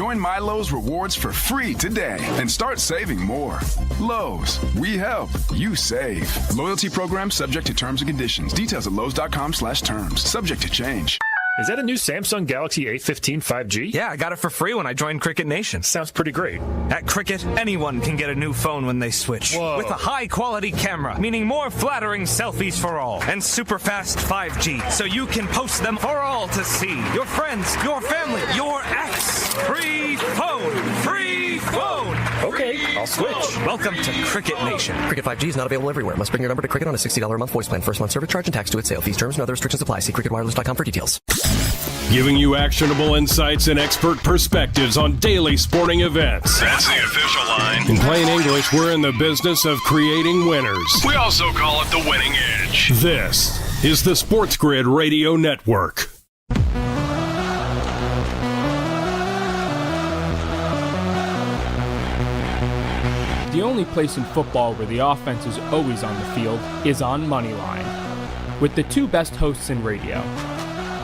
Join My Lowe's Rewards for free today and start saving more. Lowe's, we help, you save. Loyalty program subject to terms and conditions. Details at lowes.com/terms. Subject to change. Is that a new Samsung Galaxy A15 5G? Yeah, I got it for free when I joined Cricket Nation. Sounds pretty great. At Cricket, anyone can get a new phone when they switch. Whoa. With a high-quality camera, meaning more flattering selfies for all. And super fast 5G, so you can post them for all to see. Your friends, your family, your ex. Free phone! Free phone! Okay, I'll switch. Welcome to Cricket Nation. Cricket 5G is not available everywhere. Must bring your number to Cricket on a $60 a month voice plan. First month service charge and tax to its sale. Fees, terms, and other restrictions apply. See cricketwireless.com for details. Giving you actionable insights and expert perspectives on daily sporting events. That's the official line. In plain English, we're in the business of creating winners. We also call it the winning edge. This is the SportsGrid Radio Network. The only place in football where the offense is always on the field is on Moneyline. With the two best hosts in radio,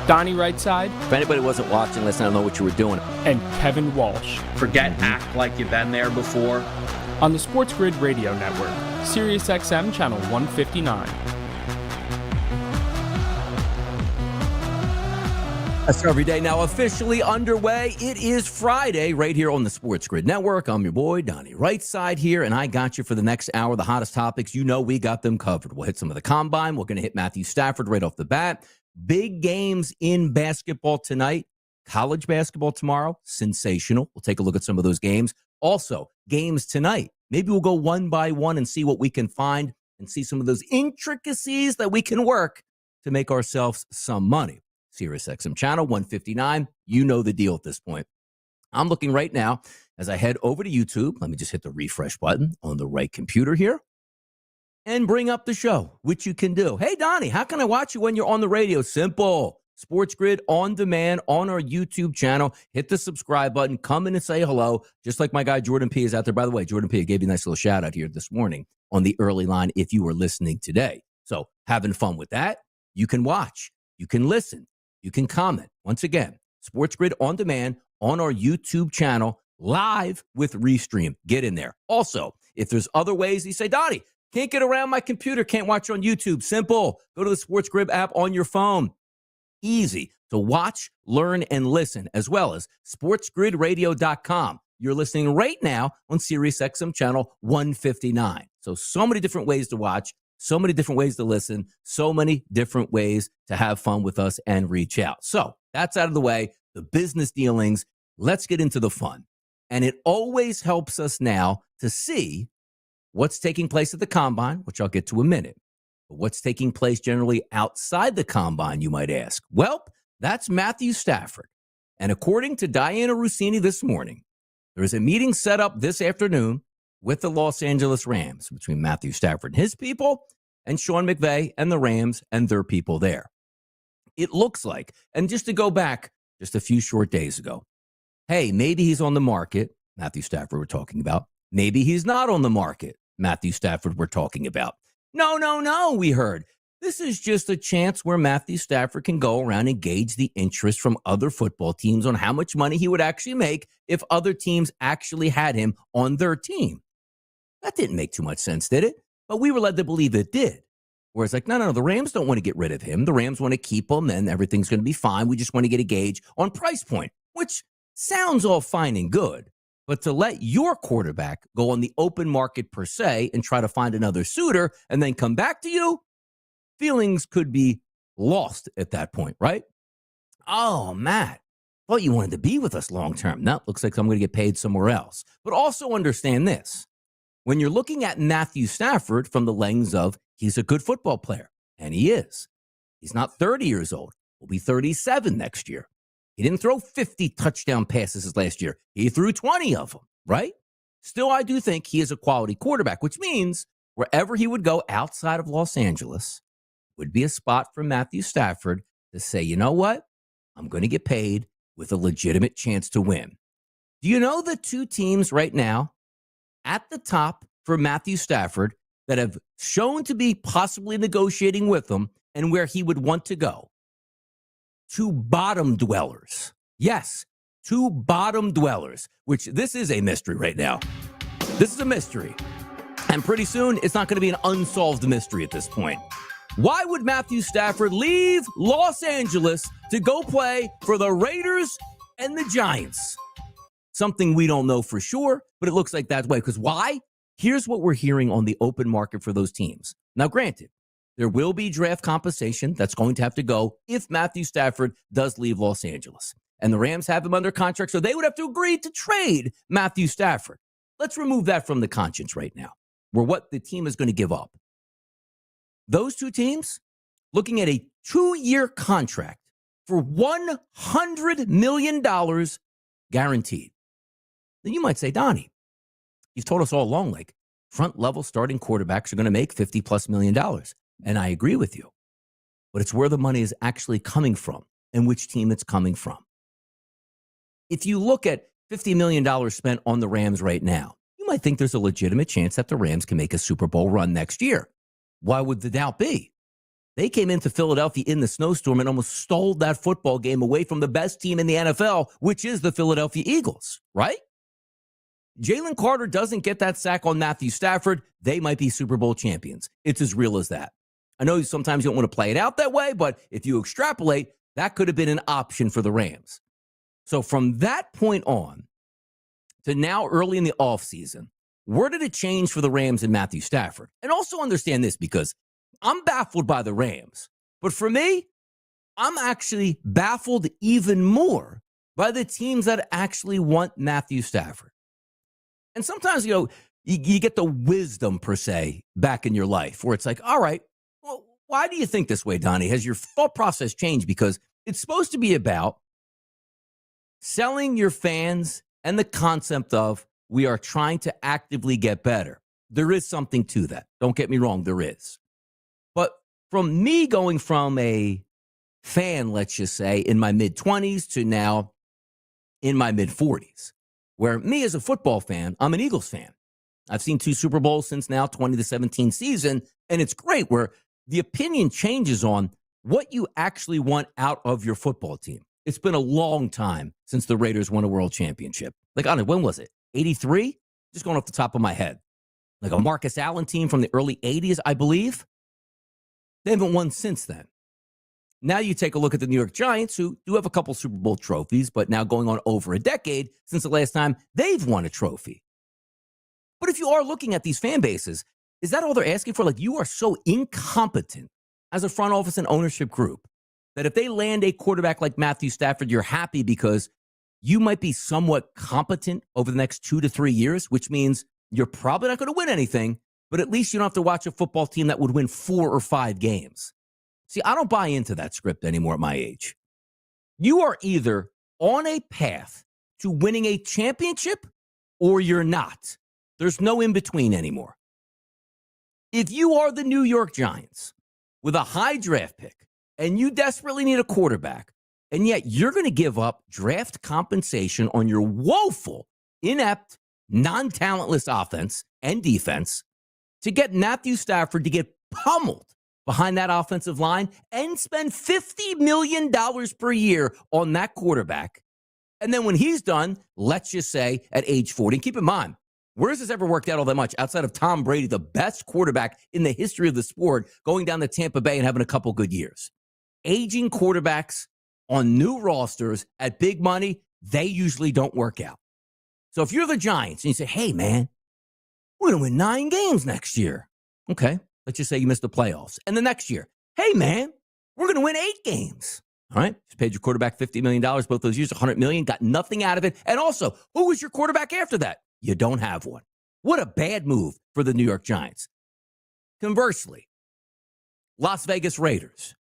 Donnie Rightside. If anybody wasn't watching, listen, I don't know what you were doing. And Kevin Walsh. Forget act like you've been there before. On the SportsGrid Radio Network, SiriusXM Channel 159. That's every day now officially underway. It is Friday right here on the SportsGrid Network. I'm your boy, Donnie Rightside here, and I got you for the next hour. The hottest topics, you know we got them covered. We'll hit some of the combine. We're going to hit Matthew Stafford right off the bat. Big games in basketball tonight. College basketball tomorrow, sensational. We'll take a look at some of those games. Also, games tonight. Maybe we'll go one by one and see what we can find and see some of those intricacies that we can work to make ourselves some money. SiriusXM Channel 159. You know the deal at this point. I'm looking right now as I head over to YouTube. Let me just hit the refresh button on the right computer here and bring up the show, which you can do. Hey, Donnie, how can I watch you when you're on the radio? Simple. SportsGrid on demand on our YouTube channel. Hit the subscribe button. Come in and say hello, just like my guy Jordan P. is out there. By the way, Jordan P. gave you a nice little shout out here this morning on the early line if you were listening today. So having fun with that. You can watch. You can listen. You can comment. Once again, SportsGrid on demand on our YouTube channel, live with Restream. Get in there. Also, if there's other ways you say, Donnie, can't get around my computer, can't watch on YouTube. Simple. Go to the SportsGrid app on your phone. Easy to watch, learn, and listen, as well as sportsgridradio.com. You're listening right now on SiriusXM Channel 159. So many different ways to watch. So many different ways to listen, so many different ways to have fun with us and reach out. So that's out of the way, the business dealings. Let's get into the fun. And it always helps us now to see what's taking place at the Combine, which I'll get to in a minute. But what's taking place generally outside the Combine, you might ask? Well, that's Matthew Stafford. And according to Diana Rossini this morning, there is a meeting set up this afternoon with the Los Angeles Rams between Matthew Stafford and his people and Sean McVay and the Rams and their people there. It looks like, and just to go back just a few short days ago, hey, maybe he's on the market, Matthew Stafford we're talking about. Maybe he's not on the market, Matthew Stafford we're talking about. No, we heard. This is just a chance where Matthew Stafford can go around and gauge the interest from other football teams on how much money he would actually make if other teams actually had him on their team. That didn't make too much sense, did it? But we were led to believe it did. Whereas like, no, the Rams don't want to get rid of him. The Rams want to keep him and everything's going to be fine. We just want to get a gauge on price point, which sounds all fine and good. But to let your quarterback go on the open market per se and try to find another suitor and then come back to you, feelings could be lost at that point, right? Oh, Matt, thought you wanted to be with us long term. No, looks like I'm going to get paid somewhere else. But also understand this. When you're looking at Matthew Stafford from the lens of he's a good football player, and he is. He's not 30 years old. He'll be 37 next year. He didn't throw 50 touchdown passes last year. He threw 20 of them, right? Still, I do think he is a quality quarterback, which means wherever he would go outside of Los Angeles would be a spot for Matthew Stafford to say, you know what? I'm going to get paid with a legitimate chance to win. Do you know the two teams right now at the top for Matthew Stafford that have shown to be possibly negotiating with him and where he would want to go? Two bottom dwellers. Yes, two bottom dwellers, which this is a mystery right now. This is a mystery. And pretty soon, it's not going to be an unsolved mystery at this point. Why would Matthew Stafford leave Los Angeles to go play for the Raiders and the Giants? Something we don't know for sure, but it looks like that way. Because why? Here's what we're hearing on the open market for those teams. Now, granted, there will be draft compensation that's going to have to go if Matthew Stafford does leave Los Angeles. And the Rams have him under contract, so they would have to agree to trade Matthew Stafford. Let's remove that from the conscience right now, where what the team is going to give up. Those two teams looking at a 2-year contract for $100 million guaranteed. Then you might say, Donnie, you've told us all along, like, front-level starting quarterbacks are going to make $50+ million. And I agree with you. But it's where the money is actually coming from and which team it's coming from. If you look at $50 million spent on the Rams right now, you might think there's a legitimate chance that the Rams can make a Super Bowl run next year. Why would the doubt be? They came into Philadelphia in the snowstorm and almost stole that football game away from the best team in the NFL, which is the Philadelphia Eagles, right? Jalen Carter doesn't get that sack on Matthew Stafford, they might be Super Bowl champions. It's as real as that. I know sometimes you don't want to play it out that way, but if you extrapolate, that could have been an option for the Rams. So from that point on to now early in the offseason, where did it change for the Rams and Matthew Stafford? And also understand this, because I'm baffled by the Rams. But for me, I'm actually baffled even more by the teams that actually want Matthew Stafford. And sometimes, you get the wisdom, per se, back in your life where it's like, all right, well, why do you think this way, Donnie? Has your thought process changed? Because it's supposed to be about selling your fans and the concept of we are trying to actively get better. There is something to that. Don't get me wrong, there is. But from me going from a fan, let's just say, in my mid-20s to now in my mid-40s, where me as a football fan, I'm an Eagles fan. I've seen 2 Super Bowls since now 2017 season, and it's great where the opinion changes on what you actually want out of your football team. It's been a long time since the Raiders won a world championship. Like, I don't know, when was it? 83? Just going off the top of my head. Like a Marcus Allen team from the early 80s, I believe. They haven't won since then. Now you take a look at the New York Giants, who do have a couple Super Bowl trophies, but now going on over a decade since the last time they've won a trophy. But if you are looking at these fan bases, is that all they're asking for? Like, you are so incompetent as a front office and ownership group that if they land a quarterback like Matthew Stafford, you're happy because you might be somewhat competent over the next 2 to 3 years, which means you're probably not going to win anything, but at least you don't have to watch a football team that would win 4 or 5 games. See, I don't buy into that script anymore at my age. You are either on a path to winning a championship or you're not. There's no in between anymore. If you are the New York Giants with a high draft pick and you desperately need a quarterback, and yet you're going to give up draft compensation on your woeful, inept, non-talentless offense and defense to get Matthew Stafford to get pummeled behind that offensive line and spend $50 million per year on that quarterback. And then when he's done, let's just say at age 40, and keep in mind, where has this ever worked out all that much outside of Tom Brady, the best quarterback in the history of the sport, going down to Tampa Bay and having a couple good years? Aging quarterbacks on new rosters at big money, they usually don't work out. So if you're the Giants and you say, hey, man, we're going to win 9 games next year. Okay, let's just say you missed the playoffs. And the next year, hey, man, we're going to win 8 games. All right, just paid your quarterback $50 million, both those years, $100 million, got nothing out of it. And also, who was your quarterback after that? You don't have one. What a bad move for the New York Giants. Conversely, Las Vegas Raiders,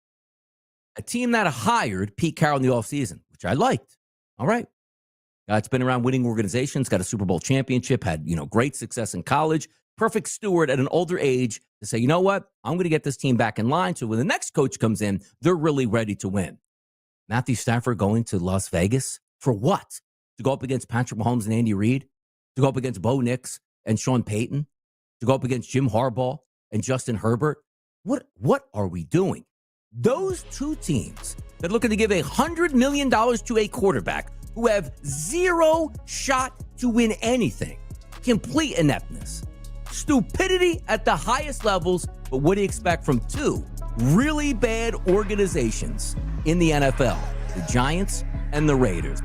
a team that hired Pete Carroll in the offseason, which I liked. All right. It's been around winning organizations, got a Super Bowl championship, had, great success in college. Perfect steward at an older age to say, you know what? I'm going to get this team back in line so when the next coach comes in, they're really ready to win. Matthew Stafford going to Las Vegas for what? To go up against Patrick Mahomes and Andy Reid? To go up against Bo Nix and Sean Payton? To go up against Jim Harbaugh and Justin Herbert? What are we doing? Those two teams that are looking to give $100 million to a quarterback who have zero shot to win anything. Complete ineptness. Stupidity at the highest levels, but what do you expect from two really bad organizations in the NFL? The Giants and the Raiders.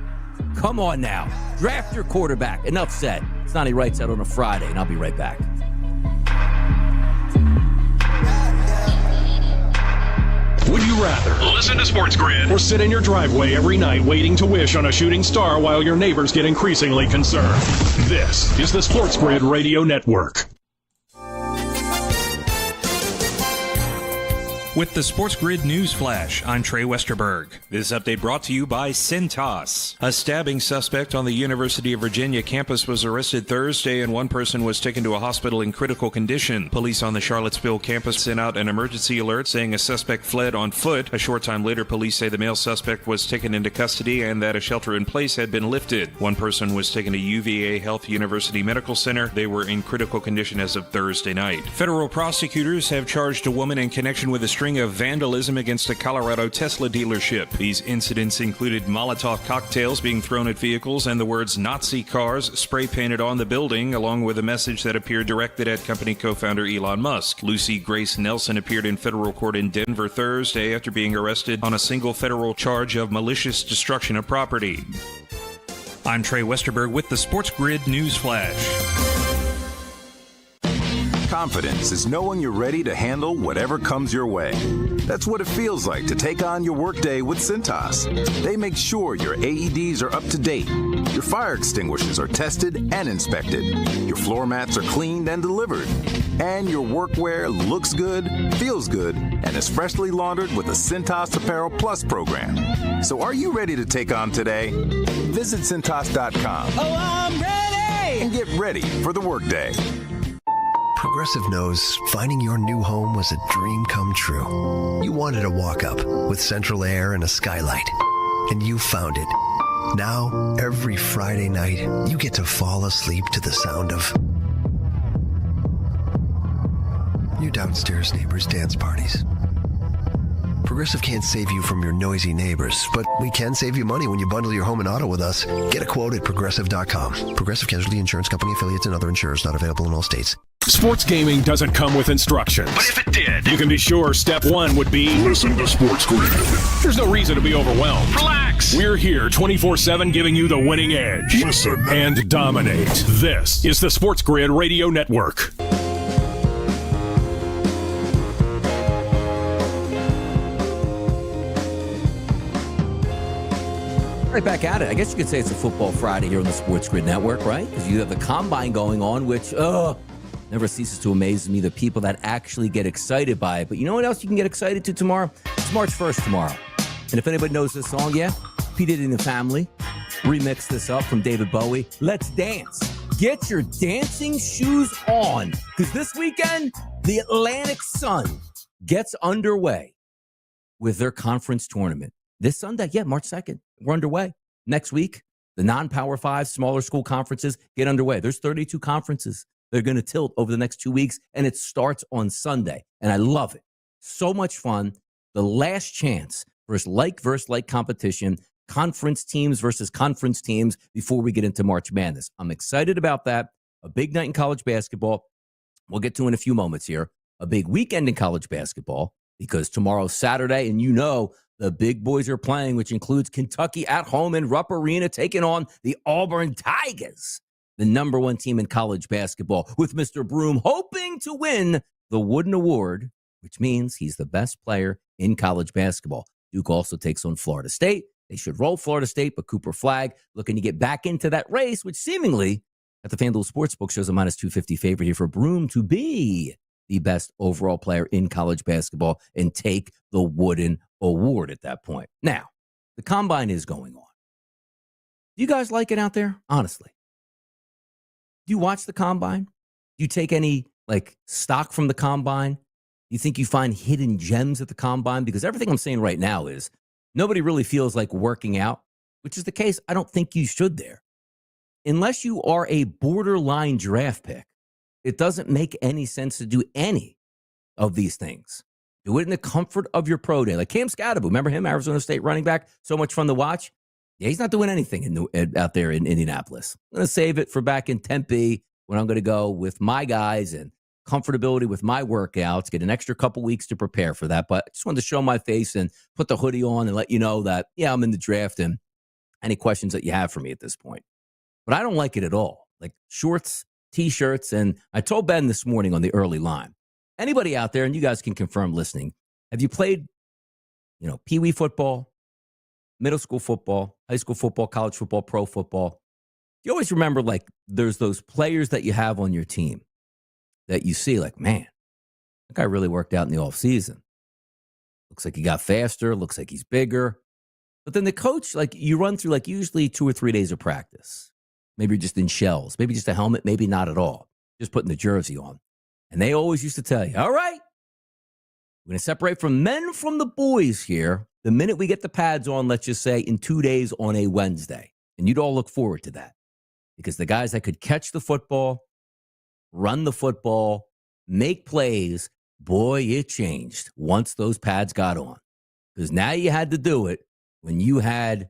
Come on now. Draft your quarterback. Enough said. It's Donnie Wright Side on a Friday, and I'll be right back. Would you rather Listen to Sports Grid or sit in your driveway every night waiting to wish on a shooting star while your neighbors get increasingly concerned? This is the Sports Grid Radio Network. With the Sports Grid News Flash, I'm Trey Westerberg. This update brought to you by Cintas. A stabbing suspect on the University of Virginia campus was arrested Thursday, and one person was taken to a hospital in critical condition. Police on the Charlottesville campus sent out an emergency alert saying a suspect fled on foot. A short time later, police say the male suspect was taken into custody and that a shelter in place had been lifted. One person was taken to UVA Health University Medical Center. They were in critical condition as of Thursday night. Federal prosecutors have charged a woman in connection with a string of vandalism against a Colorado Tesla dealership. These incidents included Molotov cocktails being thrown at vehicles and the words Nazi cars spray painted on the building, along with a message that appeared directed at company co-founder Elon Musk. Lucy Grace Nelson appeared in federal court in Denver Thursday after being arrested on a single federal charge of malicious destruction of property. I'm Trey Westerberg with the Sports Grid News Flash. Confidence is knowing you're ready to handle whatever comes your way. That's what it feels like to take on your workday with Cintas. They make sure your AEDs are up to date, your fire extinguishers are tested and inspected, your floor mats are cleaned and delivered, and your workwear looks good, feels good, and is freshly laundered with the Cintas Apparel Plus program. So are you ready to take on today? Visit Cintas.com. Oh, I'm ready! And get ready for the workday. Progressive knows finding your new home was a dream come true. You wanted to walk up with central air and a skylight, and you found it. Now, every Friday night, you get to fall asleep to the sound of your downstairs neighbors' dance parties. Progressive can't save you from your noisy neighbors, but we can save you money when you bundle your home and auto with us. Get a quote at Progressive.com. Progressive Casualty Insurance Company, affiliates, and other insurers not available in all states. Sports gaming doesn't come with instructions. But if it did, you can be sure step one would be listen to Sports Grid. There's no reason to be overwhelmed. Relax. We're here 24/7 giving you the winning edge. Listen and dominate. This is the Sports Grid Radio Network. Right back at it. I guess you could say it's a football Friday here on the Sports Grid Network, right? Because you have the Combine going on, which never ceases to amaze me, the people that actually get excited by it. But you know what else you can get excited to tomorrow? It's March 1st tomorrow. And if anybody knows this song, P. Diddy and the Family remixed this up from David Bowie. Let's dance. Get your dancing shoes on. Because this weekend, the Atlantic Sun gets underway with their conference tournament. This Sunday, March 2nd, we're underway. Next week, the non-Power 5, smaller school conferences get underway. There's 32 conferences. They're going to tilt over the next 2 weeks, and it starts on Sunday. And I love it. So much fun. The last chance for like versus like competition, conference teams versus conference teams before we get into March Madness. I'm excited about that. A big night in college basketball. We'll get to in a few moments here. A big weekend in college basketball because tomorrow's Saturday, and you know the big boys are playing, which includes Kentucky at home in Rupp Arena taking on the Auburn Tigers, the number one team in college basketball, with Mr. Broom hoping to win the Wooden Award, which means he's the best player in college basketball. Duke also takes on Florida State. They should roll Florida State, but Cooper Flagg looking to get back into that race, which seemingly at the FanDuel Sportsbook shows a minus 250 favorite here for Broom to be the best overall player in college basketball and take the Wooden Award at that point. Now, the Combine is going on. Do you guys like it out there? Honestly. Do you watch the Combine? Do you take any stock from the Combine? Do you think you find hidden gems at the Combine? Because everything I'm saying right now is nobody really feels like working out, which is the case. I don't think you should there. Unless you are a borderline draft pick, it doesn't make any sense to do any of these things. Do it in the comfort of your pro day. Like Cam Scatterbo, remember him, Arizona State running back? So much fun to watch. Yeah, he's not doing anything out there in Indianapolis. I'm going to save it for back in Tempe when I'm going to go with my guys and comfortability with my workouts, get an extra couple weeks to prepare for that. But I just wanted to show my face and put the hoodie on and let you know that, yeah, I'm in the draft and any questions that you have for me at this point. But I don't like it at all. Like shorts, T-shirts, and I told Ben this morning on the early line, anybody out there, and you guys can confirm listening, have you played, Pee Wee football, middle school football, high school football, college football, pro football? You always remember, like, there's those players that you have on your team that you see, like, man, that guy really worked out in the offseason. Looks like he got faster, looks like he's bigger. But then the coach, like, you run through, like, usually 2 or 3 days of practice. Maybe you're just in shells, maybe just a helmet, maybe not at all. Just putting the jersey on. And they always used to tell you, all right, we're going to separate from men from the boys here the minute we get the pads on, let's just say, in 2 days on a Wednesday. And you'd all look forward to that. Because the guys that could catch the football, run the football, make plays, boy, it changed once those pads got on. Because now you had to do it when you had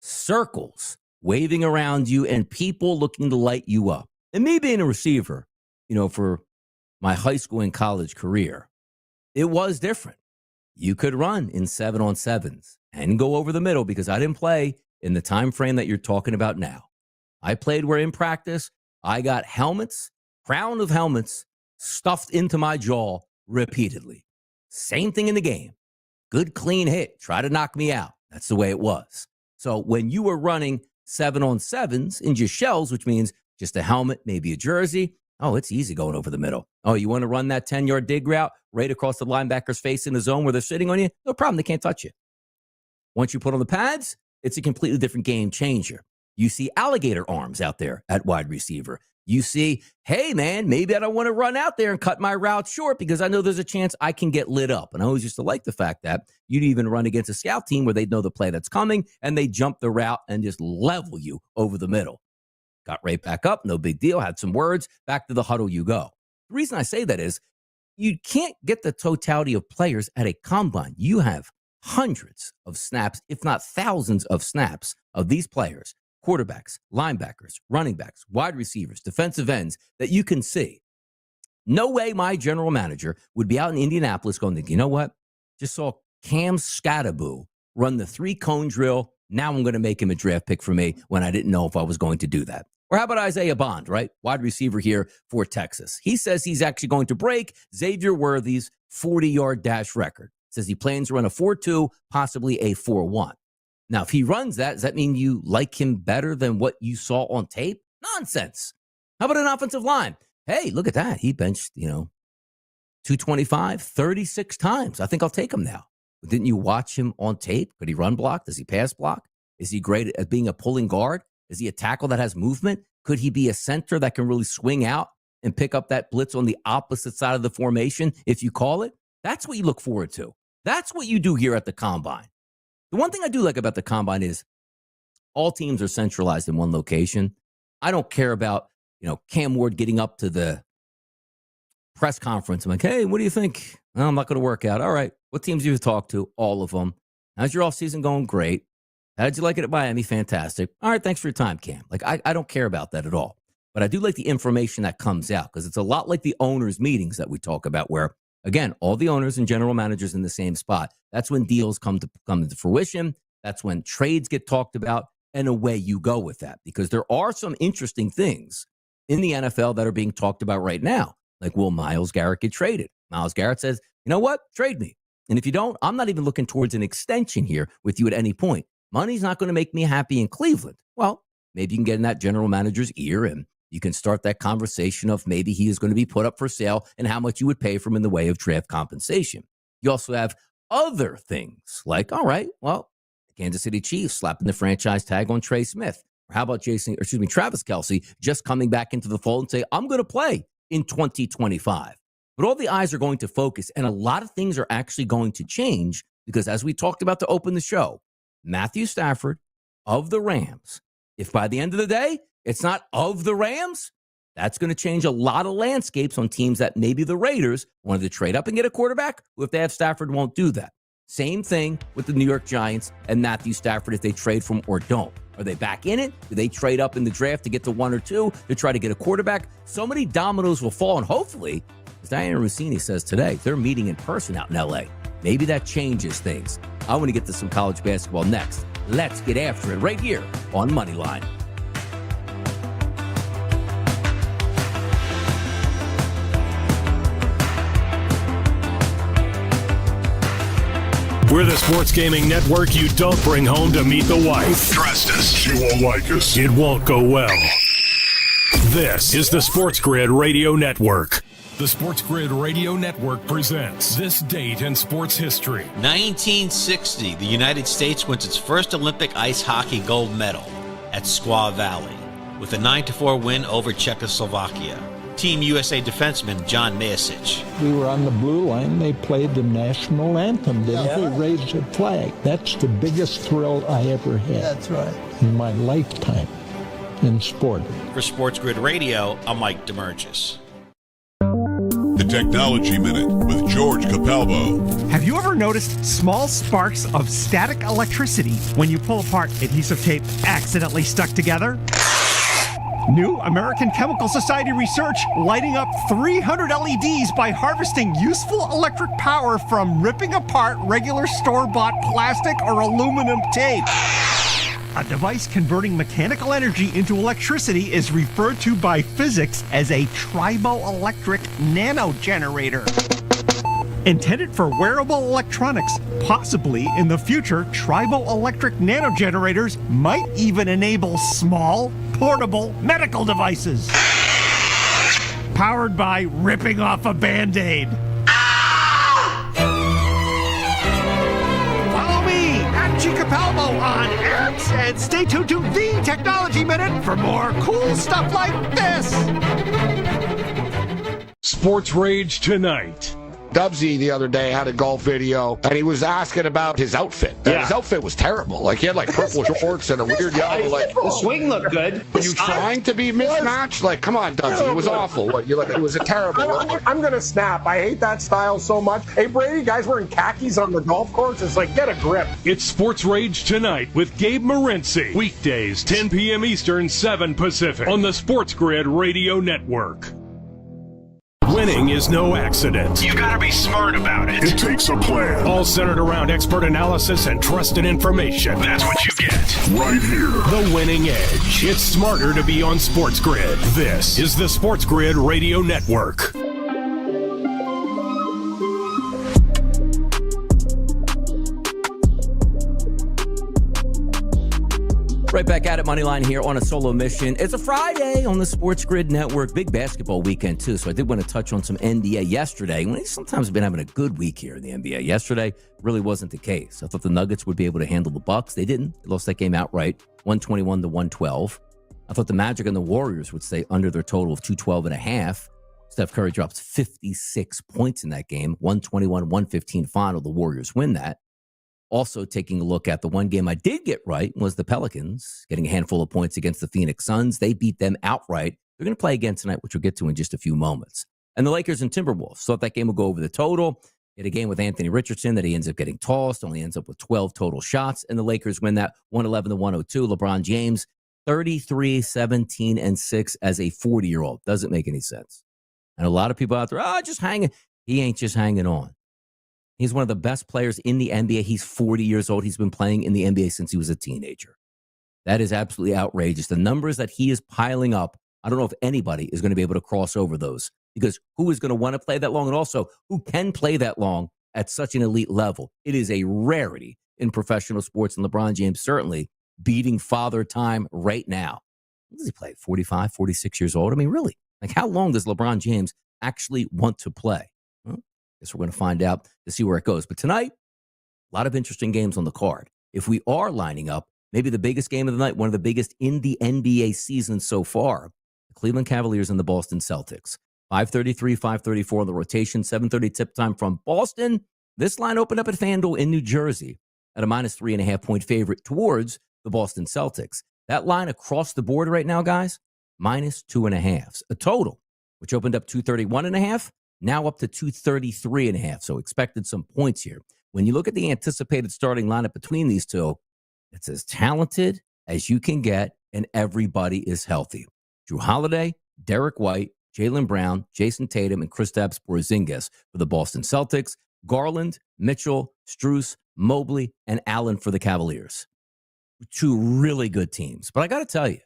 circles waving around you and people looking to light you up. And me being a receiver, for my high school and college career, it was different. You could run in 7-on-7s and go over the middle because I didn't play in the time frame that you're talking about now. I played where in practice, I got helmets, crown of helmets, stuffed into my jaw repeatedly. Same thing in the game. Good, clean hit. Try to knock me out. That's the way it was. So when you were running 7-on-7s in just shells, which means just a helmet, maybe a jersey, oh, it's easy going over the middle. Oh, you want to run that 10-yard dig route right across the linebacker's face in the zone where they're sitting on you? No problem. They can't touch you. Once you put on the pads, it's a completely different game changer. You see alligator arms out there at wide receiver. You see, hey, man, maybe I don't want to run out there and cut my route short because I know there's a chance I can get lit up. And I always used to like the fact that you'd even run against a scout team where they'd know the play that's coming and they jump the route and just level you over the middle. Got right back up, no big deal, had some words, back to the huddle you go. The reason I say that is you can't get the totality of players at a combine. You have hundreds of snaps, if not thousands of snaps of these players. Quarterbacks, linebackers, running backs, wide receivers, defensive ends that you can see. No way my general manager would be out in Indianapolis going, you know what? Just saw Cam Scattaboo run the 3-cone drill. Now I'm going to make him a draft pick for me when I didn't know if I was going to do that. Or how about Isaiah Bond, right? Wide receiver here for Texas. He says he's actually going to break Xavier Worthy's 40-yard dash record. Says he plans to run a 4.2, possibly a 4.1. Now, if he runs that, does that mean you like him better than what you saw on tape? Nonsense. How about an offensive line? Hey, look at that. He benched, 225, 36 times. I think I'll take him now. But didn't you watch him on tape? Could he run block? Does he pass block? Is he great at being a pulling guard? Is he a tackle that has movement? Could he be a center that can really swing out and pick up that blitz on the opposite side of the formation, if you call it? That's what you look forward to. That's what you do here at the Combine. The one thing I do like about the Combine is all teams are centralized in one location. I don't care about, Cam Ward getting up to the press conference. I'm like, hey, what do you think? Oh, I'm not going to work out. All right. What teams do you talk to? All of them. How's your offseason going? Great. How did you like it at Miami? Fantastic. All right. Thanks for your time, Cam. Like, I don't care about that at all. But I do like the information that comes out because it's a lot like the owners' meetings that we talk about where, again, all the owners and general managers in the same spot. That's when deals come into fruition. That's when trades get talked about, and away you go with that. Because there are some interesting things in the NFL that are being talked about right now. Like, will Myles Garrett get traded? Myles Garrett says, you know what? Trade me. And if you don't, I'm not even looking towards an extension here with you at any point. Money's not going to make me happy in Cleveland. Well, maybe you can get in that general manager's ear and you can start that conversation of maybe he is going to be put up for sale and how much you would pay for him in the way of draft compensation. You also have other things like, all right, well, the Kansas City Chiefs slapping the franchise tag on Trey Smith. Or how about Travis Kelce just coming back into the fold and say, I'm going to play in 2025. But all the eyes are going to focus, and a lot of things are actually going to change because as we talked about to open the show, Matthew Stafford of the Rams, if by the end of the day, it's not of the Rams, that's going to change a lot of landscapes on teams that maybe the Raiders wanted to trade up and get a quarterback, who if they have Stafford won't do that. Same thing with the New York Giants and Matthew Stafford if they trade for him or don't. Are they back in it? Do they trade up in the draft to get to 1 or 2 to try to get a quarterback? So many dominoes will fall, and hopefully, as Diana Rossini says today, they're meeting in person out in L.A. Maybe that changes things. I want to get to some college basketball next. Let's get after it right here on Moneyline. We're the sports gaming network you don't bring home to meet the wife. Trust us, she won't like us. It won't go well. This is the SportsGrid Radio Network. The SportsGrid Radio Network presents This Date in Sports History. 1960, the United States wins its first Olympic ice hockey gold medal at Squaw Valley with a 9-4 win over Czechoslovakia. Team USA defenseman John Mayasich. We were on the blue line. They played the national anthem. They raised a flag. That's the biggest thrill I ever had. That's right. In my lifetime in sport. For SportsGrid Radio, I'm Mike DeMurgis. The Technology Minute with George Capalbo. Have you ever noticed small sparks of static electricity when you pull apart adhesive tape accidentally stuck together? New American Chemical Society research lighting up 300 LEDs by harvesting useful electric power from ripping apart regular store-bought plastic or aluminum tape. A device converting mechanical energy into electricity is referred to by physics as a triboelectric nanogenerator. Intended for wearable electronics, possibly in the future, triboelectric nanogenerators might even enable small, portable medical devices. Powered by ripping off a Band-Aid. Follow me, at G. Capalbo on X, and stay tuned to The Technology Minute for more cool stuff like this. Sports Rage Tonight. Dubsy the other day had a golf video, and he was asking about his outfit. And his outfit was terrible. Like, he had, like, purple shorts and a weird yellow, like... The swing looked good. Were you trying to be mismatched? Like, come on, Dubsy, it was awful. What, it was a terrible... I'm going to snap. I hate that style so much. Hey, Brady, guys wearing khakis on the golf course, it's like, get a grip. It's Sports Rage Tonight with Gabe Morency. Weekdays, 10 p.m. Eastern, 7 Pacific. On the SportsGrid Radio Network. Winning is no accident. You gotta be smart about it. It takes a plan. All centered around expert analysis and trusted information. That's what you get right here. The Winning Edge. It's smarter to be on SportsGrid. This is the SportsGrid Radio Network. Right back at it, Moneyline here on a solo mission. It's a Friday on the SportsGrid Network. Big basketball weekend, too, so I did want to touch on some NBA yesterday. We sometimes have been having a good week here in the NBA. Yesterday really wasn't the case. I thought the Nuggets would be able to handle the Bucks. They didn't. They lost that game outright, 121-112. I thought the Magic and the Warriors would stay under their total of 212.5. Steph Curry drops 56 points in that game, 121-115 final. The Warriors win that. Also, taking a look at the one game I did get right was the Pelicans getting a handful of points against the Phoenix Suns. They beat them outright. They're going to play again tonight, which we'll get to in just a few moments. And the Lakers and Timberwolves thought that game would go over the total. He had a game with Anthony Richardson that he ends up getting tossed, only ends up with 12 total shots. And the Lakers win that 111-102. LeBron James, 33, 17, and 6 as a 40-year-old. Doesn't make any sense. And a lot of people out there, just hanging. He ain't just hanging on. He's one of the best players in the NBA. He's 40 years old. He's been playing in the NBA since he was a teenager. That is absolutely outrageous. The numbers that he is piling up, I don't know if anybody is going to be able to cross over those, because who is going to want to play that long? And also, who can play that long at such an elite level? It is a rarity in professional sports, and LeBron James certainly beating father time right now. What does he play? 45, 46 years old? I mean, really? Like, how long does LeBron James actually want to play? Well, guess we're going to find out to see where it goes. But tonight, a lot of interesting games on the card. If we are lining up, maybe the biggest game of the night, one of the biggest in the NBA season so far, the Cleveland Cavaliers and the Boston Celtics. 5:33, 5:34 on the rotation, 7:30 tip time from Boston. This line opened up at FanDuel in New Jersey at a -3.5-point favorite towards the Boston Celtics. That line across the board right now, guys, -2.5. A total, which opened up 231.5. Now up to 233.5, so expected some points here. when you look at the anticipated starting lineup between these two, it's as talented as you can get, and everybody is healthy. Drew Holiday, Derek White, Jaylen Brown, Jason Tatum, and Kristaps Porzingis for the Boston Celtics. Garland, Mitchell, Strus, Mobley, and Allen for the Cavaliers. Two really good teams. But I got to tell you,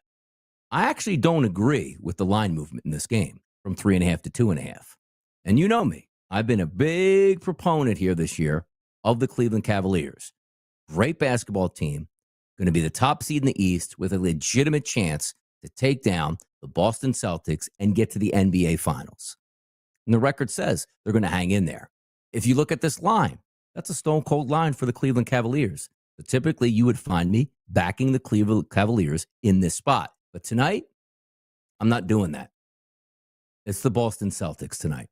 I actually don't agree with the line movement in this game from 3.5 to 2.5. And you know me. I've been a big proponent here this year of the Cleveland Cavaliers. Great basketball team. Going to be the top seed in the East with a legitimate chance to take down the Boston Celtics and get to the NBA Finals. And the record says they're going to hang in there. If you look at this line, that's a stone cold line for the Cleveland Cavaliers. So typically you would find me backing the Cleveland Cavaliers in this spot. But tonight, I'm not doing that. It's the Boston Celtics tonight.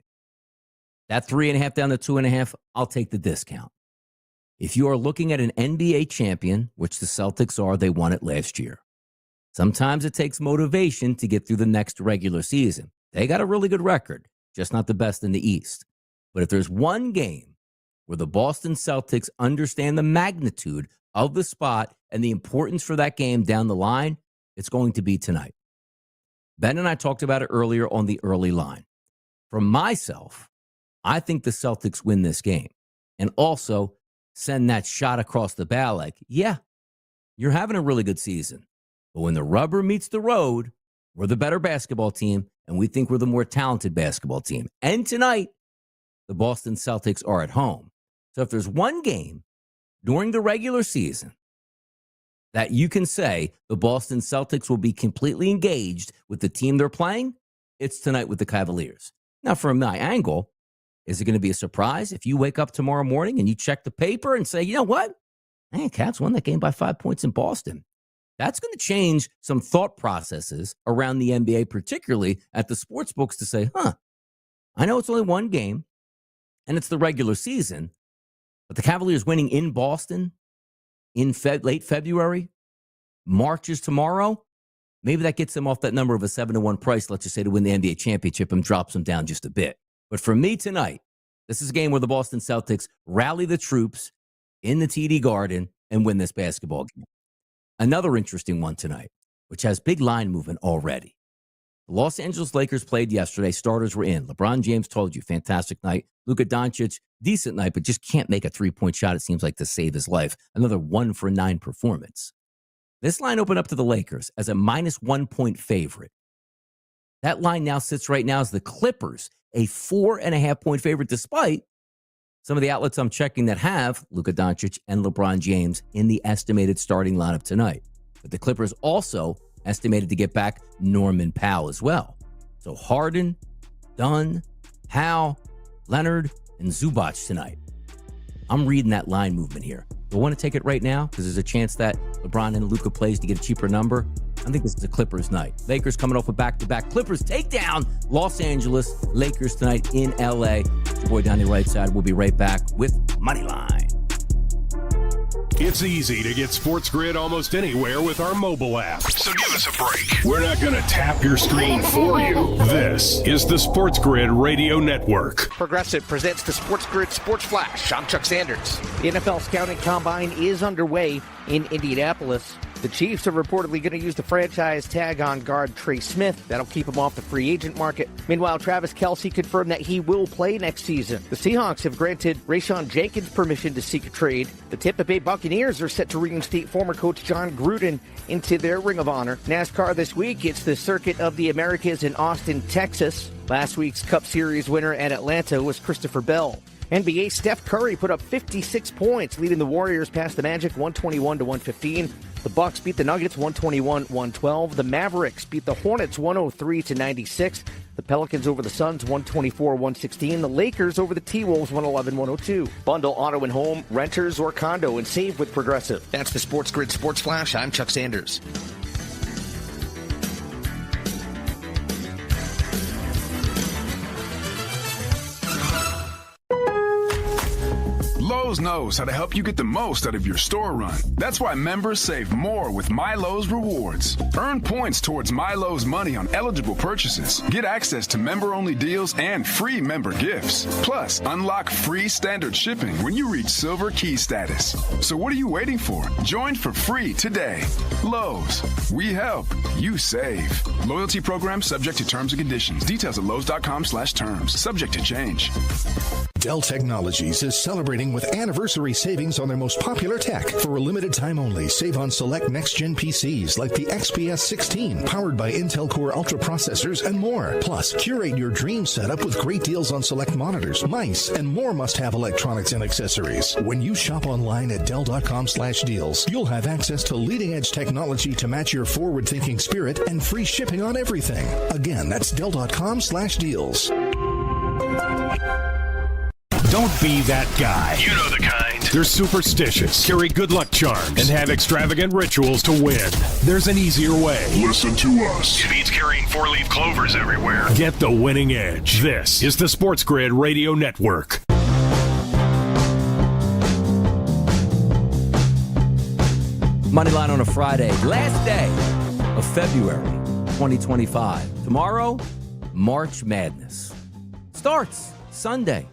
That 3.5 down to 2.5, I'll take the discount. If you are looking at an NBA champion, which the Celtics are, they won it last year. Sometimes it takes motivation to get through the next regular season. They got a really good record, just not the best in the East. But if there's one game where the Boston Celtics understand the magnitude of the spot and the importance for that game down the line, it's going to be tonight. Ben and I talked about it earlier on the early line. For myself, I think the Celtics win this game and also send that shot across the bow like, yeah, you're having a really good season. But when the rubber meets the road, we're the better basketball team, and we think we're the more talented basketball team. And tonight, the Boston Celtics are at home. So if there's one game during the regular season that you can say the Boston Celtics will be completely engaged with the team they're playing, it's tonight with the Cavaliers. Now, from my angle, is it going to be a surprise if you wake up tomorrow morning and you check the paper and say, you know what? Man, Cavs won that game by 5 points in Boston. That's going to change some thought processes around the NBA, particularly at the sports books, to say, I know it's only one game and it's the regular season, but the Cavaliers winning in Boston in late February, March is tomorrow. Maybe that gets them off that number of a 7-1 price, let's just say, to win the NBA championship and drops them down just a bit. But for me tonight, this is a game where the Boston Celtics rally the troops in the TD Garden and win this basketball game. Another interesting one tonight, which has big line movement already. The Los Angeles Lakers played yesterday. Starters were in. LeBron James told you, fantastic night. Luka Doncic, decent night, but just can't make a three-point shot, it seems like, to save his life. Another 1-for-9 performance. This line opened up to the Lakers as a -1 point favorite. That line now sits right now as the Clippers, a 4.5 point favorite, despite some of the outlets I'm checking that have Luka Doncic and LeBron James in the estimated starting lineup tonight. But the Clippers also estimated to get back Norman Powell as well. So Harden, Dunn, Powell, Leonard, and Zubac tonight. I'm reading that line movement here. Do I want to take it right now? Because there's a chance that LeBron and Luka plays to get a cheaper number. I think this is a Clippers night. Lakers coming off a back-to-back. Clippers take down Los Angeles. Lakers tonight in L.A. Your boy Donnie Rightside. We'll be right back with Moneyline. It's easy to get SportsGrid almost anywhere with our mobile app. So give us a break. We're not going to tap your screen for you. This is the SportsGrid Radio Network. Progressive presents the SportsGrid Sports Flash. I'm Chuck Sanders. The NFL Scouting Combine is underway in Indianapolis. The Chiefs are reportedly going to use the franchise tag on guard Trey Smith. That'll keep him off the free agent market. Meanwhile, Travis Kelce confirmed that he will play next season. The Seahawks have granted Rayshawn Jenkins permission to seek a trade. The Tampa Bay Buccaneers are set to reinstate former coach John Gruden into their Ring of Honor. NASCAR this week, it's the Circuit of the Americas in Austin, Texas. Last week's Cup Series winner at Atlanta was Christopher Bell. NBA, Steph Curry put up 56 points, leading the Warriors past the Magic 121-115. The Bucks beat the Nuggets 121-112. The Mavericks beat the Hornets 103-96. The Pelicans over the Suns 124-116. The Lakers over the T-Wolves 111-102. Bundle auto and home, renters or condo, and save with Progressive. That's the SportsGrid Sports Flash. I'm Chuck Sanders. Lowe's Lowe's knows how to help you get the most out of your store run. That's why members save more with My Lowe's Rewards. Earn points towards My Lowe's money on eligible purchases. Get access to member-only deals and free member gifts. Plus, unlock free standard shipping when you reach Silver Key status. So what are you waiting for? Join for free today. Lowe's. We help. You save. Loyalty program subject to terms and conditions. Details at lowes.com/terms. Subject to change. Dell Technologies is celebrating with anniversary savings on their most popular tech. For a limited time only, save on select next-gen PCs like the XPS 16, powered by Intel Core Ultra processors and more. Plus, curate your dream setup with great deals on select monitors, mice, and more must-have electronics and accessories. When you shop online at Dell.com/deals, you'll have access to leading-edge technology to match your forward-thinking spirit and free shipping on everything. Again, that's Dell.com/deals. Don't be that guy. You know the kind. They're superstitious, carry good luck charms, and have extravagant rituals to win. There's an easier way. Listen to us. It means carrying 4-leaf clovers everywhere. Get the winning edge. This is the SportsGrid Radio Network. Moneyline on a Friday, last day of February 2025. Tomorrow, March Madness starts Sunday.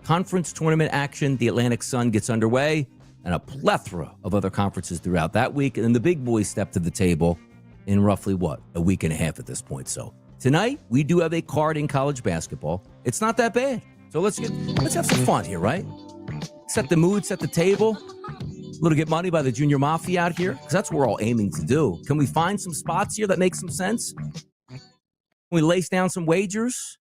Conference tournament action, the Atlantic Sun gets underway, and a plethora of other conferences throughout that week. And then the big boys step to the table in roughly, a week and a half at this point. So tonight, we do have a card in college basketball. It's not that bad. So let's have some fun here, right? Set the mood, set the table. A little get money by the Junior Mafia out here, because that's what we're all aiming to do. Can we find some spots here that make some sense? Can we lace down some wagers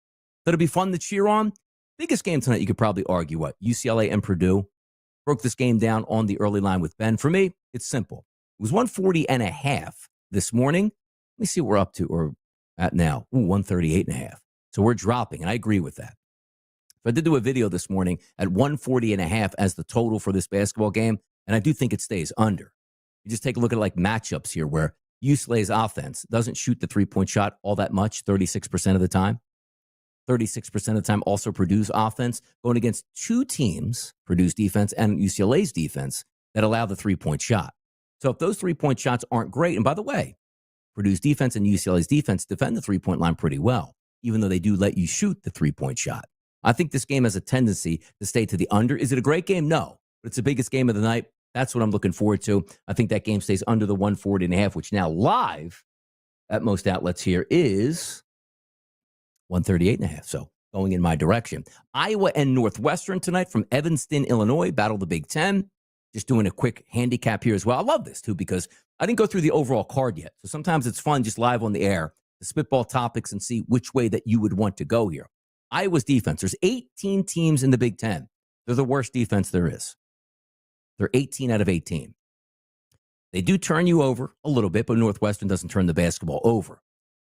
that'll be fun to cheer on? Biggest game tonight, you could probably argue, UCLA and Purdue. Broke this game down on the early line with Ben. For me, it's simple. It was 140.5 this morning. Let me see what we're up to or at now. 138.5. So we're dropping, and I agree with that. So I did do a video this morning at 140.5 as the total for this basketball game, and I do think it stays under. You just take a look at like matchups here where UCLA's offense doesn't shoot the three-point shot all that much, 36% of the time. 36% of the time also Purdue's offense, going against two teams, Purdue's defense and UCLA's defense, that allow the three-point shot. So if those three-point shots aren't great, and by the way, Purdue's defense and UCLA's defense defend the three-point line pretty well, even though they do let you shoot the three-point shot. I think this game has a tendency to stay to the under. Is it a great game? No, but it's the biggest game of the night. That's what I'm looking forward to. I think that game stays under the 140.5, which now live at most outlets here is 138.5. So going in my direction. Iowa and Northwestern tonight from Evanston, Illinois, battle the Big Ten. Just doing a quick handicap here as well. I love this too because I didn't go through the overall card yet. So sometimes it's fun just live on the air to spitball topics and see which way that you would want to go here. Iowa's defense. There's 18 teams in the Big Ten. They're the worst defense there is. They're 18 out of 18. They do turn you over a little bit, but Northwestern doesn't turn the basketball over.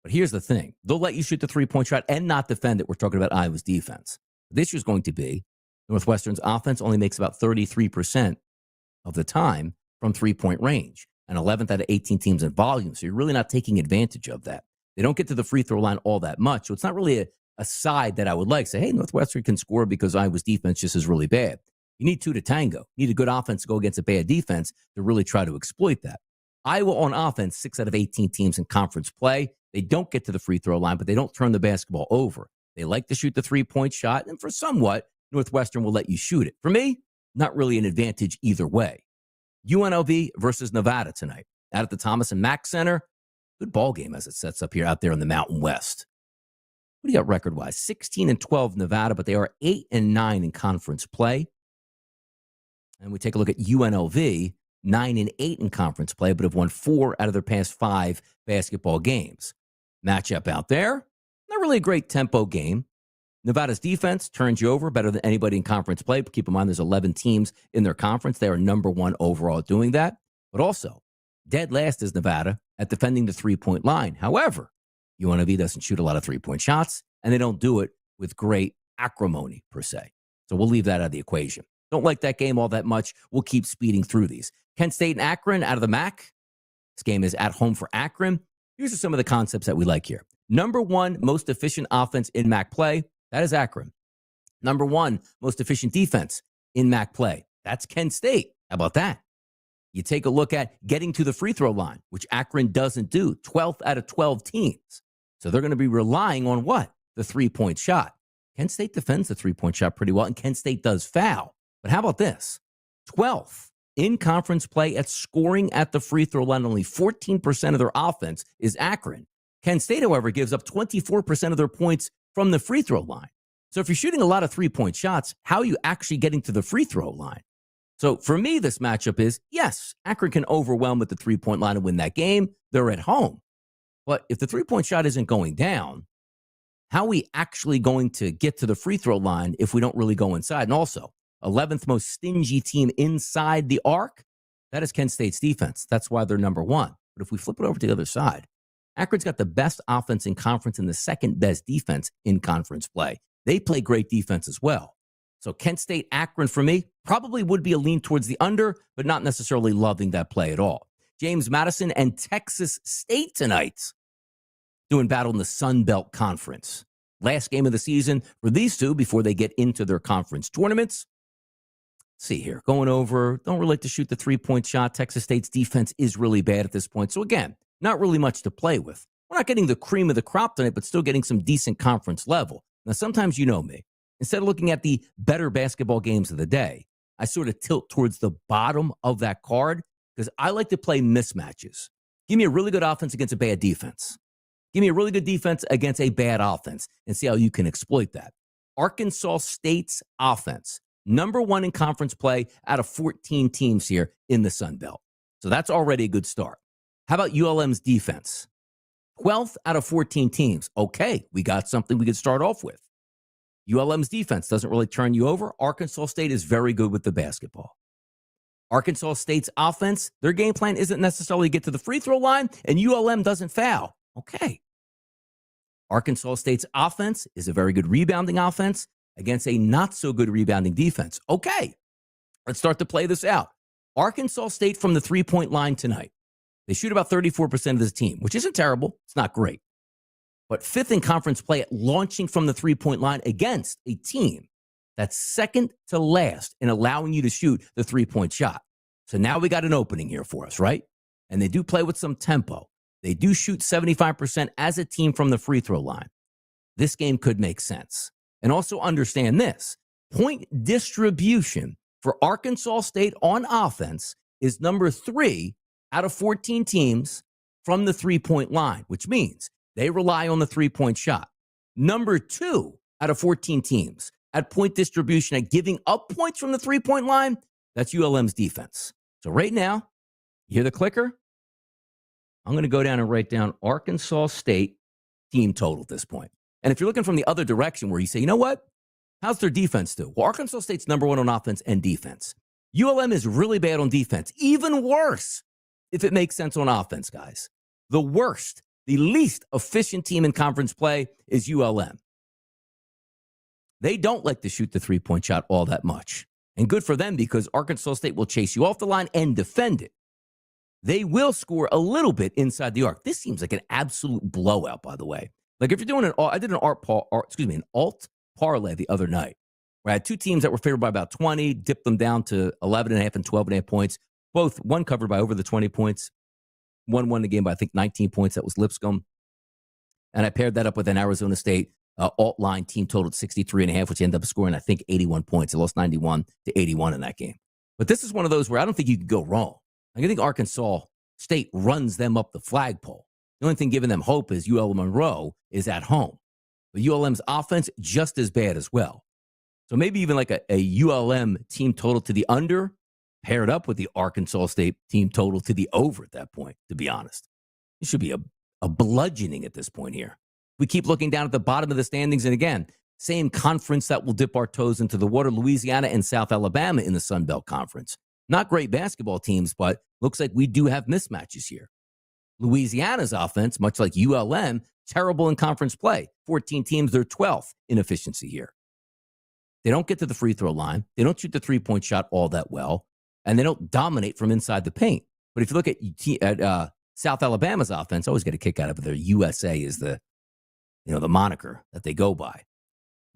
But here's the thing. They'll let you shoot the three-point shot and not defend it. We're talking about Iowa's defense. This year's going to be Northwestern's offense only makes about 33% of the time from three-point range, and 11th out of 18 teams in volume. So you're really not taking advantage of that. They don't get to the free throw line all that much. So it's not really a side that I would like. Say, hey, Northwestern can score because Iowa's defense just is really bad. You need two to tango. You need a good offense to go against a bad defense to really try to exploit that. Iowa on offense, 6 out of 18 teams in conference play. They don't get to the free throw line, but they don't turn the basketball over. They like to shoot the three-point shot, and for somewhat, Northwestern will let you shoot it. For me, not really an advantage either way. UNLV versus Nevada tonight out at the Thomas and Mack Center. Good ball game as it sets up here out there in the Mountain West. What do you got record-wise? 16-12 Nevada, but they are 8-9 in conference play. And we take a look at UNLV, 9-8 in conference play, but have won 4 out of their past 5 basketball games. Matchup out there, not really a great tempo game. Nevada's defense turns you over better than anybody in conference play. But keep in mind, there's 11 teams in their conference. They are number 1 overall at doing that. But also, dead last is Nevada at defending the three-point line. However, UNLV doesn't shoot a lot of three-point shots, and they don't do it with great acrimony, per se. So we'll leave that out of the equation. Don't like that game all that much. We'll keep speeding through these. Kent State and Akron out of the MAC. This game is at home for Akron. Here's some of the concepts that we like here. Number 1 most efficient offense in MAC play. That is Akron. Number 1 most efficient defense in MAC play. That's Kent State. How about that? You take a look at getting to the free throw line, which Akron doesn't do, 12th out of 12 teams. So they're going to be relying on what? The three-point shot. Kent State defends the three-point shot pretty well, and Kent State does foul. But how about this? 12th in conference play at scoring at the free throw line. Only 14% of their offense is Akron. Kent State, however, gives up 24% of their points from the free throw line. So if you're shooting a lot of three-point shots, how are you actually getting to the free throw line? So for me, this matchup is, yes, Akron can overwhelm at the three-point line and win that game. They're at home. But if the three-point shot isn't going down, how are we actually going to get to the free throw line if we don't really go inside? And also, 11th most stingy team inside the arc, that is Kent State's defense. That's why they're number one. But if we flip it over to the other side, Akron's got the best offense in conference and the second best defense in conference play. They play great defense as well. So Kent State, Akron, for me, probably would be a lean towards the under, but not necessarily loving that play at all. James Madison and Texas State tonight doing battle in the Sun Belt Conference. Last game of the season for these two before they get into their conference tournaments. Let's see here, going over, don't really like to shoot the three-point shot. Texas State's defense is really bad at this point. So again, not really much to play with. We're not getting the cream of the crop tonight, but still getting some decent conference level. Now, sometimes you know me. Instead of looking at the better basketball games of the day, I sort of tilt towards the bottom of that card because I like to play mismatches. Give me a really good offense against a bad defense. Give me a really good defense against a bad offense and see how you can exploit that. Arkansas State's offense, number one in conference play out of 14 teams here in the Sun Belt. So that's already a good start. How about ULM's defense? 12th out of 14 teams. Okay, we got something we could start off with. ULM's defense doesn't really turn you over. Arkansas State is very good with the basketball. Arkansas State's offense, their game plan isn't necessarily get to the free throw line, and ULM doesn't foul. Okay. Arkansas State's offense is a very good rebounding offense against a not-so-good rebounding defense. Okay. Let's start to play this out. Arkansas State from the three-point line tonight. They shoot about 34% of this team, which isn't terrible. It's not great. But fifth in conference play at launching from the three-point line against a team that's second to last in allowing you to shoot the three-point shot. So now we got an opening here for us, right? And they do play with some tempo. They do shoot 75% as a team from the free throw line. This game could make sense. And also understand this. Point distribution for Arkansas State on offense is number 3 out of 14 teams from the three-point line, which means they rely on the three-point shot. Number 2 out of 14 teams at point distribution at giving up points from the three-point line, that's ULM's defense. So right now, you hear the clicker? I'm going to go down and write down Arkansas State team total at this point. And if you're looking from the other direction where you say, you know what? How's their defense do? Well, Arkansas State's number 1 on offense and defense. ULM is really bad on defense. Even worse, if it makes sense on offense, guys. The worst, the least efficient team in conference play is ULM. They don't like to shoot the three-point shot all that much. And good for them because Arkansas State will chase you off the line and defend it. They will score a little bit inside the arc. This seems like an absolute blowout, by the way. Like if you're doing I did an alt parlay the other night where I had two teams that were favored by about 20, dipped them down to 11.5 and 12.5 points. One covered by over the 20 points. One won the game by, I think, 19 points. That was Lipscomb. And I paired that up with an Arizona State alt line team totaled 63.5, which ended up scoring, I think, 81 points. They lost 91 to 81 in that game. But this is one of those where I don't think you could go wrong. I think Arkansas State runs them up the flagpole. The only thing giving them hope is UL Monroe is at home. But ULM's offense, just as bad as well. So maybe even like a ULM team total to the under paired up with the Arkansas State team total to the over at that point, to be honest. It should be a bludgeoning at this point here. We keep looking down at the bottom of the standings, and again, same conference that will dip our toes into the water, Louisiana and South Alabama in the Sun Belt Conference. Not great basketball teams, but looks like we do have mismatches here. Louisiana's offense, much like ULM, terrible in conference play. 14 teams, they're 12th in efficiency here. They don't get to the free throw line. They don't shoot the three-point shot all that well, and they don't dominate from inside the paint. But if you look at South Alabama's offense, I always get a kick out of it. Their USA is the moniker that they go by.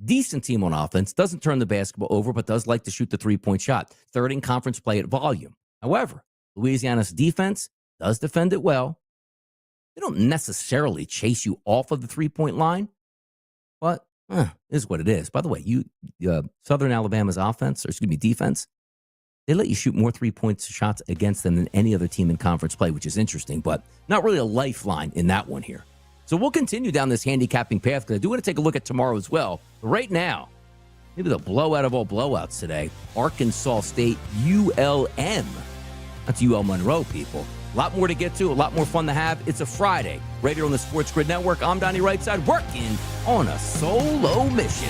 Decent team on offense, doesn't turn the basketball over, but does like to shoot the three-point shot. Third in conference play at volume. However, Louisiana's defense does defend it well. They don't necessarily chase you off of the three-point line, but is what it is. By the way, Southern Alabama's defense, they let you shoot more three-point shots against them than any other team in conference play, which is interesting, but not really a lifeline in that one here. So we'll continue down this handicapping path because I do want to take a look at tomorrow as well. But right now, maybe the blowout of all blowouts today, Arkansas State ULM. That's UL Monroe, people. A lot more to get to, a lot more fun to have. It's a Friday. Right here on the Sports Grid Network, I'm Donnie Rightside, working on a solo mission.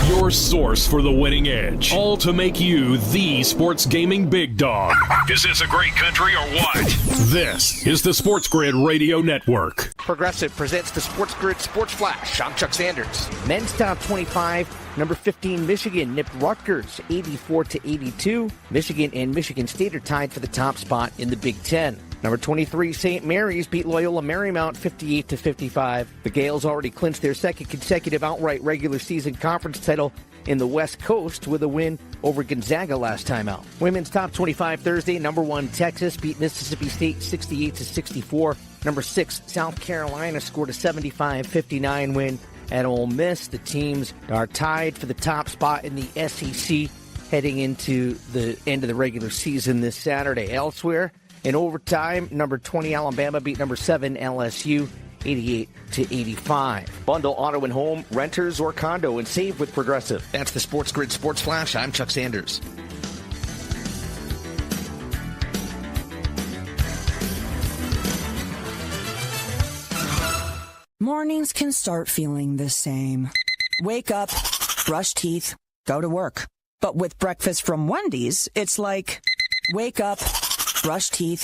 Your source for the winning edge. All to make you the sports gaming big dog. Is this a great country or what? This is the Sports Grid Radio Network. Progressive presents the Sports Grid Sports Flash. I'm Chuck Sanders. Men's top 25, number 15 Michigan nipped Rutgers 84-82. Michigan and Michigan State are tied for the top spot in the Big Ten. Number 23, St. Mary's beat Loyola Marymount 58-55. The Gales already clinched their second consecutive outright regular season conference title in the West Coast with a win over Gonzaga last time out. Women's top 25 Thursday, number 1 Texas beat Mississippi State 68-64. Number 6 South Carolina scored a 75-59 win at Ole Miss. The teams are tied for the top spot in the SEC heading into the end of the regular season this Saturday. Elsewhere, in overtime, number 20 Alabama beat number 7 LSU 88-85. Bundle auto and home, renters or condo, and save with Progressive. That's the Sports Grid Sports Flash. I'm Chuck Sanders. Mornings can start feeling the same. Wake up, brush teeth, go to work. But with breakfast from Wendy's, it's like, wake up, brush teeth,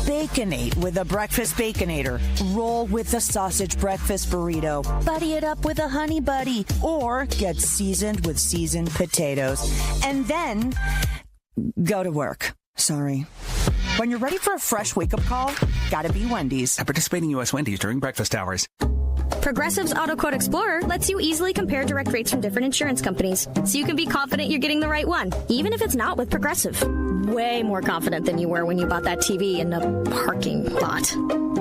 Baconate with a breakfast Baconator. Roll with a sausage breakfast burrito. Buddy it up with a honey buddy. Or get seasoned with seasoned potatoes. And then go to work. Sorry. When you're ready for a fresh wake-up call, gotta be Wendy's. At participating U.S. Wendy's during breakfast hours. Progressive's Auto Quote Explorer lets you easily compare direct rates from different insurance companies, so you can be confident you're getting the right one, even if it's not with Progressive. Way more confident than you were when you bought that TV in a parking lot.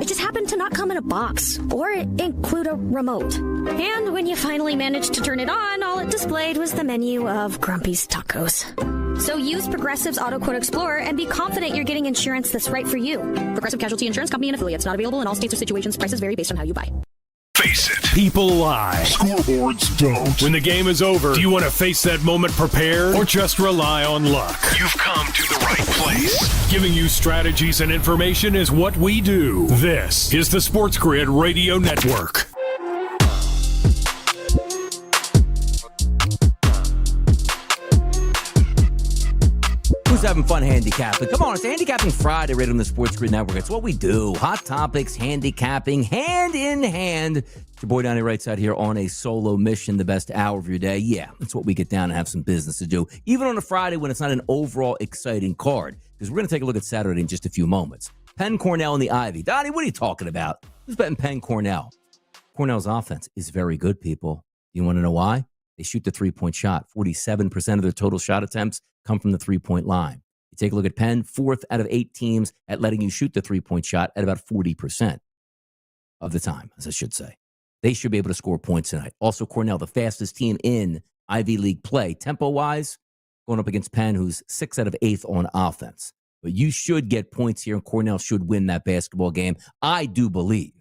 It just happened to not come in a box or include a remote. And when you finally managed to turn it on, all it displayed was the menu of Grumpy's Tacos. So use Progressive's Auto Quote Explorer and be confident you're getting insurance that's right for you. Progressive Casualty Insurance Company and affiliates. Not available in all states or situations. Prices vary based on how you buy. Face it. People lie. Scoreboards don't. When the game is over, do you want to face that moment prepared or just rely on luck? You've come to the right place. Giving you strategies and information is what we do. This is the Sports Grid Radio Network. Who's having fun handicapping? Come on, it's Handicapping Friday right on the Sports Grid Network. It's what we do. Hot topics, handicapping, hand in hand. It's your boy Donnie Rightside here on a solo mission, the best hour of your day. Yeah, that's what we get down and have some business to do, even on a Friday when it's not an overall exciting card, because we're going to take a look at Saturday in just a few moments. Penn, Cornell, and the Ivy. Donnie, what are you talking about? Who's betting Penn, Cornell? Cornell's offense is very good, people. You want to know why? They shoot the three-point shot. 47% of their total shot attempts come from the three-point line. You take a look at Penn, 4th out of 8 teams at letting you shoot the three-point shot at about 40% of the time, as I should say. They should be able to score points tonight. Also, Cornell, the fastest team in Ivy League play. Tempo-wise, going up against Penn, who's 6th out of 8th on offense. But you should get points here, and Cornell should win that basketball game. I do believe.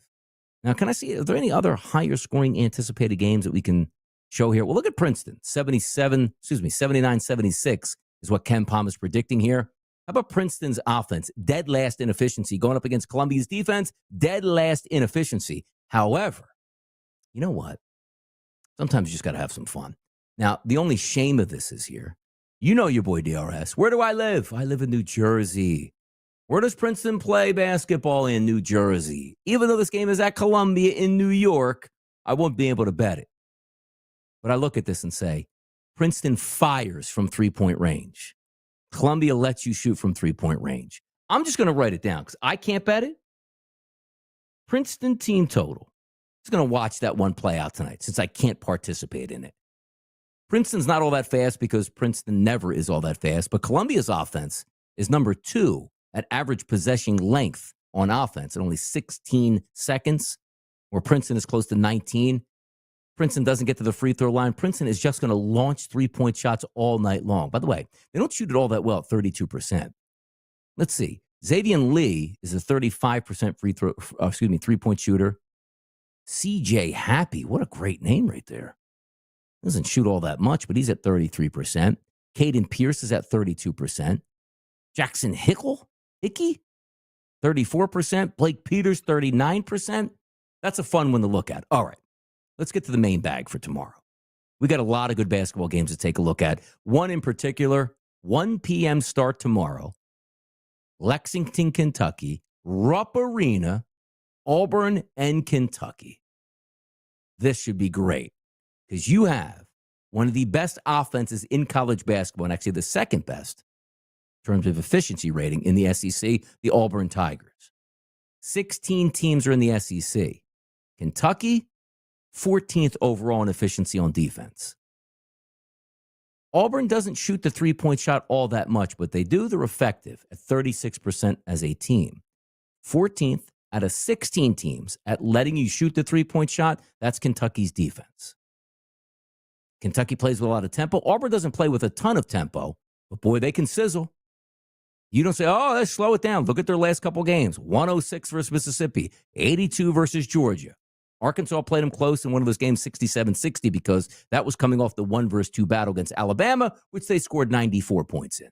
Now, can I see, are there any other higher-scoring anticipated games that we can show here? Well, look at Princeton. 79-76 is what Ken Palm is predicting here. How about Princeton's offense? Dead last in efficiency. Going up against Columbia's defense, dead last in efficiency. However, you know what? Sometimes you just got to have some fun. Now, the only shame of this is here. You know your boy DRS. Where do I live? I live in New Jersey. Where does Princeton play basketball? In New Jersey? Even though this game is at Columbia in New York, I won't be able to bet it. But I look at this and say, Princeton fires from three-point range. Columbia lets you shoot from three-point range. I'm just going to write it down because I can't bet it. Princeton team total. I'm just going to watch that one play out tonight since I can't participate in it. Princeton's not all that fast because Princeton never is all that fast, but Columbia's offense is number 2 at average possession length on offense at only 16 seconds, where Princeton is close to 19. Princeton doesn't get to the free throw line. Princeton is just going to launch three-point shots all night long. By the way, they don't shoot it all that well at 32%. Let's see. Xavier Lee is a 35% three-point shooter. CJ Happy, what a great name right there. Doesn't shoot all that much, but he's at 33%. Caden Pierce is at 32%. Jackson Hickey, 34%. Blake Peters, 39%. That's a fun one to look at. All right, let's get to the main bag for tomorrow. We got a lot of good basketball games to take a look at. One in particular, 1 p.m. start tomorrow. Lexington, Kentucky, Rupp Arena, Auburn, and Kentucky. This should be great because you have one of the best offenses in college basketball, and actually the second best in terms of efficiency rating in the SEC, the Auburn Tigers. 16 teams are in the SEC. Kentucky, 14th overall in efficiency on defense. Auburn doesn't shoot the three-point shot all that much, but they do. They're effective at 36% as a team. 14th out of 16 teams at letting you shoot the three-point shot. That's Kentucky's defense. Kentucky plays with a lot of tempo. Auburn doesn't play with a ton of tempo, but boy, they can sizzle. You don't say, oh, let's slow it down. Look at their last couple games. 106 versus Mississippi, 82 versus Georgia. Arkansas played them close in one of those games, 67-60, because that was coming off the 1-versus-2 battle against Alabama, which they scored 94 points in.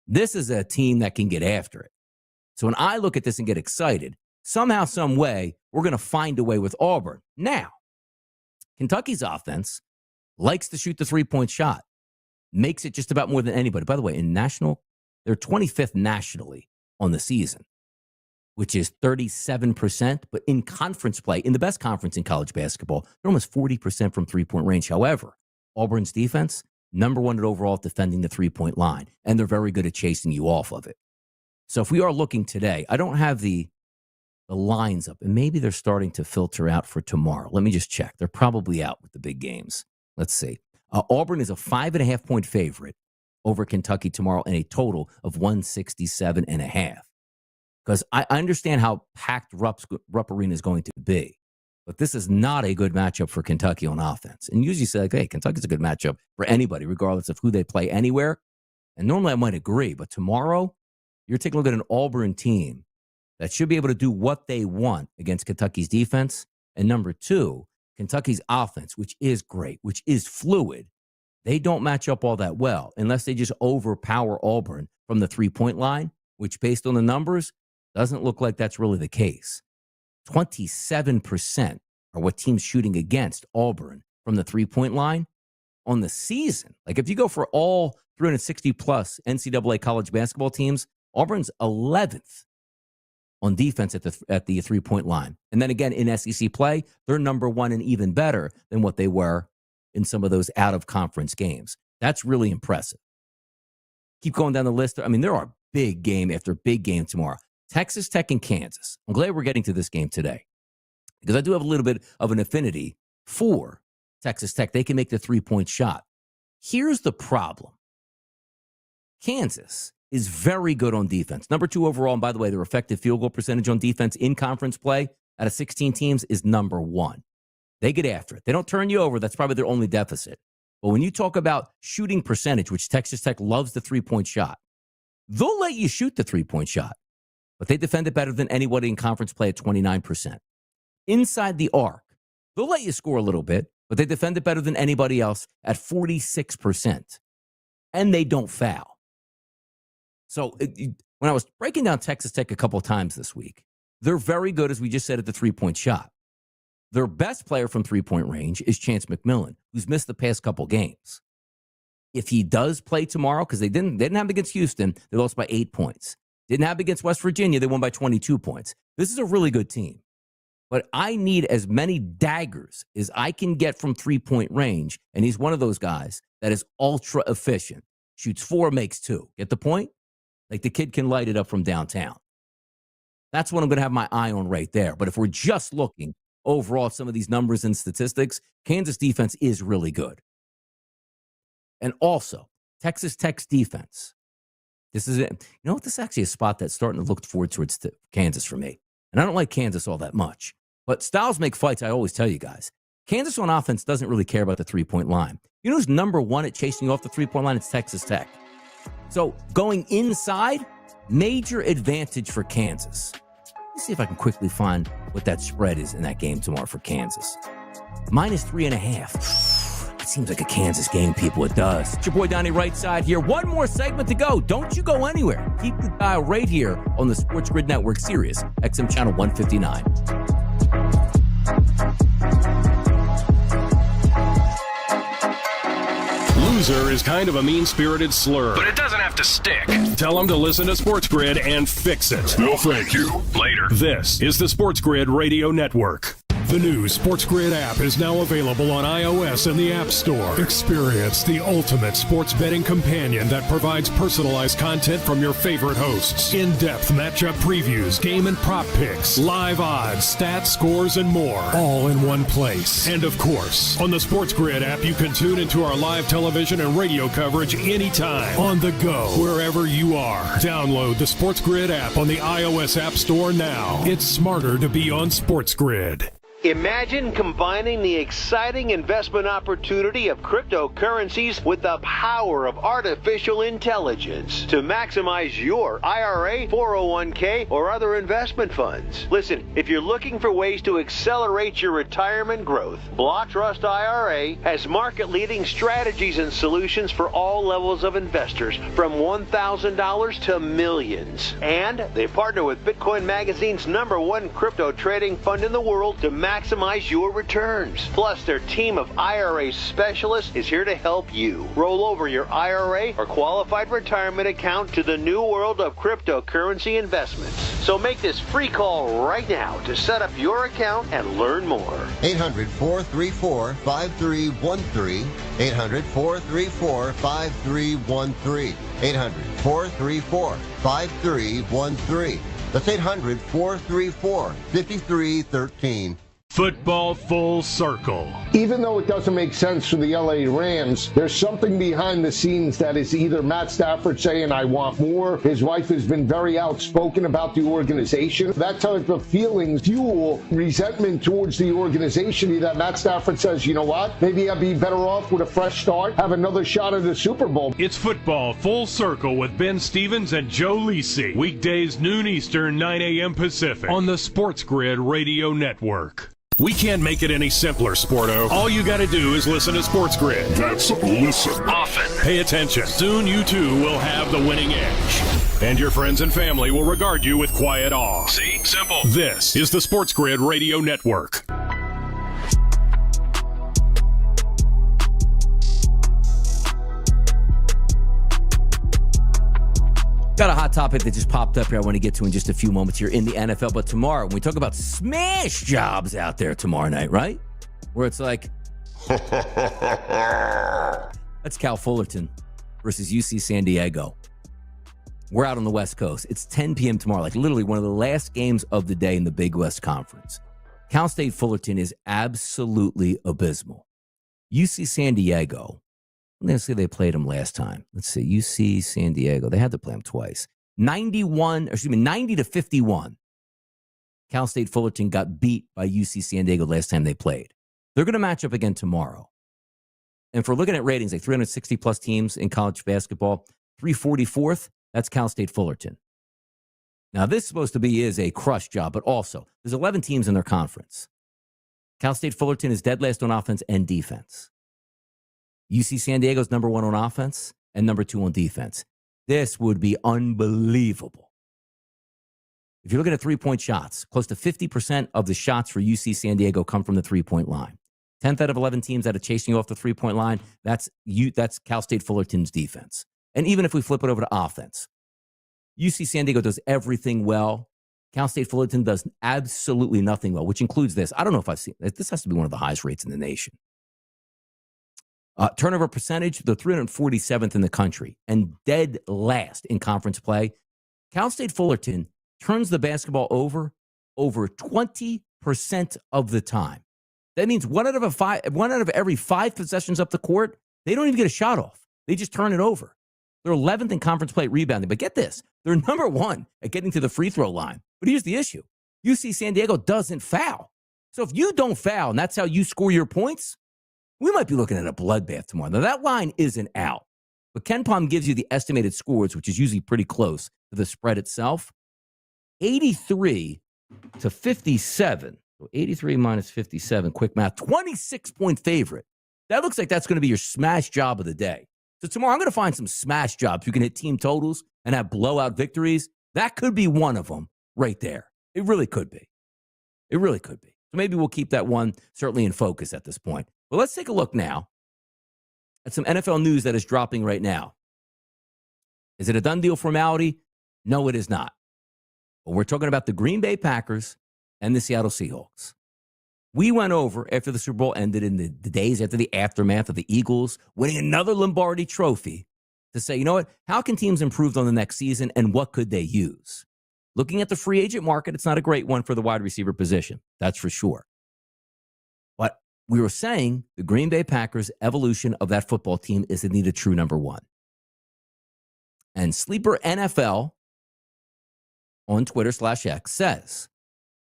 This is a team that can get after it. So when I look at this and get excited, somehow, some way, we're going to find a way with Auburn. Now, Kentucky's offense likes to shoot the three-point shot, makes it just about more than anybody. By the way, in national, they're 25th nationally on the season, which is 37%. But in conference play, in the best conference in college basketball, they're almost 40% from three-point range. However, Auburn's defense, number 1 at overall at defending the three-point line, and they're very good at chasing you off of it. So if we are looking today, I don't have the lines up, and maybe they're starting to filter out for tomorrow. Let me just check. They're probably out with the big games. Let's see. Auburn is a 5.5-point favorite over Kentucky tomorrow and a total of 167.5. Because I understand how packed Rupp Arena is going to be, but this is not a good matchup for Kentucky on offense. And usually say, like, hey, Kentucky's a good matchup for anybody, regardless of who they play anywhere. And normally I might agree, but tomorrow you're taking a look at an Auburn team that should be able to do what they want against Kentucky's defense. And number 2, Kentucky's offense, which is great, which is fluid. They don't match up all that well unless they just overpower Auburn from the three-point line, which based on the numbers, doesn't look like that's really the case. 27% are what teams shooting against Auburn from the three-point line on the season. Like if you go for all 360-plus NCAA college basketball teams, Auburn's 11th on defense at the three-point line. And then again, in SEC play, they're number 1 and even better than what they were in some of those out-of-conference games. That's really impressive. Keep going down the list. I mean, there are big game after big game tomorrow. Texas Tech and Kansas. I'm glad we're getting to this game today because I do have a little bit of an affinity for Texas Tech. They can make the three-point shot. Here's the problem. Kansas is very good on defense. Number 2 overall, and by the way, their effective field goal percentage on defense in conference play out of 16 teams is number 1. They get after it. They don't turn you over. That's probably their only deficit. But when you talk about shooting percentage, which Texas Tech loves the three-point shot, they'll let you shoot the three-point shot. But they defend it better than anybody in conference play at 29%. Inside the arc, they'll let you score a little bit, but they defend it better than anybody else at 46%. And they don't foul. So when I was breaking down Texas Tech a couple of times this week, they're very good, as we just said, at the three-point shot. Their best player from three-point range is Chance McMillan, who's missed the past couple games. If he does play tomorrow, because they didn't have it against Houston, they lost by 8 points. Didn't have it against West Virginia, they won by 22 points. This is a really good team. But I need as many daggers as I can get from three-point range, and he's one of those guys that is ultra efficient. Shoots 4, makes 2. Get the point? Like the kid can light it up from downtown. That's what I'm going to have my eye on right there. But if we're just looking overall at some of these numbers and statistics, Kansas defense is really good. And also, Texas Tech's defense. This is it. You know what? This is actually a spot that's starting to look forward towards Kansas for me. And I don't like Kansas all that much. But styles make fights, I always tell you guys. Kansas on offense doesn't really care about the three-point line. You know who's number one at chasing you off the three-point line? It's Texas Tech. So going inside, major advantage for Kansas. Let's see if I can quickly find what that spread is in that game tomorrow for Kansas. -3.5. It seems like a Kansas game, people. It does. It's your boy Donnie Right Side here. One more segment to go. Don't you go anywhere. Keep the dial right here on the Sports Grid Network, Sirius XM Channel 159. Loser is kind of a mean-spirited slur. But it doesn't have to stick. Tell them to listen to Sports Grid and fix it. No, thank you. Later. This is the Sports Grid Radio Network. The new SportsGrid app is now available on iOS and the App Store. Experience the ultimate sports betting companion that provides personalized content from your favorite hosts. In-depth matchup previews, game and prop picks, live odds, stats, scores, and more. All in one place. And of course, on the SportsGrid app, you can tune into our live television and radio coverage anytime. On the go, wherever you are. Download the SportsGrid app on the iOS App Store now. It's smarter to be on SportsGrid. Imagine combining the exciting investment opportunity of cryptocurrencies with the power of artificial intelligence to maximize your IRA, 401k, or other investment funds. Listen, if you're looking for ways to accelerate your retirement growth, Block Trust IRA has market-leading strategies and solutions for all levels of investors, from $1,000 to millions. And they partner with Bitcoin Magazine's #1 crypto trading fund in the world to maximize your returns. Plus, their team of IRA specialists is here to help you roll over your IRA or qualified retirement account to the new world of cryptocurrency investments. So make this free call right now to set up your account and learn more. 800-434-5313. 800-434-5313. 800-434-5313. That's 800-434-5313. Football full circle. Even though it doesn't make sense for the LA Rams, there's something behind the scenes that is either Matt Stafford saying, I want more. His wife has been very outspoken about the organization. That type of feelings fuel resentment towards the organization that Matt Stafford says, you know what, maybe I'd be better off with a fresh start, have another shot at the Super Bowl. It's Football Full Circle with Ben Stevens and Joe Lisi. Weekdays noon Eastern, 9 a.m. Pacific on the Sports Grid Radio Network. We can't make it any simpler, Sporto. All you gotta do is listen to Sports Grid. That's listen. Often. Pay attention. Soon you too will have the winning edge. And your friends and family will regard you with quiet awe. See? Simple. This is the Sports Grid Radio Network. Got a hot topic that just popped up here I want to get to in just a few moments here in the NFL. But tomorrow, when we talk about smash jobs out there tomorrow night, right? Where it's like, that's Cal Fullerton versus UC San Diego. We're out on the West Coast. It's 10 p.m. tomorrow, like literally one of the last games of the day in the Big West Conference. Cal State Fullerton is absolutely abysmal. UC San Diego, let's see, they played them last time. Let's see, UC San Diego. They had to play them twice. 90 to 51. Cal State Fullerton got beat by UC San Diego last time they played. They're going to match up again tomorrow. And if we're looking at ratings, like 360-plus teams in college basketball, 344th, that's Cal State Fullerton. Now, this supposed to be is a crush job, but also there's 11 teams in their conference. Cal State Fullerton is dead last on offense and defense. UC San Diego's #1 on offense and #2 on defense. This would be unbelievable. If you're looking at three-point shots, close to 50% of the shots for UC San Diego come from the three-point line. 10th out of 11 teams that are chasing you off the three-point line, that's Cal State Fullerton's defense. And even if we flip it over to offense, UC San Diego does everything well. Cal State Fullerton does absolutely nothing well, which includes this. I don't know if I've seen this. This has to be one of the highest rates in the nation. Turnover percentage, they're 347th in the country and dead last in conference play. Cal State Fullerton turns the basketball over 20% of the time. That means one out of every 5 possessions up the court, they don't even get a shot off. They just turn it over. They're 11th in conference play at rebounding. But get this, they're number 1 at getting to the free throw line. But here's the issue. UC San Diego doesn't foul. So if you don't foul and that's how you score your points, we might be looking at a bloodbath tomorrow. Now, that line isn't out. But Ken Pom gives you the estimated scores, which is usually pretty close to the spread itself. 83 to 57. So 83 minus 57, quick math, 26-point favorite. That looks like that's going to be your smash job of the day. So tomorrow I'm going to find some smash jobs. You can hit team totals and have blowout victories. That could be one of them right there. It really could be. It really could be. So maybe we'll keep that one certainly in focus at this point. But let's take a look now at some NFL news that is dropping right now. Is it a done deal formality? No, it is not. But we're talking about the Green Bay Packers and the Seattle Seahawks. We went over after the Super Bowl ended in the days after the aftermath of the Eagles winning another Lombardi trophy to say, you know what, how can teams improve on the next season and what could they use? Looking at the free agent market, it's not a great one for the wide receiver position. That's for sure. But we were saying the Green Bay Packers' evolution of that football team is indeed a true number 1. And Sleeper NFL on Twitter /X says,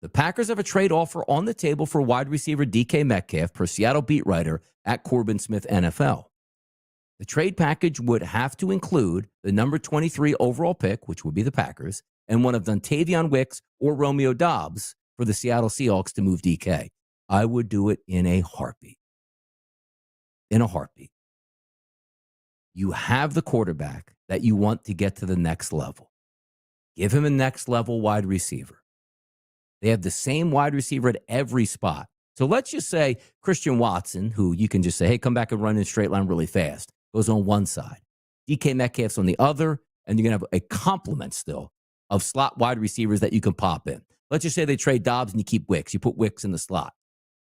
the Packers have a trade offer on the table for wide receiver DK Metcalf per Seattle beat writer at Corbin Smith NFL. The trade package would have to include the number 23 overall pick, which would be the Packers, and one of Dontavion Wicks or Romeo Doubs for the Seattle Seahawks to move DK. I would do it in a heartbeat. In a heartbeat. You have the quarterback that you want to get to the next level. Give him a next level wide receiver. They have the same wide receiver at every spot. So let's just say Christian Watson, who you can just say, hey, come back and run in a straight line really fast, goes on one side. DK Metcalf's on the other, and you're going to have a complement still of slot wide receivers that you can pop in. Let's just say they trade Dobbs and you keep Wicks. You put Wicks in the slot.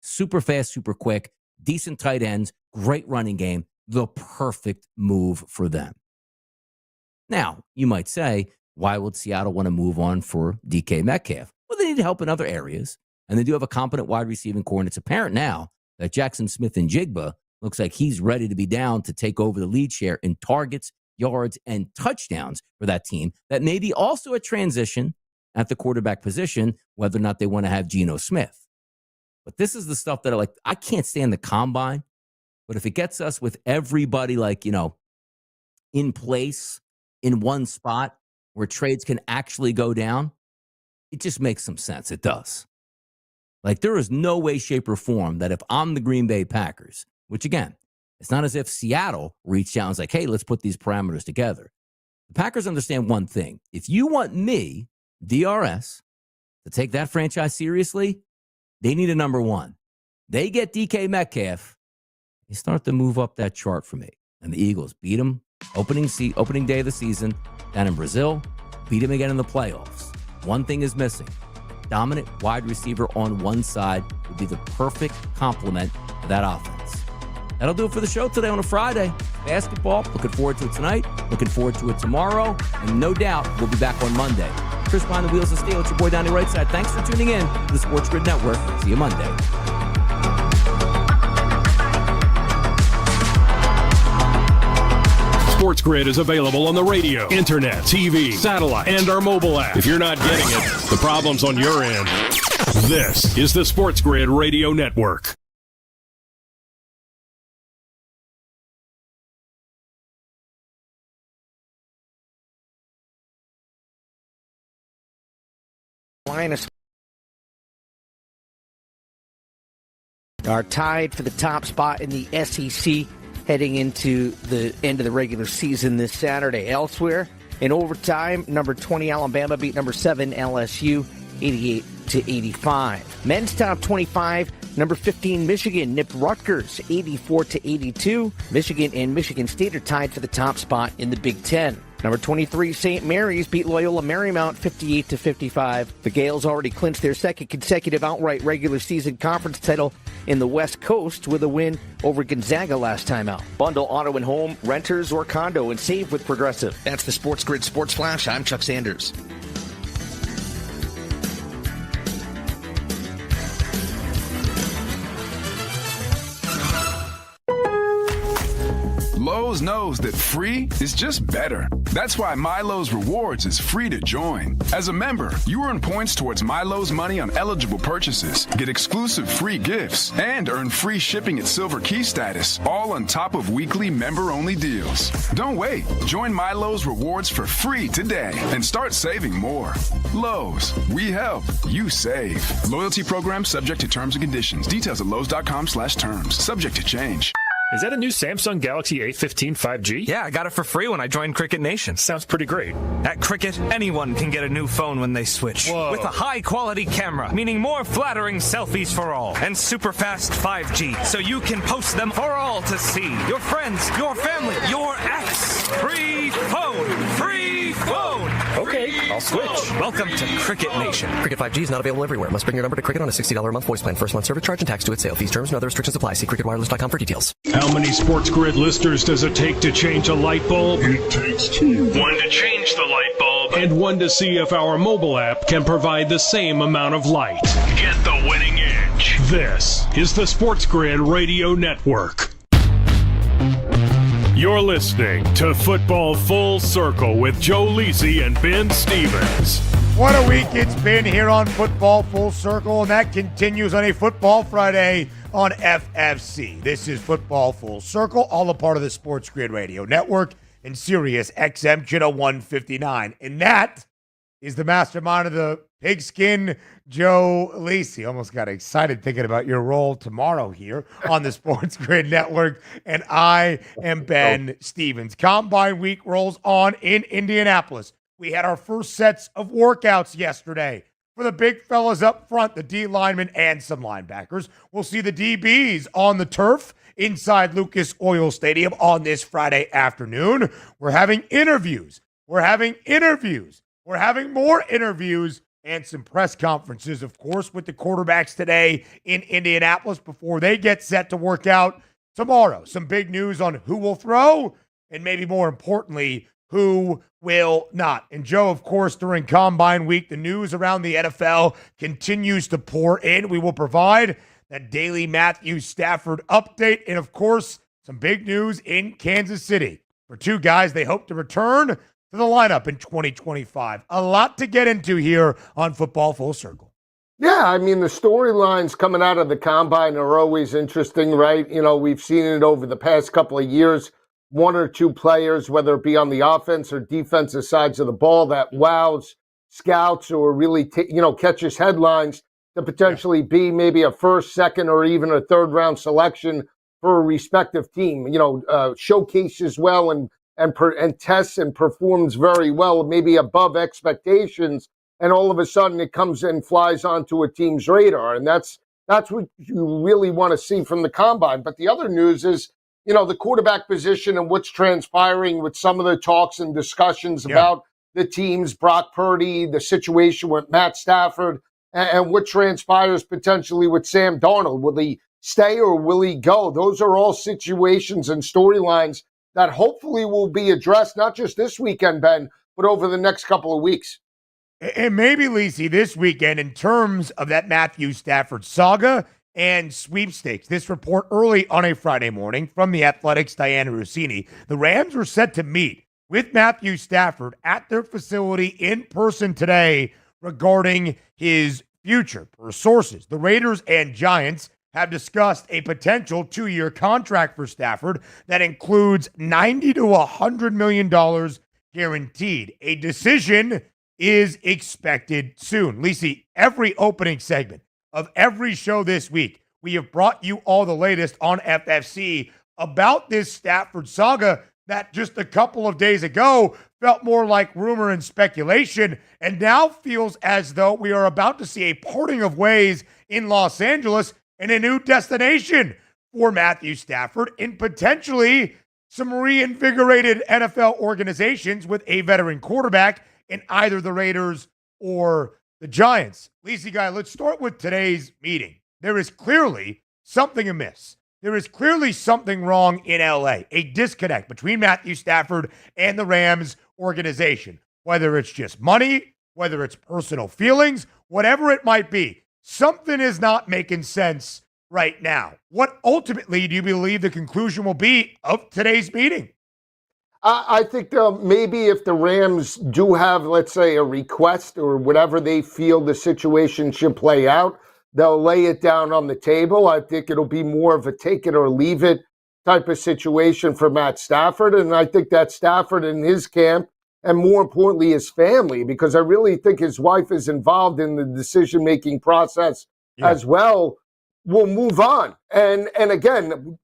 Super fast, super quick, decent tight ends, great running game, the perfect move for them. Now, you might say, why would Seattle want to move on for DK Metcalf? Well, they need help in other areas, and they do have a competent wide receiving core, and it's apparent now that Jackson Smith-Njigba looks like he's ready to be down to take over the lead share in targets, yards, and touchdowns for that team. That may be also a transition at the quarterback position, whether or not they want to have Geno Smith. But this is the stuff that I can't stand the combine, but if it gets us with everybody in place in one spot where trades can actually go down, it just makes some sense. It does. There is no way, shape, or form that if I'm the Green Bay Packers, which again, it's not as if Seattle reached out and was like, hey, let's put these parameters together. The Packers understand one thing. If you want me, DRS, to take that franchise seriously, they need a number 1. They get DK Metcalf, they start to move up that chart for me. And the Eagles beat them opening day of the season down in Brazil, beat them again in the playoffs. One thing is missing. Dominant wide receiver on one side would be the perfect complement to that offense. That'll do it for the show today on a Friday. Basketball, looking forward to it tonight, looking forward to it tomorrow, and no doubt we'll be back on Monday. Chris behind the wheels of steel, it's your boy Donnie Rightside. Thanks for tuning in to the SportsGrid Network. See you Monday. SportsGrid is available on the radio, internet, TV, satellite, and our mobile app. If you're not getting it, the problem's on your end. This is the SportsGrid Radio Network. Are tied for the top spot in the SEC heading into the end of the regular season this Saturday. Elsewhere, in overtime, number 20 Alabama beat number 7 LSU 88-85. Men's top 25, number 15 Michigan nipped Rutgers 84-82. Michigan and Michigan State are tied for the top spot in the Big Ten. Number 23, St. Mary's beat Loyola Marymount 58-55. The Gales already clinched their second consecutive outright regular season conference title in the West Coast with a win over Gonzaga last time out. Bundle auto and home, renters, or condo and save with Progressive. That's the SportsGrid Sports Flash. I'm Chuck Sanders. Milo's knows that free is just better. That's why Milo's Rewards is free to join. As a member, you earn points towards Milo's money on eligible purchases, get exclusive free gifts, and earn free shipping at Silver Key status, all on top of weekly member-only deals. Don't wait. Join Milo's Rewards for free today and start saving more. Lowe's, we help, you save. Loyalty program subject to terms and conditions. Details at lowes.com/terms. Subject to change. Is that a new Samsung Galaxy A15 5G? Yeah, I got it for free when I joined Cricket Nation. Sounds pretty great. At Cricket, anyone can get a new phone when they switch. Whoa. With a high-quality camera, meaning more flattering selfies for all. And super fast 5G, so you can post them for all to see. Your friends, your family, your ex. Free phone! Free phone! Okay, I'll switch. Welcome to Cricket Nation. Cricket 5G is not available everywhere. Must bring your number to Cricket on a $60 a month voice plan. First month service charge and tax to its sale. These terms and other restrictions apply. See cricketwireless.com for details. How many SportsGrid listeners does it take to change a light bulb? It takes two. One to change the light bulb. And one to see if our mobile app can provide the same amount of light. Get the winning edge. This is the SportsGrid Radio Network. You're listening to Football Full Circle with Joe Lisi and Ben Stevens. What a week it's been here on Football Full Circle, and that continues on a Football Friday on FFC. This is Football Full Circle, all a part of the SportsGrid Radio Network and Sirius XM Channel 159. And that is the mastermind of the Pigskin, Joe Lisi. Almost got excited thinking about your role tomorrow here on the SportsGrid Network. And I am Ben Stevens. Combine week rolls on in Indianapolis. We had our first sets of workouts yesterday for the big fellas up front, the D linemen and some linebackers. We'll see the DBs on the turf inside Lucas Oil Stadium on this Friday afternoon. We're having interviews. We're having more interviews and some press conferences, of course, with the quarterbacks today in Indianapolis before they get set to work out tomorrow. Some big news on who will throw and maybe more importantly, who will not. And Joe, of course, during Combine Week, the news around the NFL continues to pour in. We will provide that daily Matthew Stafford update. And, of course, some big news in Kansas City for two guys they hope to return to the lineup in 2025. A lot to get into here on Football Full Circle. Yeah, I mean, the storylines coming out of the Combine are always interesting, right? You know, we've seen it over the past couple of years. One or two players, whether it be on the offense or defensive sides of the ball, that wows scouts or really, catches headlines to potentially be maybe a first, second, or even a third round selection for a respective team. Showcases well and tests and performs very well, maybe above expectations, and all of a sudden it comes and flies onto a team's radar, and that's what you really want to see from the Combine. But the other news is, the quarterback position and what's transpiring with some of the talks and discussions about the teams, Brock Purdy, the situation with Matt Stafford, and what transpires potentially with Sam Darnold. Will he stay or will he go? Those are all situations and storylines that hopefully will be addressed, not just this weekend, Ben, but over the next couple of weeks. And maybe, Lisi, this weekend, in terms of that Matthew Stafford saga and sweepstakes. This report early on a Friday morning from the Athletics' Diana Rossini. The Rams are set to meet with Matthew Stafford at their facility in person today regarding his future. Per sources, the Raiders and Giants have discussed a potential 2-year contract for Stafford that includes $90 to $100 million guaranteed. A decision is expected soon. Lisi, every opening segment of every show this week, we have brought you all the latest on FFC about this Stafford saga that just a couple of days ago felt more like rumor and speculation, and now feels as though we are about to see a parting of ways in Los Angeles and a new destination for Matthew Stafford in potentially some reinvigorated NFL organizations with a veteran quarterback in either the Raiders or the Giants. Lisi guy, let's start with today's meeting. There is clearly something amiss. There is clearly something wrong in LA, a disconnect between Matthew Stafford and the Rams organization. Whether it's just money, whether it's personal feelings, whatever it might be, something is not making sense right now. What ultimately do you believe the conclusion will be of today's meeting? I think maybe if the Rams do have, let's say, a request or whatever they feel the situation should play out, they'll lay it down on the table. I think it'll be more of a take it or leave it type of situation for Matt Stafford. And I think that Stafford and his camp, and more importantly, his family, because I really think his wife is involved in the decision-making process as well, will move on. And again,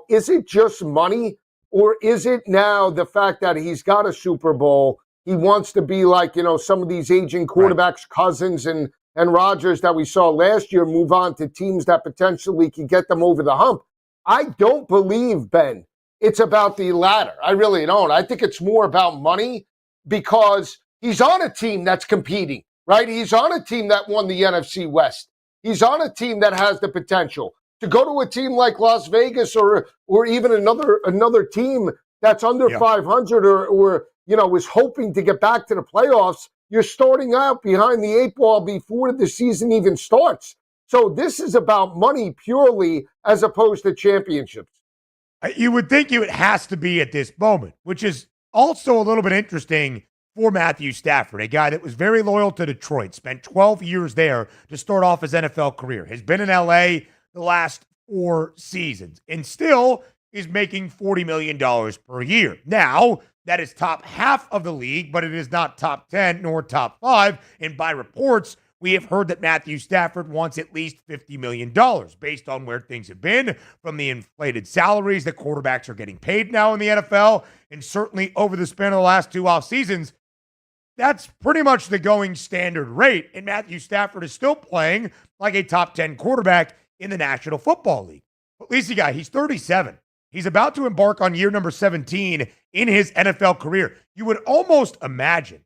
is it just money? Or is it now the fact that he's got a Super Bowl, he wants to be like, some of these aging quarterbacks, Cousins and Rodgers that we saw last year, move on to teams that potentially can get them over the hump? I don't believe, Ben, it's about the latter. I really don't. I think it's more about money because he's on a team that's competing, right? He's on a team that won the NFC West. He's on a team that has the potential. To go to a team like Las Vegas or even another team that's under 500 or is hoping to get back to the playoffs, you're starting out behind the 8 ball before the season even starts. So this is about money purely as opposed to championships. You would think it has to be at this moment, which is also a little bit interesting for Matthew Stafford, a guy that was very loyal to Detroit, spent 12 years there to start off his NFL career, has been in L.A. the last 4 seasons, and still is making $40 million per year. Now, that is top half of the league, but it is not top 10 nor top 5. And by reports, we have heard that Matthew Stafford wants at least $50 million based on where things have been, from the inflated salaries that quarterbacks are getting paid now in the NFL, and certainly over the span of the last 2 off seasons. That's pretty much the going standard rate, and Matthew Stafford is still playing like a top 10 quarterback in the National Football League. But Lisa guy, he's 37. He's about to embark on year number 17 in his NFL career. You would almost imagine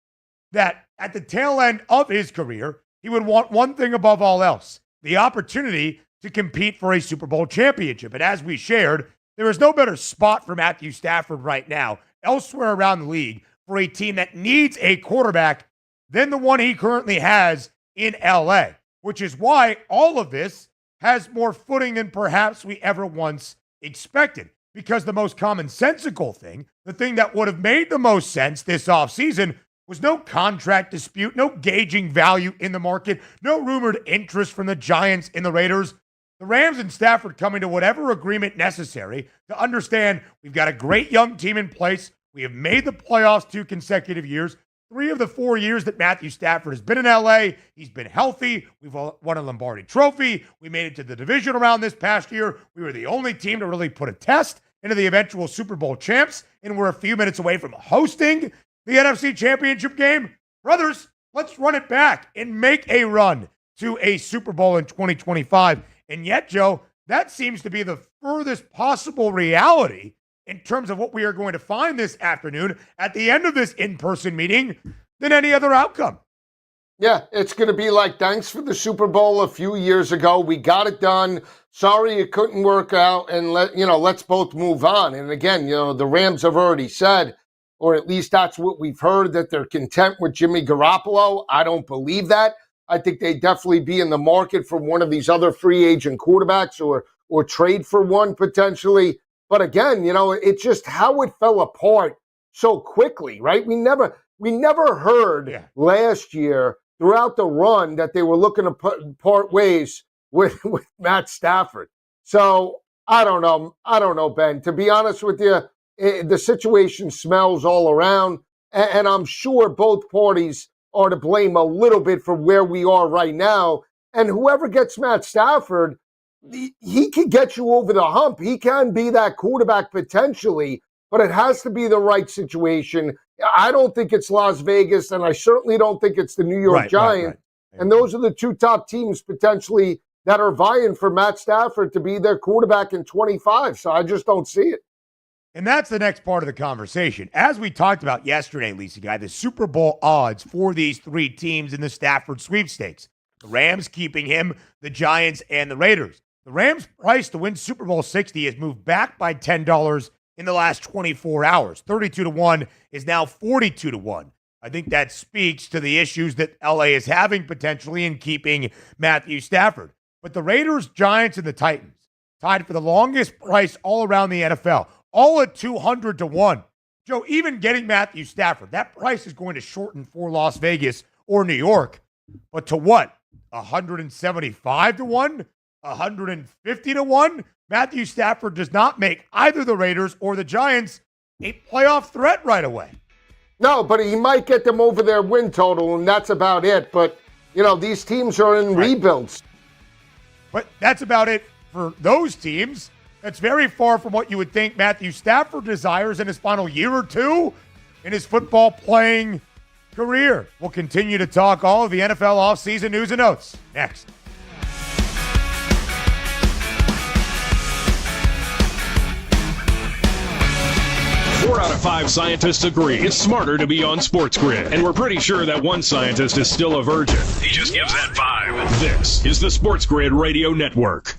that at the tail end of his career, he would want one thing above all else, the opportunity to compete for a Super Bowl championship. And as we shared, there is no better spot for Matthew Stafford right now elsewhere around the league for a team that needs a quarterback than the one he currently has in LA, which is why all of this has more footing than perhaps we ever once expected. Because the most commonsensical thing, the thing that would have made the most sense this offseason, was no contract dispute, no gauging value in the market, no rumored interest from the Giants and the Raiders. The Rams and Stafford coming to whatever agreement necessary to understand we've got a great young team in place. We have made the playoffs 2 consecutive years. 3 of the 4 years that Matthew Stafford has been in LA, he's been healthy. We've won a Lombardi trophy. We made it to the divisional round this past year. We were the only team to really put a test into the eventual Super Bowl champs, and we're a few minutes away from hosting the NFC Championship game. Brothers, let's run it back and make a run to a Super Bowl in 2025. And yet, Joe, that seems to be the furthest possible reality in terms of what we are going to find this afternoon at the end of this in-person meeting than any other outcome. Yeah, it's going to be like, thanks for the Super Bowl a few years ago. We got it done. Sorry it couldn't work out, and let's both move on. And again, the Rams have already said, or at least that's what we've heard, that they're content with Jimmy Garoppolo. I don't believe that. I think they'd definitely be in the market for one of these other free agent quarterbacks or trade for one potentially. But again, it's just how it fell apart so quickly, right? We never heard last year throughout the run that they were looking to part ways with Matt Stafford. So I don't know, Ben. To be honest with you, the situation smells all around, and I'm sure both parties are to blame a little bit for where we are right now. And whoever gets Matt Stafford, he can get you over the hump. He can be that quarterback potentially, but it has to be the right situation. I don't think it's Las Vegas, and I certainly don't think it's the New York Giants. Right. And those are the 2 top teams potentially that are vying for Matt Stafford to be their quarterback in 25. So I just don't see it. And that's the next part of the conversation. As we talked about yesterday, Lisa Guy, the Super Bowl odds for these 3 teams in the Stafford sweepstakes. The Rams keeping him, the Giants, and the Raiders. The Rams' price to win Super Bowl 60 has moved back by $10 in the last 24 hours. 32-1 is now 42-1. I think that speaks to the issues that LA is having potentially in keeping Matthew Stafford. But the Raiders, Giants, and the Titans tied for the longest price all around the NFL, all at 200-1. Joe, even getting Matthew Stafford, that price is going to shorten for Las Vegas or New York. But to what? 175 to 1? 150 to 1? Matthew Stafford does not make either the Raiders or the Giants a playoff threat right away. No, but he might get them over their win total, and that's about it. But, these teams are in rebuilds. But that's about it for those teams. That's very far from what you would think Matthew Stafford desires in his final year or two in his football playing career. We'll continue to talk all of the NFL offseason news and notes next. Four out of 5 scientists agree it's smarter to be on SportsGrid, and we're pretty sure that one scientist is still a virgin. He just gives that vibe. This is the SportsGrid Radio Network.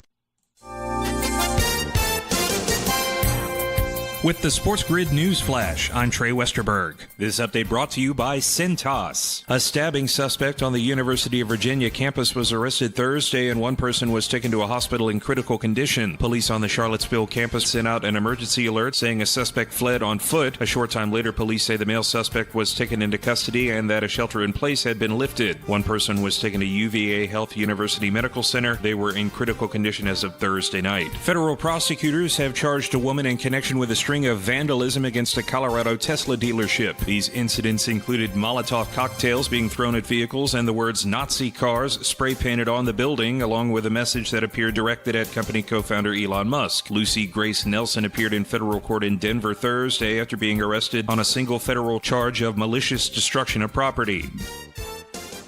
With the SportsGrid News Flash, I'm Trey Westerberg. This update brought to you by Cintas. A stabbing suspect on the University of Virginia campus was arrested Thursday, and one person was taken to a hospital in critical condition. Police on the Charlottesville campus sent out an emergency alert saying a suspect fled on foot. A short time later, police say the male suspect was taken into custody and that a shelter-in-place had been lifted. One person was taken to UVA Health University Medical Center. They were in critical condition as of Thursday night. Federal prosecutors have charged a woman in connection with a string of vandalism against a Colorado Tesla dealership. These incidents included Molotov cocktails being thrown at vehicles and the words Nazi cars spray painted on the building, along with a message that appeared directed at company co-founder Elon Musk. Lucy Grace Nelson appeared in federal court in Denver Thursday after being arrested on a single federal charge of malicious destruction of property.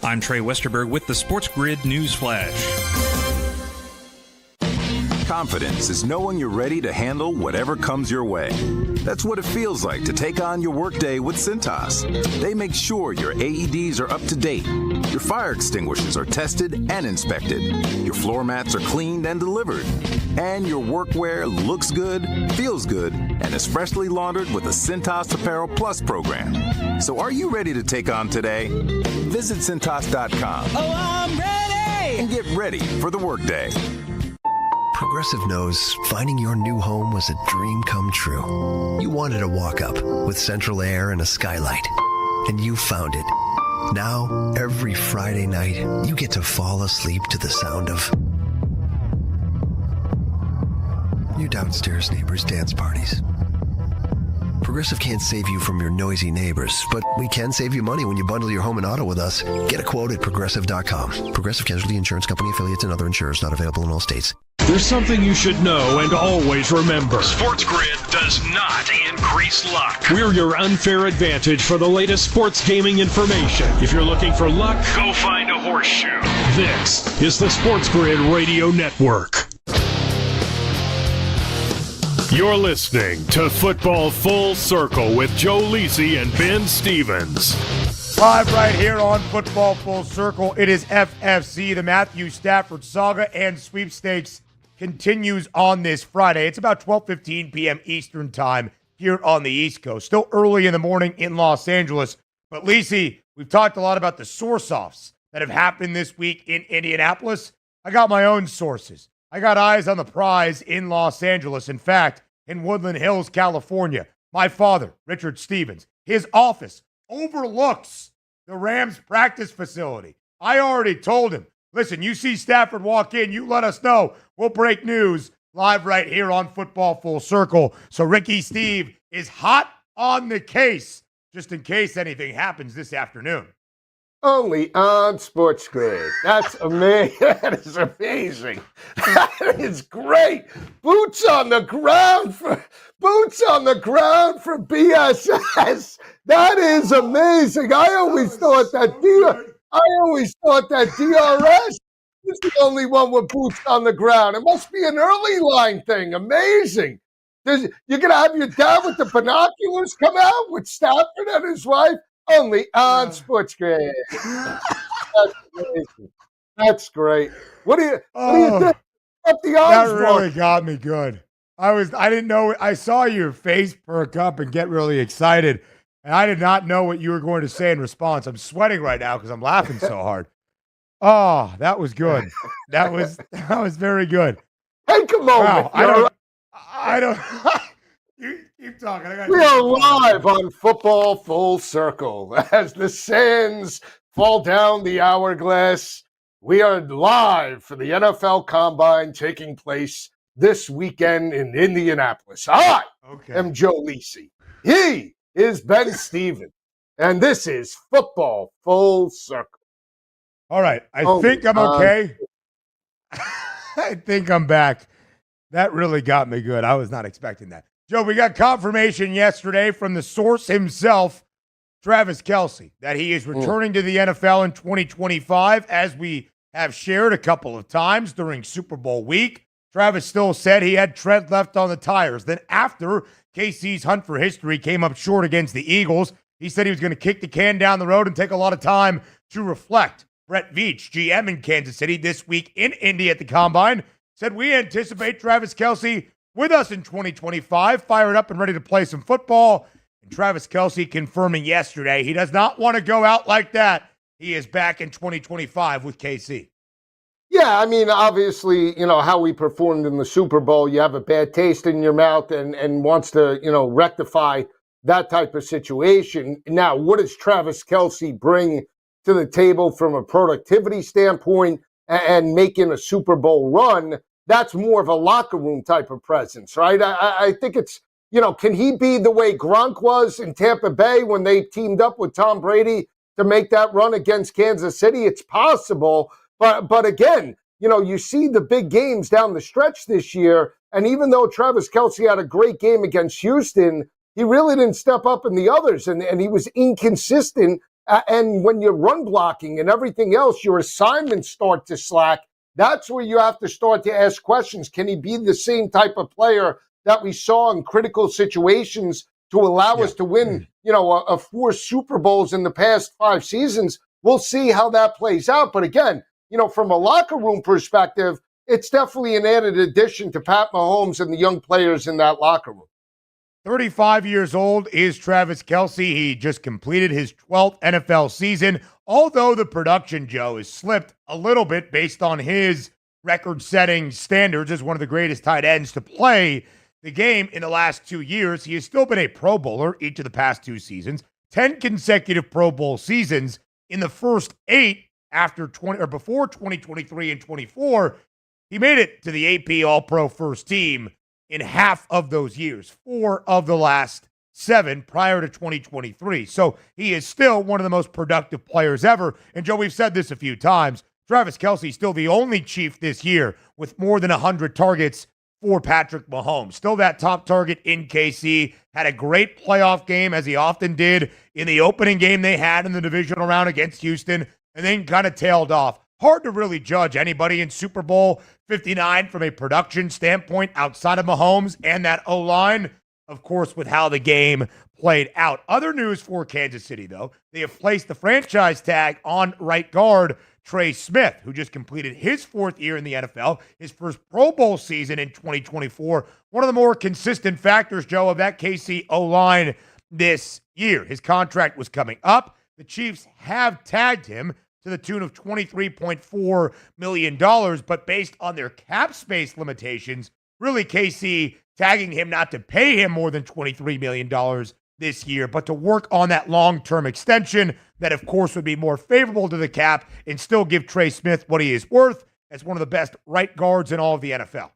I'm Trey Westerberg with the SportsGrid News Flash. Confidence is knowing you're ready to handle whatever comes your way. That's what it feels like to take on your workday with Cintas. They make sure your AEDs are up to date, your fire extinguishers are tested and inspected, your floor mats are cleaned and delivered, and your workwear looks good, feels good, and is freshly laundered with the Cintas Apparel Plus program. So are you ready to take on today? Visit Cintas.com. Oh, I'm ready! And get ready for the workday. Progressive knows finding your new home was a dream come true. You wanted a walk-up with central air and a skylight, and you found it. Now, every Friday night, you get to fall asleep to the sound of your downstairs neighbors' dance parties. Progressive can't save you from your noisy neighbors, but we can save you money when you bundle your home and auto with us. Get a quote at Progressive.com. Progressive Casualty Insurance Company, affiliates, and other insurers not available in all states. There's something you should know and always remember. SportsGrid does not increase luck. We're your unfair advantage for the latest sports gaming information. If you're looking for luck, go find a horseshoe. This is the SportsGrid Radio Network. You're listening to Football Full Circle with Joe Lisi and Ben Stevens. Live right here on Football Full Circle. It is FFC. The Matthew Stafford saga and sweepstakes continues on this Friday. It's about 12:15 p.m. Eastern time here on the East Coast. Still early in the morning in Los Angeles. But Lisi, we've talked a lot about the source-offs that have happened this week in Indianapolis. I got my own sources. I got eyes on the prize in Los Angeles. In fact, in Woodland Hills, California, my father, Richard Stevens, his office overlooks the Rams practice facility. I already told him, listen, you see Stafford walk in, you let us know. We'll break news live right here on Football Full Circle. So Ricky Steve is hot on the case, just in case anything happens this afternoon. Only on SportsGrid. That's amazing. That is amazing. That is great. Boots on the ground for BSS. That is amazing. I always thought that DRS was the only one with boots on the ground. It must be an early line thing. Amazing. You're going to have your dad with the binoculars come out with Stafford and his wife? Only on SportsGrid. That's amazing. That's great. What do you think? Up the odds that really got me good. I didn't know. I saw your face perk up and get really excited, and I did not know what you were going to say in response. I'm sweating right now because I'm laughing so hard. Oh, that was good. That was very good. Take a moment. Wow, I don't. Keep talking. We are live on Football Full Circle as the sands fall down the hourglass. We are live for the NFL Combine taking place this weekend in Indianapolis. I am Joe Lisi. He is Ben Stevens. And this is Football Full Circle. All right. I think I'm okay. I think I'm back. That really got me good. I was not expecting that. Joe, we got confirmation yesterday from the source himself, Travis Kelce, that he is returning to the NFL in 2025, as we have shared a couple of times during Super Bowl week. Travis still said he had tread left on the tires. Then after KC's hunt for history came up short against the Eagles, he said he was going to kick the can down the road and take a lot of time to reflect. Brett Veach, GM in Kansas City this week in Indy at the Combine, said we anticipate Travis Kelce with us in 2025, fired up and ready to play some football. And Travis Kelce confirming yesterday he does not want to go out like that. He is back in 2025 with KC. Yeah, I mean, obviously, how we performed in the Super Bowl, you have a bad taste in your mouth and wants to, rectify that type of situation. Now, what does Travis Kelce bring to the table from a productivity standpoint and making a Super Bowl run? That's more of a locker room type of presence, right? I think it's, can he be the way Gronk was in Tampa Bay when they teamed up with Tom Brady to make that run against Kansas City? It's possible. But again, you see the big games down the stretch this year. And even though Travis Kelce had a great game against Houston, he really didn't step up in the others. And he was inconsistent. And when you're run blocking and everything else, your assignments start to slack. That's where you have to start to ask questions. Can he be the same type of player that we saw in critical situations to allow us to win, a 4 Super Bowls in the past 5 seasons? We'll see how that plays out. But again, from a locker room perspective, it's definitely an added addition to Pat Mahomes and the young players in that locker room. 35 years old is Travis Kelce. He just completed his 12th NFL season, although the production, Joe, has slipped a little bit based on his record-setting standards as one of the greatest tight ends to play the game in the last 2 years. He has still been a Pro Bowler each of the past 2 seasons, 10 consecutive Pro Bowl seasons. In the first 8 before 2023 and 24, he made it to the AP All-Pro first team in half of those years, 4 of the last 7 prior to 2023. So he is still one of the most productive players ever. And Joe, we've said this a few times. Travis Kelce still the only Chief this year with more than 100 targets for Patrick Mahomes. Still that top target in KC. Had a great playoff game, as he often did in the opening game they had in the divisional round against Houston, and then kind of tailed off. Hard to really judge anybody in Super Bowl 59 from a production standpoint outside of Mahomes and that O-line, of course, with how the game played out. Other news for Kansas City, though, they have placed the franchise tag on right guard Trey Smith, who just completed his 4th year in the NFL, his first Pro Bowl season in 2024. One of the more consistent factors, Joe, of that KC O-line this year. His contract was coming up. The Chiefs have tagged him to the tune of $23.4 million, but based on their cap space limitations, really KC tagging him not to pay him more than $23 million this year, but to work on that long-term extension that, of course, would be more favorable to the cap and still give Trey Smith what he is worth as one of the best right guards in all of the NFL.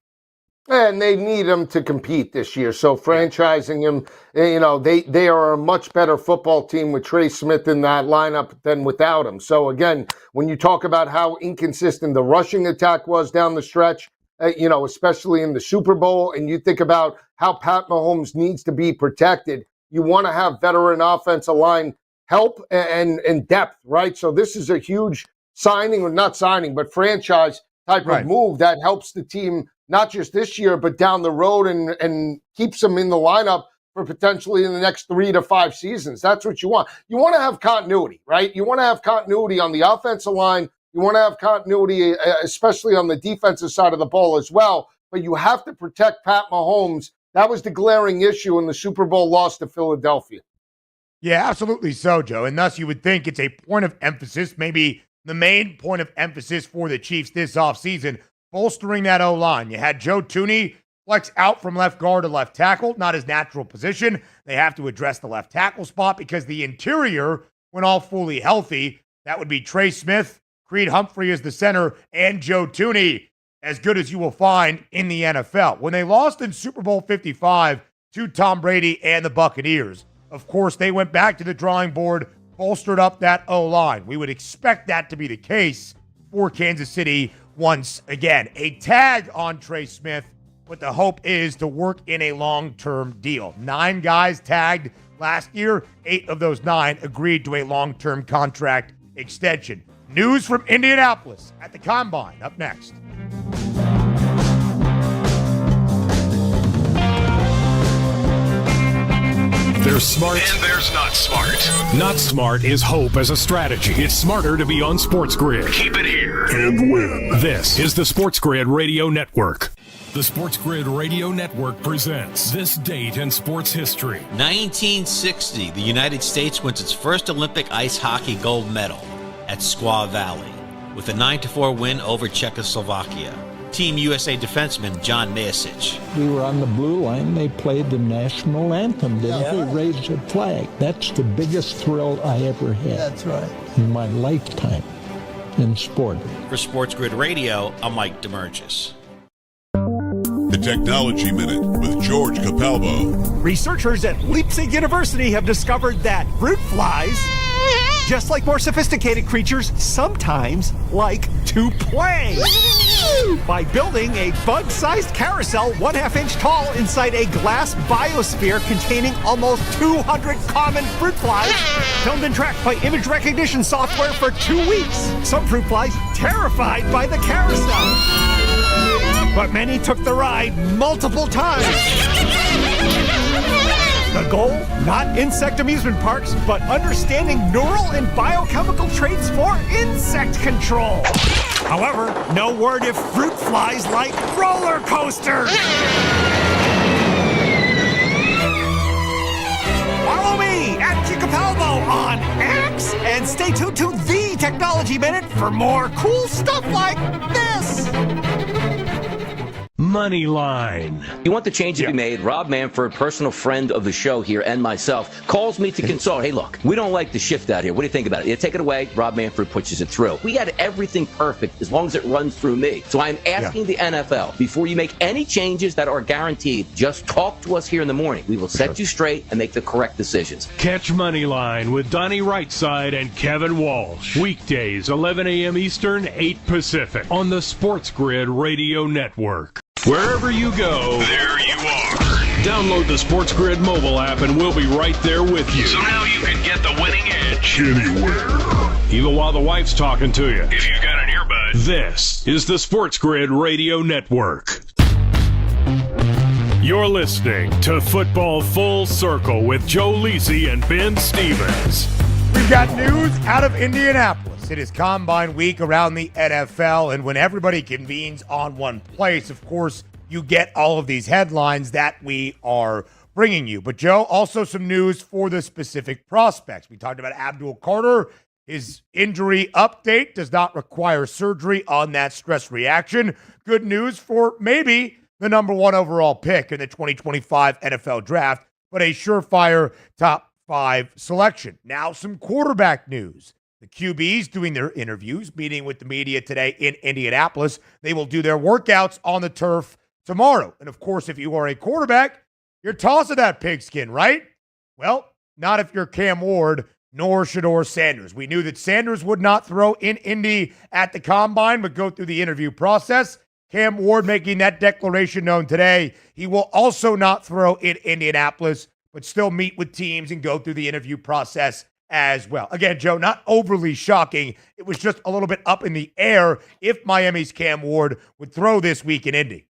And they need him to compete this year. So franchising him, they are a much better football team with Trey Smith in that lineup than without him. So again, when you talk about how inconsistent the rushing attack was down the stretch, especially in the Super Bowl, and you think about how Pat Mahomes needs to be protected, you want to have veteran offensive line help and depth, right? So this is a huge signing, or not signing, but franchise type of move that helps the team not just this year, but down the road and keeps them in the lineup for potentially in the next 3 to 5 seasons. That's what you want. You want to have continuity, right? You want to have continuity on the offensive line. You want to have continuity, especially on the defensive side of the ball as well. But you have to protect Pat Mahomes. That was the glaring issue in the Super Bowl loss to Philadelphia. Yeah, absolutely so, Joe. And thus you would think it's a point of emphasis, maybe the main point of emphasis for the Chiefs this offseason, bolstering that O-line. You had Joe Thuney Flex out from left guard to left tackle, not his natural position. They have to address the left tackle spot because the interior, when all fully healthy, that would be Trey Smith, Creed Humphrey as the center, and Joe Thuney, as good as you will find in the NFL. When they lost in Super Bowl 55 to Tom Brady and the Buccaneers, of course, they went back to the drawing board, bolstered up that O-line. We would expect that to be the case for Kansas City once again. A tag on Trey Smith, but the hope is to work in a long-term deal. 9 guys tagged last year. 8 of those 9 agreed to a long-term contract extension. News from Indianapolis at the Combine up next. There's smart. And there's not smart. Not smart is hope as a strategy. It's smarter to be on SportsGrid. Keep it here. And win. This is the SportsGrid Radio Network. The SportsGrid Radio Network presents This Date in Sports History. 1960, the United States wins its first Olympic ice hockey gold medal at Squaw Valley with a 9-4 win over Czechoslovakia. Team USA defenseman John Mayasich. We were on the blue line. They played the national anthem, didn't they? Raised a flag. That's the biggest thrill I ever had. That's right. In my lifetime in sport. For SportsGrid Radio, I'm Mike DeMurgis. The Technology Minute with George Capalbo. Researchers at Leipzig University have discovered that fruit flies, just like more sophisticated creatures, sometimes like to play. By building a bug-sized carousel 1/2 inch tall inside a glass biosphere containing almost 200 common fruit flies, filmed and tracked by image recognition software for 2 weeks. Some fruit flies terrified by the carousel, but many took the ride multiple times. The goal, not insect amusement parks, but understanding neural and biochemical traits for insect control. However, no word if fruit flies like roller coasters. Follow me at Capalbo on X and stay tuned to The Technology Minute for more cool stuff like this. Money line. You want the change to be made? Rob Manford, personal friend of the show here, and myself, calls me to consult. Hey, look, we don't like the shift out here. What do you think about it? You take it away. Rob Manford pushes it through. We got everything perfect as long as it runs through me. So I'm asking the NFL, before you make any changes that are guaranteed, just talk to us here in the morning. We will set you straight and make the correct decisions. Catch Money Line with Donnie Rightside and Kevin Walsh. Weekdays, 11 a.m. Eastern, 8 Pacific. On the SportsGrid Radio Network. Wherever you go, there you are. Download the SportsGrid mobile app and we'll be right there with you. So now you can get the winning edge anywhere. Even while the wife's talking to you. if you've got an earbud. This is the SportsGrid Radio Network. You're listening to Football Full Circle with Joe Lisi and Ben Stevens. We've got news out of Indianapolis. It is Combine Week around the NFL, and when everybody convenes on one place, of course, you get all of these headlines that we are bringing you. But, Joe, also some news for the specific prospects. We talked about Abdul Carter. His injury update does not require surgery on that stress reaction. Good news for maybe the number 1 overall pick in the 2025 NFL Draft, but a surefire top 5 selection. Now, some quarterback news. The QBs doing their interviews, meeting with the media today in Indianapolis. They will do their workouts on the turf tomorrow. And, of course, if you are a quarterback, you're tossing that pigskin, right? Well, not if you're Cam Ward, nor Shedeur Sanders. We knew that Sanders would not throw in Indy at the Combine, but go through the interview process. Cam Ward making that declaration known today. He will also not throw in Indianapolis, but still meet with teams and go through the interview process as well. Again, Joe, not overly shocking. It was just a little bit up in the air if Miami's Cam Ward would throw this week in Indy.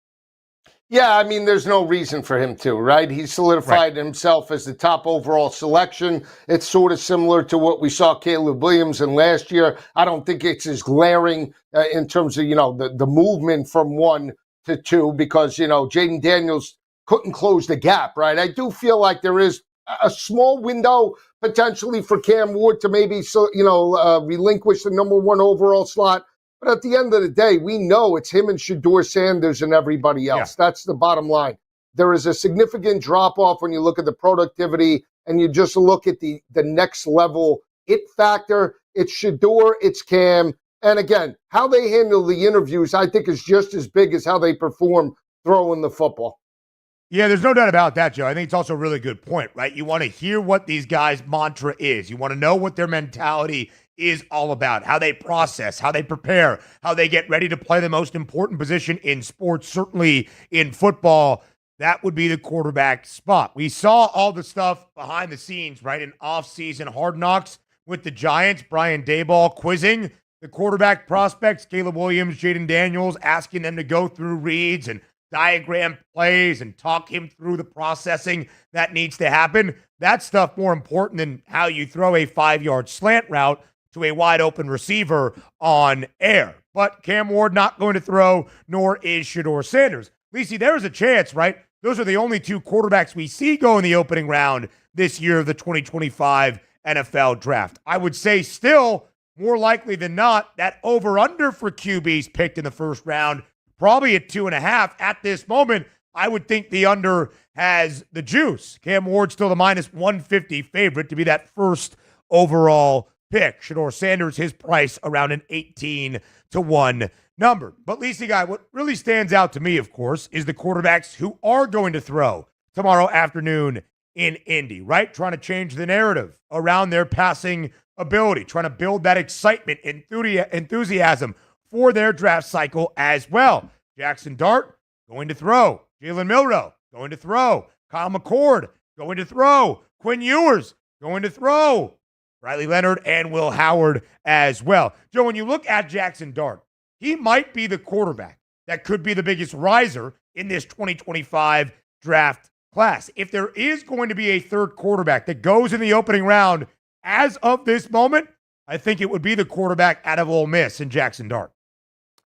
Yeah, I mean, there's no reason for him to, right? He solidified himself as the top overall selection. It's sort of similar to what we saw Caleb Williams in last year. I don't think it's as glaring in terms of, the movement from 1 to 2 because, Jaden Daniels couldn't close the gap, right? I do feel like there is a small window potentially for Cam Ward to maybe, relinquish the number 1 overall slot. But at the end of the day, we know it's him and Shedeur Sanders and everybody else. Yeah. That's the bottom line. There is a significant drop-off when you look at the productivity and you just look at the next level it factor. It's Shedeur, it's Cam. And again, how they handle the interviews, I think, is just as big as how they perform throwing the football. Yeah, there's no doubt about that, Joe. I think it's also a really good point, right? You want to hear what these guys' mantra is. You want to know what their mentality is all about, how they process, how they prepare, how they get ready to play the most important position in sports, certainly in football. That would be the quarterback spot. We saw all the stuff behind the scenes, right, in off-season Hard Knocks with the Giants, Brian Daboll quizzing the quarterback prospects, Caleb Williams, Jaden Daniels, asking them to go through reads and diagram plays and talk him through the processing that needs to happen. That stuff more important than how you throw a 5-yard slant route to a wide-open receiver on air. But Cam Ward not going to throw, nor is Shedeur Sanders. Lacey, there's a chance, right? Those are the only two quarterbacks we see go in the opening round this year of the 2025 NFL Draft. I would say still, more likely than not, that over-under for QBs picked in the first round, probably at 2.5 at this moment. I would think the under has the juice. Cam Ward's still the -150 favorite to be that first overall pick. Shedeur Sanders, his price around an 18-1 number. But Lisa, guy, what really stands out to me, of course, is the quarterbacks who are going to throw tomorrow afternoon in Indy, right? Trying to change the narrative around their passing ability, trying to build that excitement, enthusiasm for their draft cycle as well. Jackson Dart going to throw. Jalen Milroe going to throw. Kyle McCord going to throw. Quinn Ewers going to throw. Riley Leonard and Will Howard as well. Joe, when you look at Jackson Dart, he might be the quarterback that could be the biggest riser in this 2025 draft class. If there is going to be a third quarterback that goes in the opening round as of this moment, I think it would be the quarterback out of Ole Miss in Jackson Dart.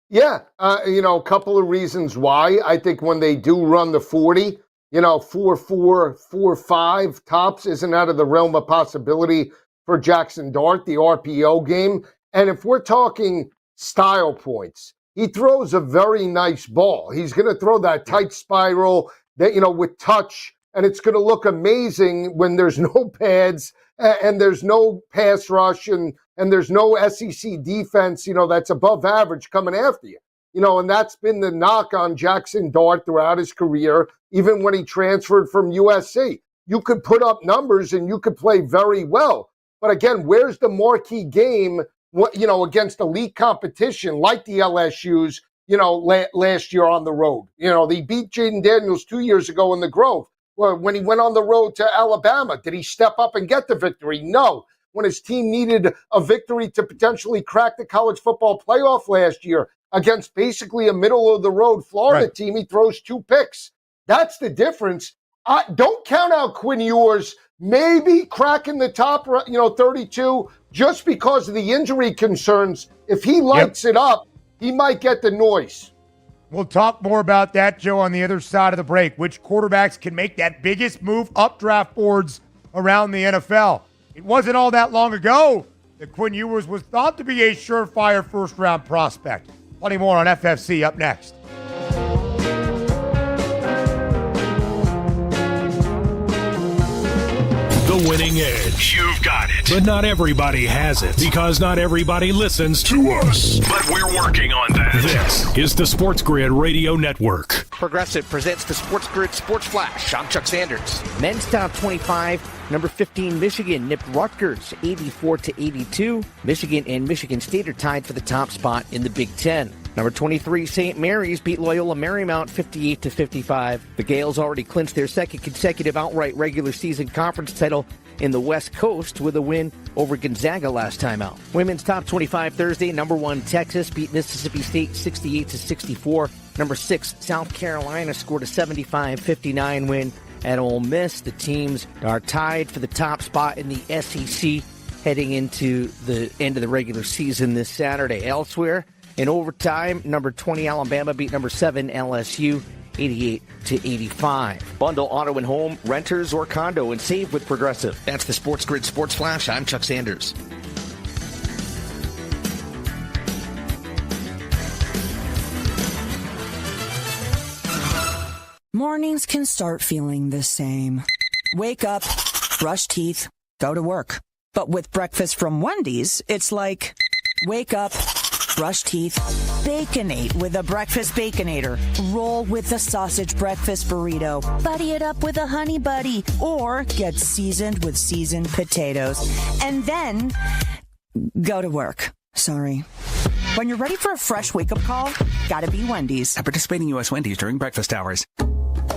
Yeah, a couple of reasons why. I think when they do run the 40, 4.4, 4.5 tops isn't out of the realm of possibility for Jackson Dart, the RPO game. And if we're talking style points, he throws a very nice ball. He's going to throw that tight spiral that, with touch, and it's going to look amazing when there's no pads and there's no pass rush and there's no SEC defense, that's above average coming after you. And that's been the knock on Jackson Dart throughout his career, even when he transferred from USC. You could put up numbers and you could play very well. But again, where's the marquee game, against elite competition like the LSU's, last year on the road? They beat Jaden Daniels 2 years ago in the Grove. Well, when he went on the road to Alabama, did he step up and get the victory? No. When his team needed a victory to potentially crack the college football playoff last year against basically a middle-of-the-road Florida team, he throws 2 picks. That's the difference. Don't count out Quinn Ewers maybe cracking the top, 32 just because of the injury concerns. If he lights it up, he might get the noise. We'll talk more about that, Joe, on the other side of the break. Which quarterbacks can make that biggest move up draft boards around the NFL? It wasn't all that long ago that Quinn Ewers was thought to be a surefire first-round prospect. Plenty more on FFC up next. The winning edge. You've got it. But not everybody has it, because not everybody listens to us. But we're working on that. This is the SportsGrid Radio Network. Progressive presents the SportsGrid Sports Flash. I'm Chuck Sanders. Men's top 25, number 15, Michigan nipped Rutgers 84-82. Michigan and Michigan State are tied for the top spot in the Big Ten. Number 23, St. Mary's beat Loyola Marymount 58-55. The Gales already clinched their second consecutive outright regular season conference title in the West Coast with a win over Gonzaga last time out. Women's top 25 Thursday, number 1, Texas beat Mississippi State 68-64. Number 6, South Carolina scored a 75-59 win at Ole Miss. The teams are tied for the top spot in the SEC heading into the end of the regular season this Saturday. Elsewhere, in overtime, number 20 Alabama beat number 7 LSU 88-85. Bundle auto and home, renters, or condo and save with Progressive. That's the SportsGrid Sports Flash. I'm Chuck Sanders. Mornings can start feeling the same. Wake up, brush teeth, go to work. But with breakfast from Wendy's, it's like, wake up, brush teeth, Baconate with a breakfast Baconator. Roll with the sausage breakfast burrito. Buddy it up with a honey buddy. Or get seasoned with seasoned potatoes. And then go to work. Sorry. When you're ready for a fresh wake-up call, gotta be Wendy's. At participating U.S. Wendy's during breakfast hours.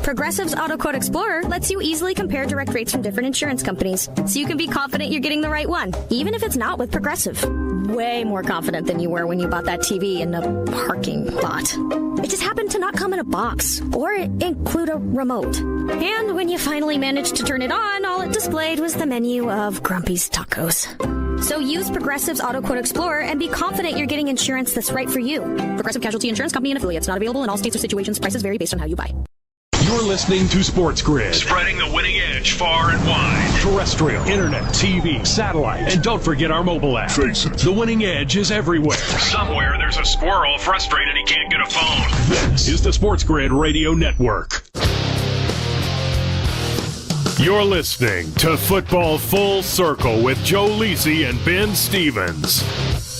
Progressive's Auto Quote Explorer lets you easily compare direct rates from different insurance companies, so you can be confident you're getting the right one, even if it's not with Progressive. Way more confident than you were when you bought that TV in a parking lot. It just happened to not come in a box or include a remote. And when you finally managed to turn it on, all it displayed was the menu of Grumpy's Tacos. So use Progressive's Auto Quote Explorer and be confident you're getting insurance that's right for you. Progressive Casualty Insurance Company and affiliates. Not available in all states or situations. Prices vary based on how you buy. You're listening to Sports Grid. Spreading the winning edge far and wide. Terrestrial, internet, TV, satellite, and don't forget our mobile app. Face it. The winning edge is everywhere. Somewhere there's a squirrel frustrated he can't get a phone. This is the Sports Grid Radio Network. You're listening to Football Full Circle with Joe Lisi and Ben Stevens.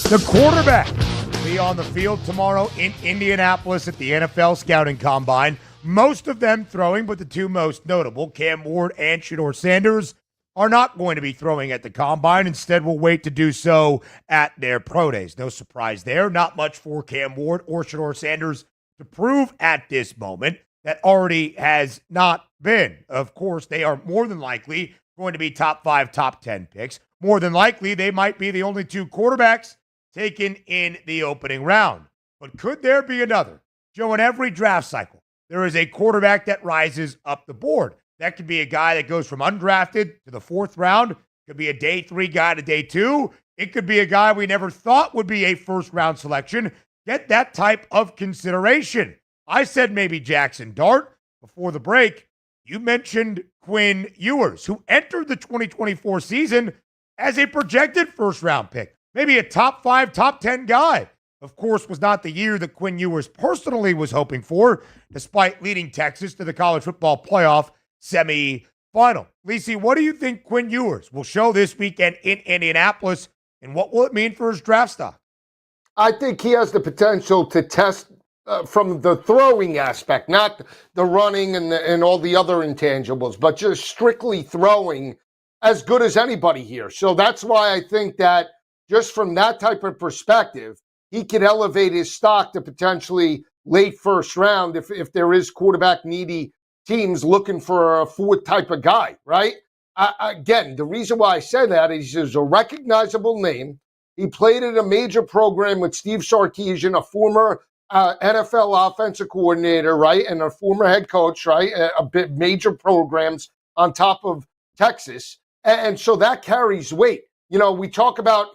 The quarterback will be on the field tomorrow in Indianapolis at the NFL Scouting Combine. Most of them throwing, but the two most notable, Cam Ward and Shedeur Sanders, are not going to be throwing at the Combine. Instead, will wait to do so at their pro days. No surprise there. Not much for Cam Ward or Shedeur Sanders to prove at this moment. That already has not been. Of course, they are more than likely going to be top 5, top 10 picks. More than likely, they might be the only two quarterbacks taken in the opening round. But could there be another? Joe, in every draft cycle, there is a quarterback that rises up the board. That could be a guy that goes from undrafted to the 4th round. It could be a day 3 guy to day 2. It could be a guy we never thought would be a first-round selection. Get that type of consideration. I said maybe Jackson Dart before the break. You mentioned Quinn Ewers, who entered the 2024 season as a projected first-round pick. Maybe a top 5, top 10 guy. Of course, was not the year that Quinn Ewers personally was hoping for, despite leading Texas to the college football playoff semifinal. Lisi, what do you think Quinn Ewers will show this weekend in Indianapolis, and what will it mean for his draft stock? I think he has the potential to test from the throwing aspect, not the running and all the other intangibles, but just strictly throwing as good as anybody here. So that's why I think that just from that type of perspective, he could elevate his stock to potentially late first round if there is quarterback needy teams looking for a 4th type of guy, right? Again, the reason why I say that is he's a recognizable name. He played at a major program with Steve Sarkisian, a former NFL offensive coordinator, right, and a former head coach, right, a bit major programs on top of Texas. And so that carries weight. You know, we talk about,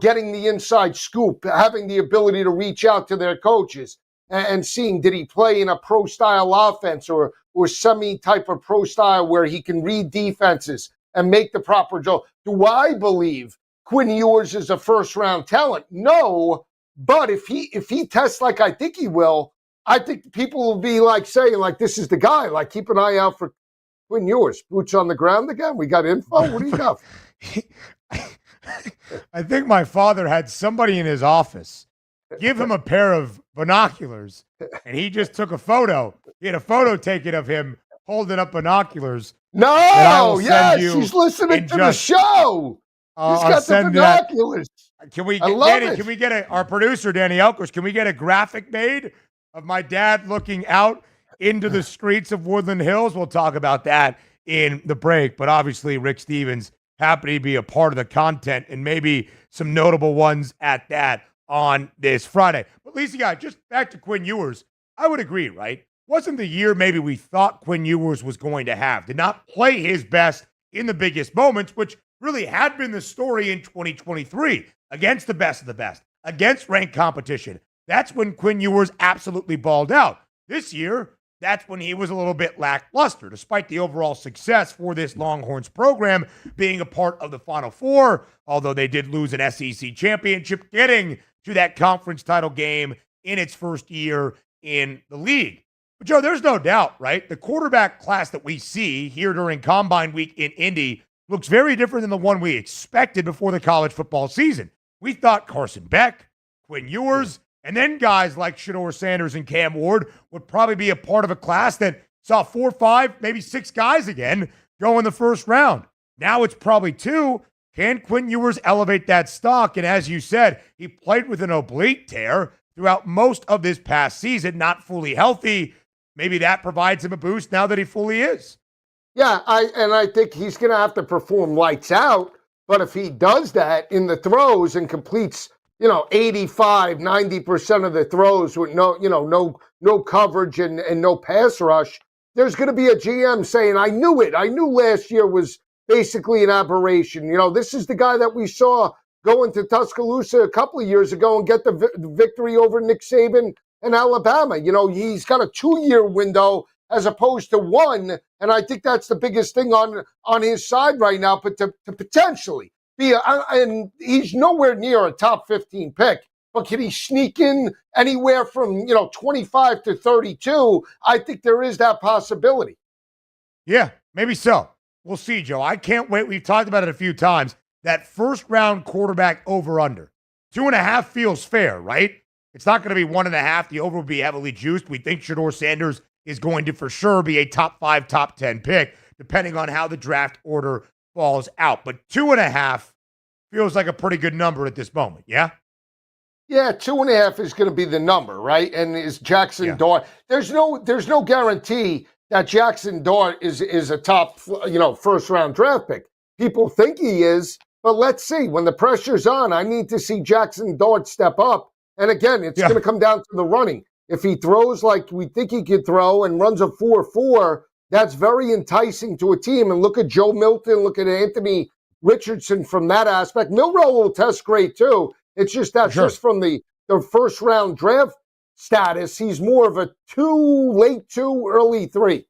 getting the inside scoop, having the ability to reach out to their coaches and seeing, did he play in a pro-style offense or semi-type of pro-style where he can read defenses and make the proper job? Do I believe Quinn Ewers is a first-round talent? No, but if he tests like I think he will, I think people will be saying this is the guy. Keep an eye out for Quinn Ewers. Boots on the ground again? We got info? What do you got? I think my father had somebody in his office give him a pair of binoculars, and he just took a photo. He had a photo taken of him holding up binoculars. No, yes, he's listening to the show. He's got the binoculars. Can we get Danny? Can we get our producer Danny Elkers? Can we get a graphic made of my dad looking out into the streets of Woodland Hills? We'll talk about that in the break. But obviously, Rick Stevens happy to be a part of the content, and maybe some notable ones at that on this Friday. But Lisa, guy, just back to Quinn Ewers, I would agree, right? Wasn't the year maybe we thought Quinn Ewers was going to have. Did not play his best in the biggest moments, which really had been the story in 2023 against the best of the best, against ranked competition. That's when Quinn Ewers absolutely balled out. This year, that's when he was a little bit lackluster, despite the overall success for this Longhorns program being a part of the Final Four, although they did lose an SEC championship, getting to that conference title game in its first year in the league. But, Joe, there's no doubt, right? The quarterback class that we see here during Combine Week in Indy looks very different than the one we expected before the college football season. We thought Carson Beck, Quinn Ewers, and then guys like Shedeur Sanders and Cam Ward would probably be a part of a class that saw 4, 5, maybe 6 guys again go in the first round. Now it's probably 2. Can Quinn Ewers elevate that stock? And as you said, he played with an oblique tear throughout most of this past season, not fully healthy. Maybe that provides him a boost now that he fully is. Yeah, I think he's going to have to perform lights out. But if he does that in the throws and completes, 85, 90% of the throws with no coverage and no pass rush, there's going to be a GM saying, I knew it. I knew last year was basically an aberration. This is the guy that we saw go into Tuscaloosa a couple of years ago and get the victory over Nick Saban and Alabama. He's got a 2-year window as opposed to 1, and I think that's the biggest thing on his side right now. But to potentially be, and he's nowhere near a top 15 pick, but can he sneak in anywhere from 25 to 32? I think there is that possibility. Yeah, maybe so. We'll see, Joe. I can't wait. We've talked about it a few times. That first round quarterback over/under 2.5 feels fair, right? It's not going to be 1.5. The over will be heavily juiced. We think Shedeur Sanders is going to for sure be a top 5, top 10 pick, depending on how the draft order falls out. But 2.5 feels like a pretty good number at this moment, yeah? Yeah, 2.5 is going to be the number, right? And is Jackson Dart? There's no guarantee that Jackson Dart is a top, first round draft pick. People think he is, but let's see. When the pressure's on, I need to see Jackson Dart step up. And again, it's going to come down to the running. If he throws like we think he could throw and runs a 4.4, that's very enticing to a team. And look at Joe Milton, look at Anthony Richardson from that aspect. Milroe will test great too. It's just that just from the first round draft status, he's more of a 2, late 2, early 3.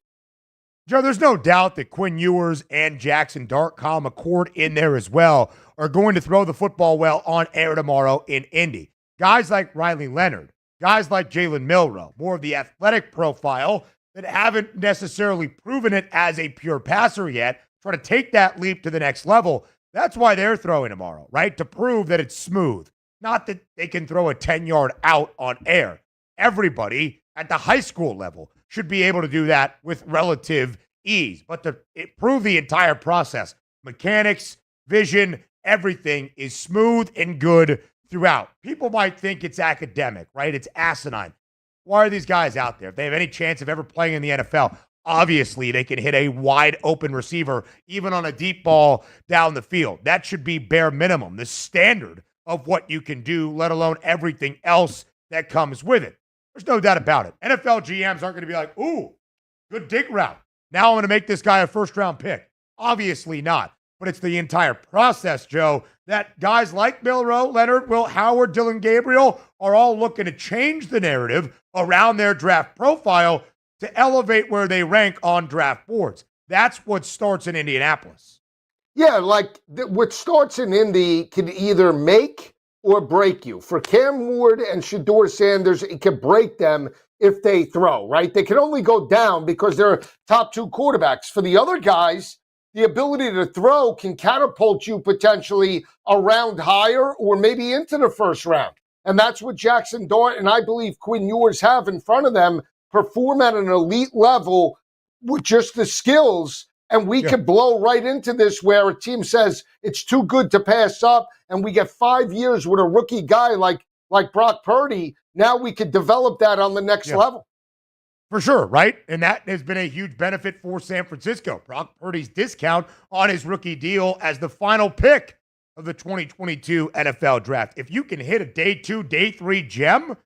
Joe, there's no doubt that Quinn Ewers and Jackson Dart, Kyle McCord in there as well, are going to throw the football well on air tomorrow in Indy. Guys like Riley Leonard, guys like Jalen Milroe, more of the athletic profile that haven't necessarily proven it as a pure passer yet, try to take that leap to the next level. That's why they're throwing tomorrow, right? To prove that it's smooth. Not that they can throw a 10-yard out on air. Everybody at the high school level should be able to do that with relative ease. But to prove the entire process, mechanics, vision, everything is smooth and good throughout. People might think it's academic, right? It's asinine. Why are these guys out there? If they have any chance of ever playing in the NFL, obviously they can hit a wide open receiver, even on a deep ball down the field. That should be bare minimum, the standard of what you can do, let alone everything else that comes with it. There's no doubt about it. NFL GMs aren't going to be like, ooh, good dig route. Now I'm going to make this guy a first-round pick. Obviously not. But it's the entire process, Joe, that guys like Milroe, Leonard, Will Howard, Dylan Gabriel are all looking to change the narrative around their draft profile to elevate where they rank on draft boards. That's what starts in Indianapolis. Yeah, what starts in Indy can either make or break you. For Cam Ward and Shedeur Sanders, it can break them if they throw, right? They can only go down because they're top 2 quarterbacks. For the other guys, the ability to throw can catapult you potentially a round higher or maybe into the first round. And that's what Jackson Dart and I believe Quinn Ewers have in front of them, perform at an elite level with just the skills. And we could blow right into this where a team says it's too good to pass up, and we get 5 years with a rookie guy like Brock Purdy. Now we could develop that on the next level. For sure, right? And that has been a huge benefit for San Francisco. Brock Purdy's discount on his rookie deal as the final pick of the 2022 NFL Draft. If you can hit a day 2, day 3 gem,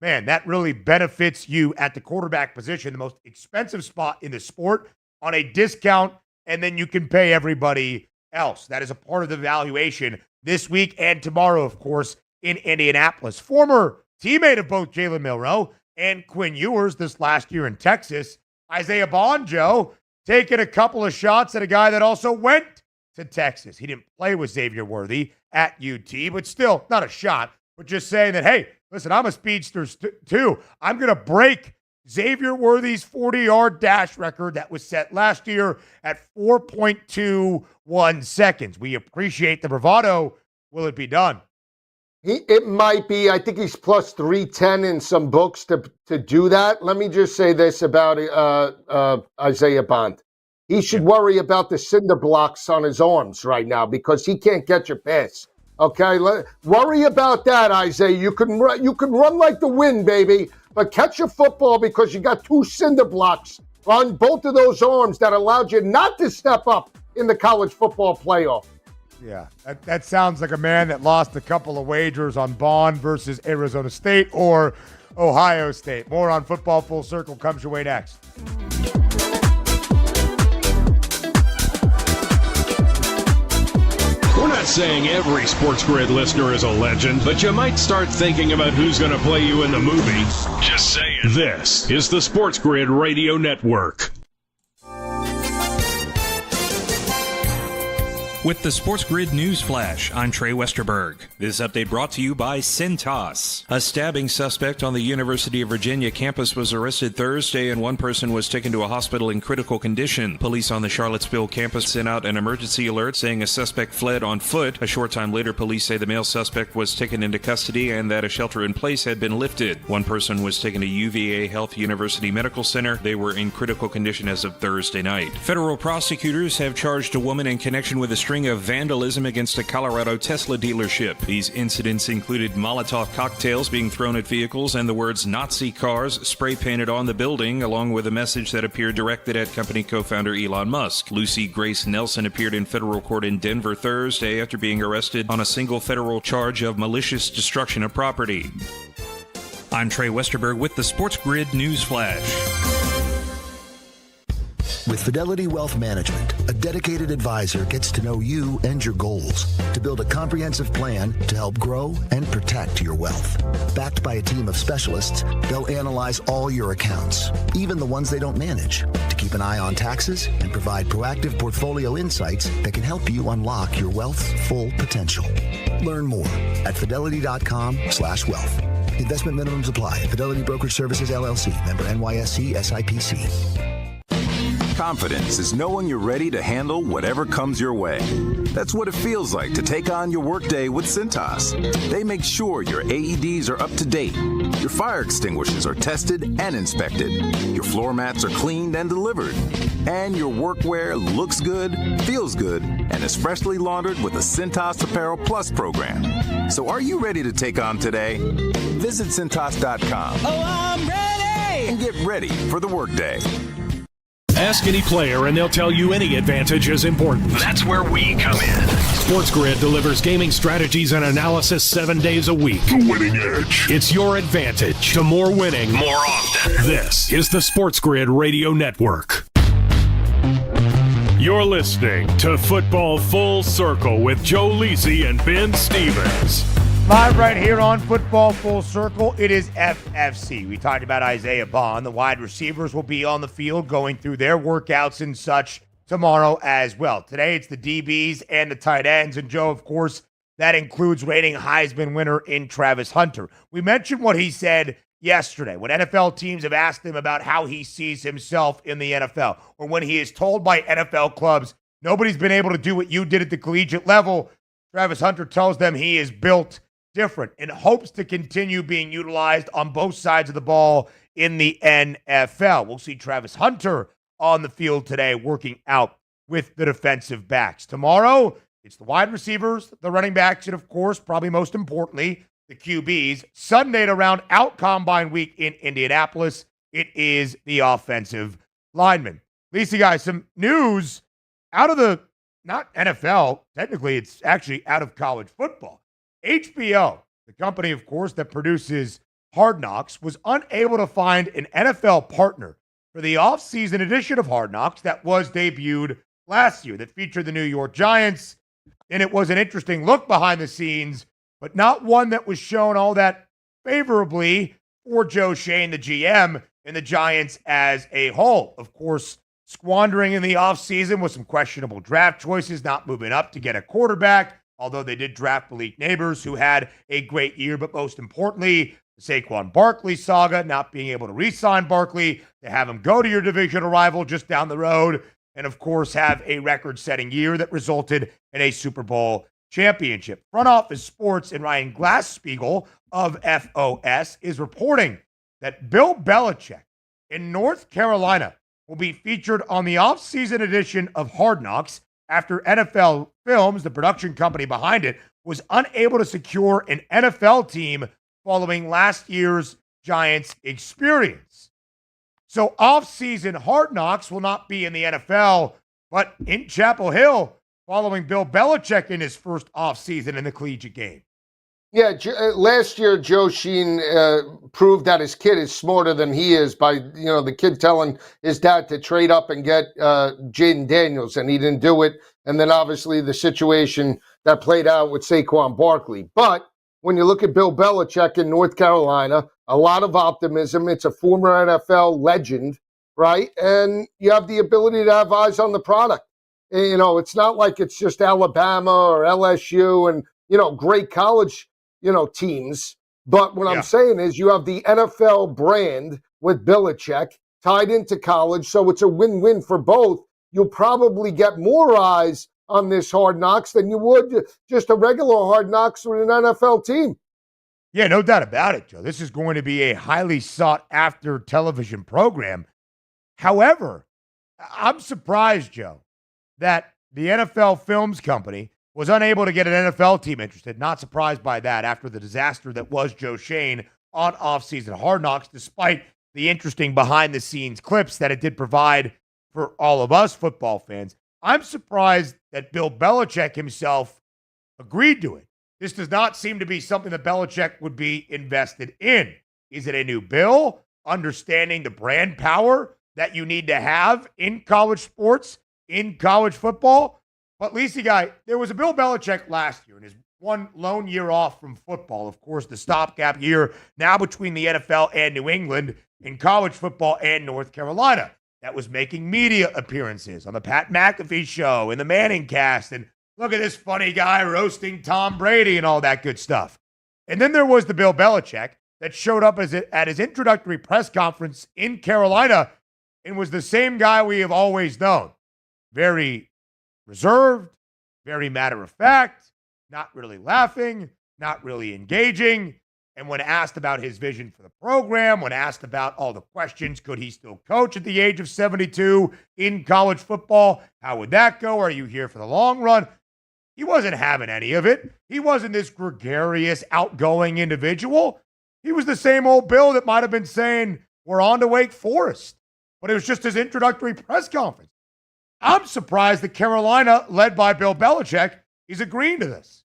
man, that really benefits you at the quarterback position, the most expensive spot in the sport, on a discount, and then you can pay everybody else. That is a part of the valuation this week and tomorrow, of course, in Indianapolis. Former teammate of both Jalen Milroe and Quinn Ewers this last year in Texas, Isaiah Bond, Joe, taking a couple of shots at a guy that also went to Texas. He didn't play with Xavier Worthy at UT, but still not a shot, but just saying that, hey, listen, I'm a speedster too. I'm going to break Xavier Worthy's 40-yard dash record that was set last year at 4.21 seconds. We appreciate the bravado. Will it be done? It might be. I think he's plus 310 in some books to do that. Let me just say this about Isaiah Bond. He should worry about the cinder blocks on his arms right now because he can't catch a pass. Okay, worry about that, Isaiah. You can run like the wind, baby, but catch a football because you got 2 cinder blocks on both of those arms that allowed you not to step up in the college football playoff. Yeah, that sounds like a man that lost a couple of wagers on Bond versus Arizona State or Ohio State. More on Football Full Circle comes your way next. We're not saying every SportsGrid listener is a legend, but you might start thinking about who's going to play you in the movie. Just saying. This is the SportsGrid Radio Network. With the SportsGrid News Flash, I'm Trey Westerberg. This update brought to you by Cintas. A stabbing suspect on the University of Virginia campus was arrested Thursday, and one person was taken to a hospital in critical condition. Police on the Charlottesville campus sent out an emergency alert saying a suspect fled on foot. A short time later, police say the male suspect was taken into custody and that a shelter-in-place had been lifted. One person was taken to UVA Health University Medical Center. They were in critical condition as of Thursday night. Federal prosecutors have charged a woman in connection with a string of vandalism against a Colorado Tesla dealership. These incidents included Molotov cocktails being thrown at vehicles and the words Nazi cars spray painted on the building, along with a message that appeared directed at company co-founder Elon Musk. Lucy Grace Nelson appeared in federal court in Denver Thursday after being arrested on a single federal charge of malicious destruction of property. I'm Trey Westerberg with the SportsGrid News Flash. With Fidelity Wealth Management, a dedicated advisor gets to know you and your goals to build a comprehensive plan to help grow and protect your wealth. Backed by a team of specialists, they'll analyze all your accounts, even the ones they don't manage, to keep an eye on taxes and provide proactive portfolio insights that can help you unlock your wealth's full potential. Learn more at fidelity.com/wealth. Investment minimums apply. Fidelity Brokerage Services, LLC. Member NYSE SIPC. Confidence is knowing you're ready to handle whatever comes your way. That's what it feels like to take on your workday with Cintas. They make sure your AEDs are up to date, your fire extinguishers are tested and inspected, your floor mats are cleaned and delivered, and your workwear looks good, feels good, and is freshly laundered with the Cintas Apparel Plus program. So are you ready to take on today? Visit Cintas.com. Oh, I'm ready! And get ready for the workday. Ask any player and they'll tell you any advantage is important. That's where we come in. SportsGrid delivers gaming strategies and analysis 7 days a week. The winning edge. It's your advantage to more winning more often. This is the SportsGrid Radio Network. You're listening to Football Full Circle with Joe Lisi and Ben Stevens. Live right here on Football Full Circle, it is FFC. We talked about Isaiah Bond. The wide receivers will be on the field going through their workouts and such tomorrow as well. Today, it's the DBs and the tight ends. And Joe, of course, that includes reigning Heisman winner in Travis Hunter. We mentioned what he said yesterday when NFL teams have asked him about how he sees himself in the NFL, or when he is told by NFL clubs, nobody's been able to do what you did at the collegiate level. Travis Hunter tells them he is built different and hopes to continue being utilized on both sides of the ball in the NFL. We'll see Travis Hunter on the field today working out with the defensive backs. Tomorrow, it's the wide receivers, the running backs, and of course, probably most importantly, the QBs. Sunday to round out Combine Week in Indianapolis, it is the offensive linemen. Lisa, guys, some news out of the, not NFL, technically it's actually out of college football. HBO, the company, of course, that produces Hard Knocks, was unable to find an NFL partner for the offseason edition of Hard Knocks that was debuted last year that featured the New York Giants. And it was an interesting look behind the scenes, but not one that was shown all that favorably for Joe Shane, the GM, and the Giants as a whole. Of course, squandering in the offseason with some questionable draft choices, not moving up to get a quarterback, although they did draft Malik Neighbors, who had a great year. But most importantly, Saquon Barkley saga, not being able to re-sign Barkley, to have him go to your divisional rival just down the road, and of course have a record-setting year that resulted in a Super Bowl championship. Front Office Sports and Ryan Glasspiegel of FOS is reporting that Bill Belichick in North Carolina will be featured on the off-season edition of Hard Knocks after NFL Films, the production company behind it, was unable to secure an NFL team following last year's Giants experience. So off-season Hard Knocks will not be in the NFL, but in Chapel Hill, following Bill Belichick in his first off-season in the collegiate game. Yeah, last year Joe Sheen proved that his kid is smarter than he is by, the kid telling his dad to trade up and get Jaden Daniels, and he didn't do it. And then obviously the situation that played out with Saquon Barkley. But when you look at Bill Belichick in North Carolina, a lot of optimism. It's a former NFL legend, right? And you have the ability to have eyes on the product. It's not like it's just Alabama or LSU and, great college teams. But what I'm saying is you have the NFL brand with Belichick tied into college, so it's a win-win for both. You'll probably get more eyes on this Hard Knocks than you would just a regular Hard Knocks with an NFL team. Yeah, no doubt about it, Joe. This is going to be a highly sought-after television program. However, I'm surprised, Joe, that the NFL Films Company was unable to get an NFL team interested. Not surprised by that after the disaster that was Joe Shane on off-season Hard Knocks, despite the interesting behind-the-scenes clips that it did provide for all of us football fans. I'm surprised that Bill Belichick himself agreed to it. This does not seem to be something that Belichick would be invested in. Is it a new bill? Understanding the brand power that you need to have in college sports, in college football? But, Lisi Guy, there was a Bill Belichick last year in his one lone year off from football. Of course, the stopgap year now between the NFL and New England in college football and North Carolina. That was making media appearances on the Pat McAfee show and the Manning cast. And look at this funny guy roasting Tom Brady and all that good stuff. And then there was the Bill Belichick that showed up at his introductory press conference in Carolina and was the same guy we have always known. Very reserved, very matter of fact, not really laughing, not really engaging. And when asked about his vision for the program, when asked about all the questions, could he still coach at the age of 72 in college football? How would that go? Are you here for the long run? He wasn't having any of it. He wasn't this gregarious, outgoing individual. He was the same old Bill that might have been saying, we're on to Wake Forest. But it was just his introductory press conference. I'm surprised that Carolina, led by Bill Belichick, is agreeing to this.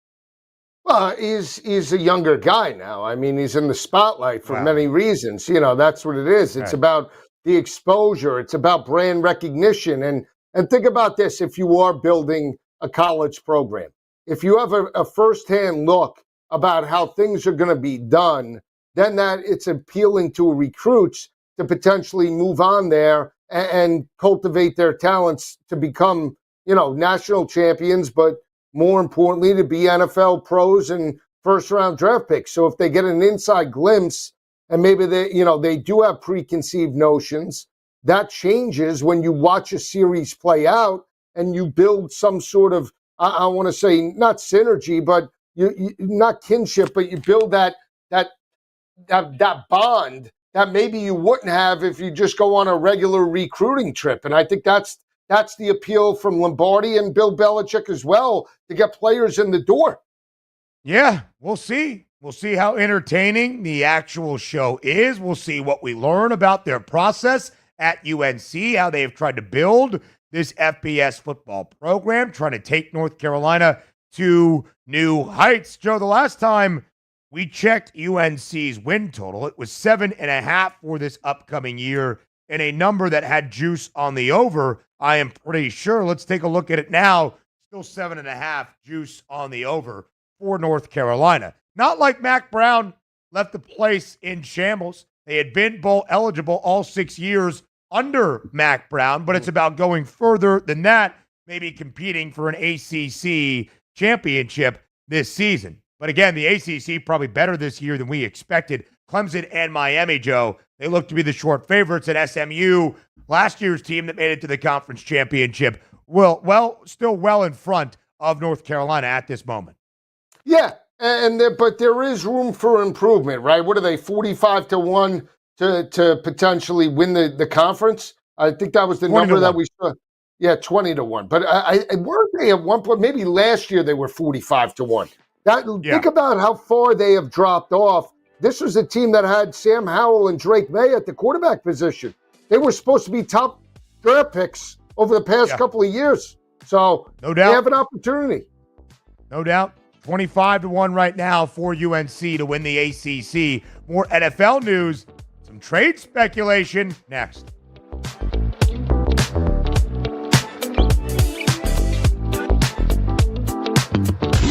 Well, he's a younger guy now. I mean, he's in the spotlight for many reasons. That's what it is. It's about the exposure. It's about brand recognition. And think about this. If you are building a college program, if you have a firsthand look about how things are going to be done, then that it's appealing to recruits to potentially move on there and cultivate their talents to become, national champions, but more importantly, to be NFL pros and first-round draft picks. So if they get an inside glimpse and maybe they do have preconceived notions, that changes when you watch a series play out and you build some sort of, I want to say, not synergy, but you not kinship, but you build that bond that maybe you wouldn't have if you just go on a regular recruiting trip. And I think that's the appeal from Lombardi and Bill Belichick as well, to get players in the door. Yeah, we'll see. We'll see how entertaining the actual show is. We'll see what we learn about their process at UNC, how they have tried to build this FBS football program, trying to take North Carolina to new heights. Joe, the last time we checked UNC's win total, it was 7.5 for this upcoming year, and a number that had juice on the over, I am pretty sure. Let's take a look at it now. Still 7.5 juice on the over for North Carolina. Not like Mac Brown left the place in shambles. They had been bowl eligible all 6 years under Mac Brown, but it's about going further than that, maybe competing for an ACC championship this season. But again, the ACC probably better this year than we expected. Clemson and Miami, Joe, they look to be the short favorites at SMU, last year's team that made it to the conference championship. Still well in front of North Carolina at this moment. Yeah, but there is room for improvement, right? What are they, 45-1 to potentially win the conference? I think that was the number that we saw. Yeah, 20-1. But weren't they at one point? Maybe last year they were 45-1. Think about how far they have dropped off. This was a team that had Sam Howell and Drake May at the quarterback position. They were supposed to be top draft picks over the past couple of years. So no doubt. They have an opportunity. No doubt. 25-1 right now for UNC to win the ACC. More NFL news, some trade speculation next.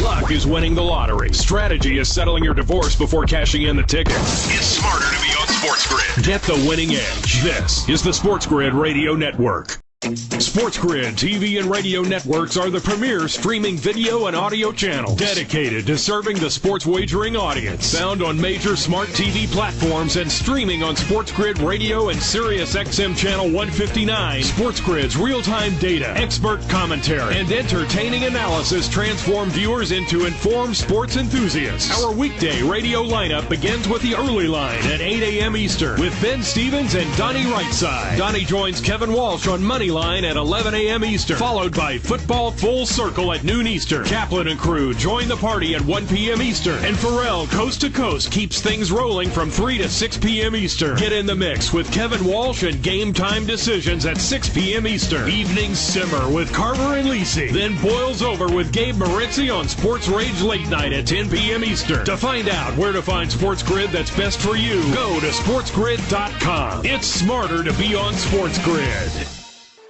Luck is winning the lottery. Strategy is settling your divorce before cashing in the ticket. It's smarter to be on SportsGrid. Get the winning edge. This is the SportsGrid Radio Network. SportsGrid TV and radio networks are the premier streaming video and audio channels dedicated to serving the sports wagering audience. Found on major smart TV platforms and streaming on SportsGrid Radio and Sirius XM Channel 159. SportsGrid's real-time data, expert commentary, and entertaining analysis transform viewers into informed sports enthusiasts. Our weekday radio lineup begins with the early line at 8 a.m. Eastern with Ben Stevens and Donnie Rightside. Donnie joins Kevin Walsh on Moneyline at 11 a.m. Eastern, followed by Football Full Circle at noon Eastern. Kaplan and crew join the party at 1 p.m. Eastern, and Pharrell Coast to Coast keeps things rolling from 3 to 6 p.m. Eastern. Get in the mix with Kevin Walsh and Game Time Decisions at 6 p.m. Eastern. Evenings simmer with Carver and Lisi, then boils over with Gabe Moritzi on Sports Rage Late Night at 10 p.m. Eastern. To find out where to find SportsGrid that's best for you, go to sportsgrid.com. It's smarter to be on SportsGrid.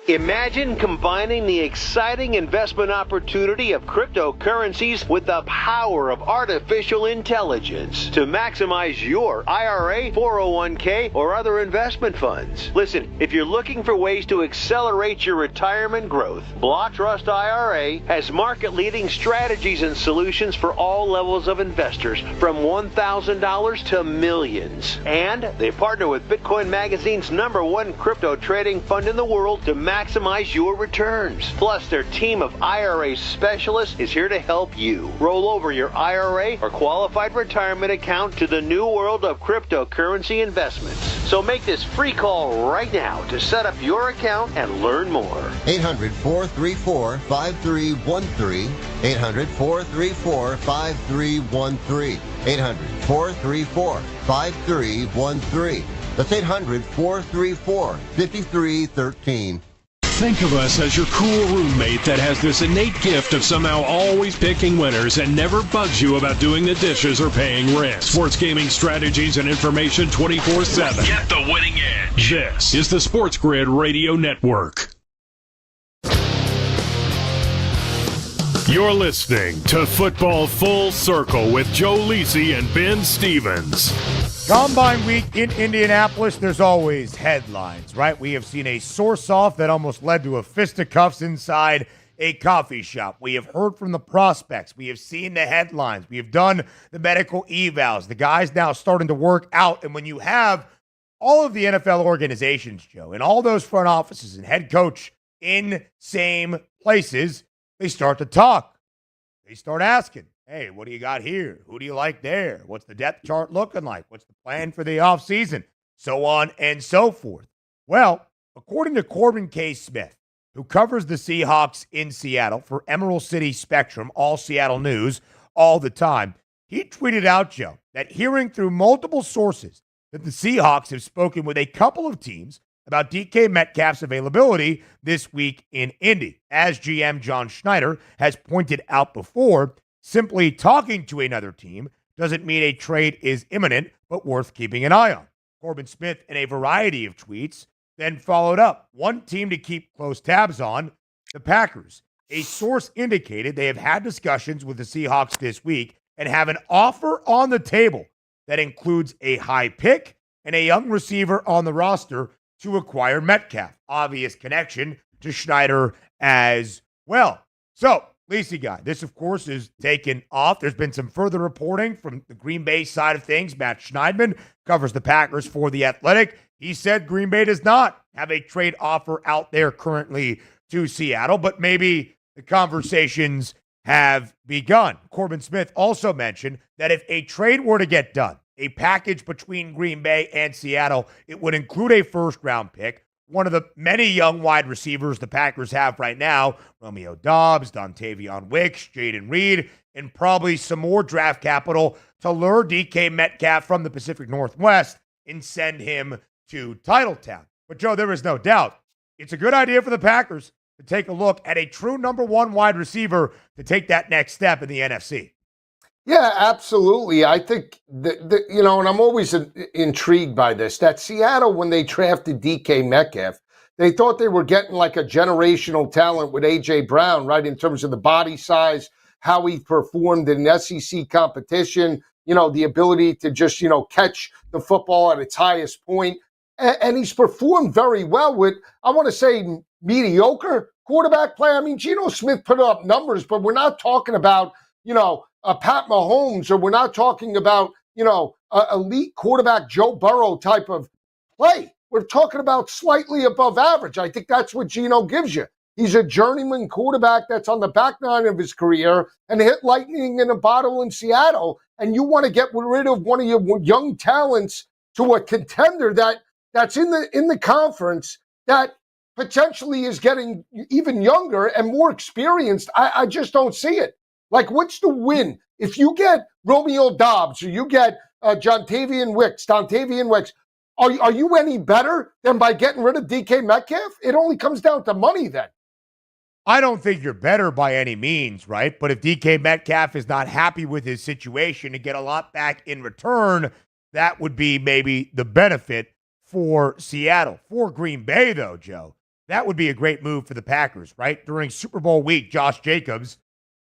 Imagine combining the exciting investment opportunity of cryptocurrencies with the power of artificial intelligence to maximize your IRA, 401k, or other investment funds. Listen, if you're looking for ways to accelerate your retirement growth, Block Trust IRA has market-leading strategies and solutions for all levels of investors, from $1,000 to millions. And they partner with Bitcoin Magazine's #1 crypto trading fund in the world to maximize your returns. Plus, their team of IRA specialists is here to help you roll over your IRA or qualified retirement account to the new world of cryptocurrency investments. So make this free call right now to set up your account and learn more. 800-434-5313. 800-434-5313. 800-434-5313. That's 800-434-5313. Think of us as your cool roommate that has this innate gift of somehow always picking winners and never bugs you about doing the dishes or paying rent. Sports gaming strategies and information 24/7. Get the winning edge. This is the SportsGrid Radio Network. You're listening to Football Full Circle with Joe Lisi and Ben Stevens. Combine week in Indianapolis, there's always headlines, right? We have seen a source-off that almost led to a fisticuffs inside a coffee shop. We have heard from the prospects. We have seen the headlines. We have done the medical evals. The guys now starting to work out. And when you have all of the NFL organizations, Joe, and all those front offices and head coach in same places, they start to talk. They start asking, hey, what do you got here? Who do you like there? What's the depth chart looking like? What's the plan for the offseason? So on and so forth. Well, according to Corbin K. Smith, who covers the Seahawks in Seattle for Emerald City Spectrum, all Seattle news, all the time, he tweeted out, Joe, that hearing through multiple sources that the Seahawks have spoken with a couple of teams about DK Metcalf's availability this week in Indy. As GM John Schneider has pointed out before, simply talking to another team doesn't mean a trade is imminent, but worth keeping an eye on. Corbin Smith, in a variety of tweets, then followed up. One team to keep close tabs on, the Packers. A source indicated they have had discussions with the Seahawks this week and have an offer on the table that includes a high pick and a young receiver on the roster to acquire Metcalf. Obvious connection to Schneider as well. So, Lacey guy, this, of course, is taken off. There's been some further reporting from the Green Bay side of things. Matt Schneidman covers the Packers for The Athletic. He said Green Bay does not have a trade offer out there currently to Seattle, but maybe the conversations have begun. Corbin Smith also mentioned that if a trade were to get done, a package between Green Bay and Seattle, it would include a first-round pick, one of the many young wide receivers the Packers have right now, Romeo Doubs, Dontavion Wicks, Jaden Reed, and probably some more draft capital to lure DK Metcalf from the Pacific Northwest and send him to Titletown. But, Joe, there is no doubt it's a good idea for the Packers to take a look at a true number one wide receiver to take that next step in the NFC. Yeah, absolutely. I think, and I'm always intrigued by this, that Seattle, when they drafted DK Metcalf, they thought they were getting like a generational talent with A.J. Brown, right, in terms of the body size, how he performed in SEC competition, the ability to just, catch the football at its highest point. And he's performed very well with, I want to say, mediocre quarterback play. I mean, Geno Smith put up numbers, but we're not talking about, Pat Mahomes, or we're not talking about, elite quarterback Joe Burrow type of play. We're talking about slightly above average. I think that's what Geno gives you. He's a journeyman quarterback that's on the back nine of his career and hit lightning in a bottle in Seattle. And you want to get rid of one of your young talents to a contender that's in the conference that potentially is getting even younger and more experienced. I just don't see it. Like, what's the win? If you get Romeo Doubs or you get Dontavion Wicks, are you any better than by getting rid of DK Metcalf? It only comes down to money then. I don't think you're better by any means, right? But if DK Metcalf is not happy with his situation to get a lot back in return, that would be maybe the benefit for Seattle. For Green Bay, though, Joe, that would be a great move for the Packers, right? During Super Bowl week, Josh Jacobs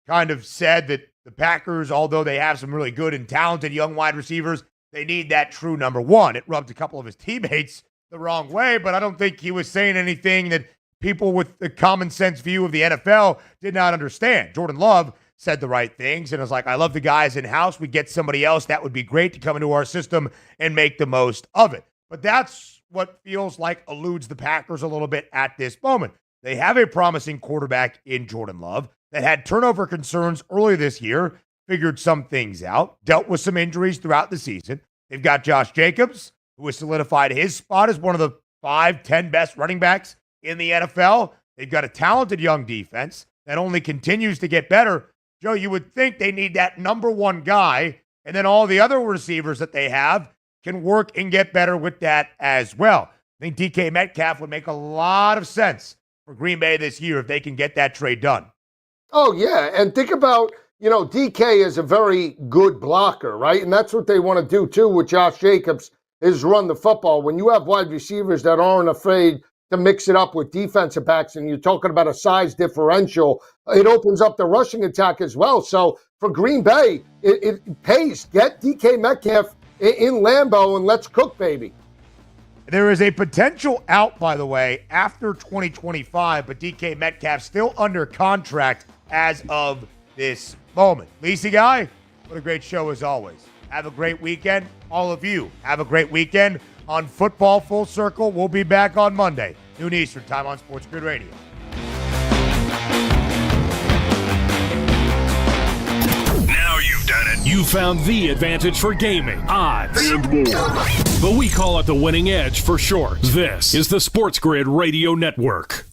kind of said that the Packers, although they have some really good and talented young wide receivers, they need that true number one. It rubbed a couple of his teammates the wrong way, but I don't think he was saying anything that people with the common sense view of the NFL did not understand. Jordan Love said the right things and was like, I love the guys in-house. We get somebody else. That would be great to come into our system and make the most of it. But that's what feels like eludes the Packers a little bit at this moment. They have a promising quarterback in Jordan Love that had turnover concerns earlier this year, figured some things out, dealt with some injuries throughout the season. They've got Josh Jacobs, who has solidified his spot as one of the 5-10 best running backs in the NFL. They've got a talented young defense that only continues to get better. Joe, you would think they need that number one guy, and then all the other receivers that they have can work and get better with that as well. I think DK Metcalf would make a lot of sense for Green Bay this year if they can get that trade done. Oh, yeah. And think about, DK is a very good blocker, right? And that's what they want to do, too, with Josh Jacobs, is run the football. When you have wide receivers that aren't afraid to mix it up with defensive backs, and you're talking about a size differential, it opens up the rushing attack as well. So for Green Bay, it pays. Get DK Metcalf in Lambeau and let's cook, baby. There is a potential out, by the way, after 2025, but DK Metcalf still under contract as of this moment. Lacey Guy, what a great show as always. Have a great weekend. All of you, have a great weekend on Football Full Circle. We'll be back on Monday, noon Eastern time on SportsGrid Radio. Now you've done it. You found the advantage for gaming, odds, and more. But we call it the winning edge for short. This is the SportsGrid Radio Network.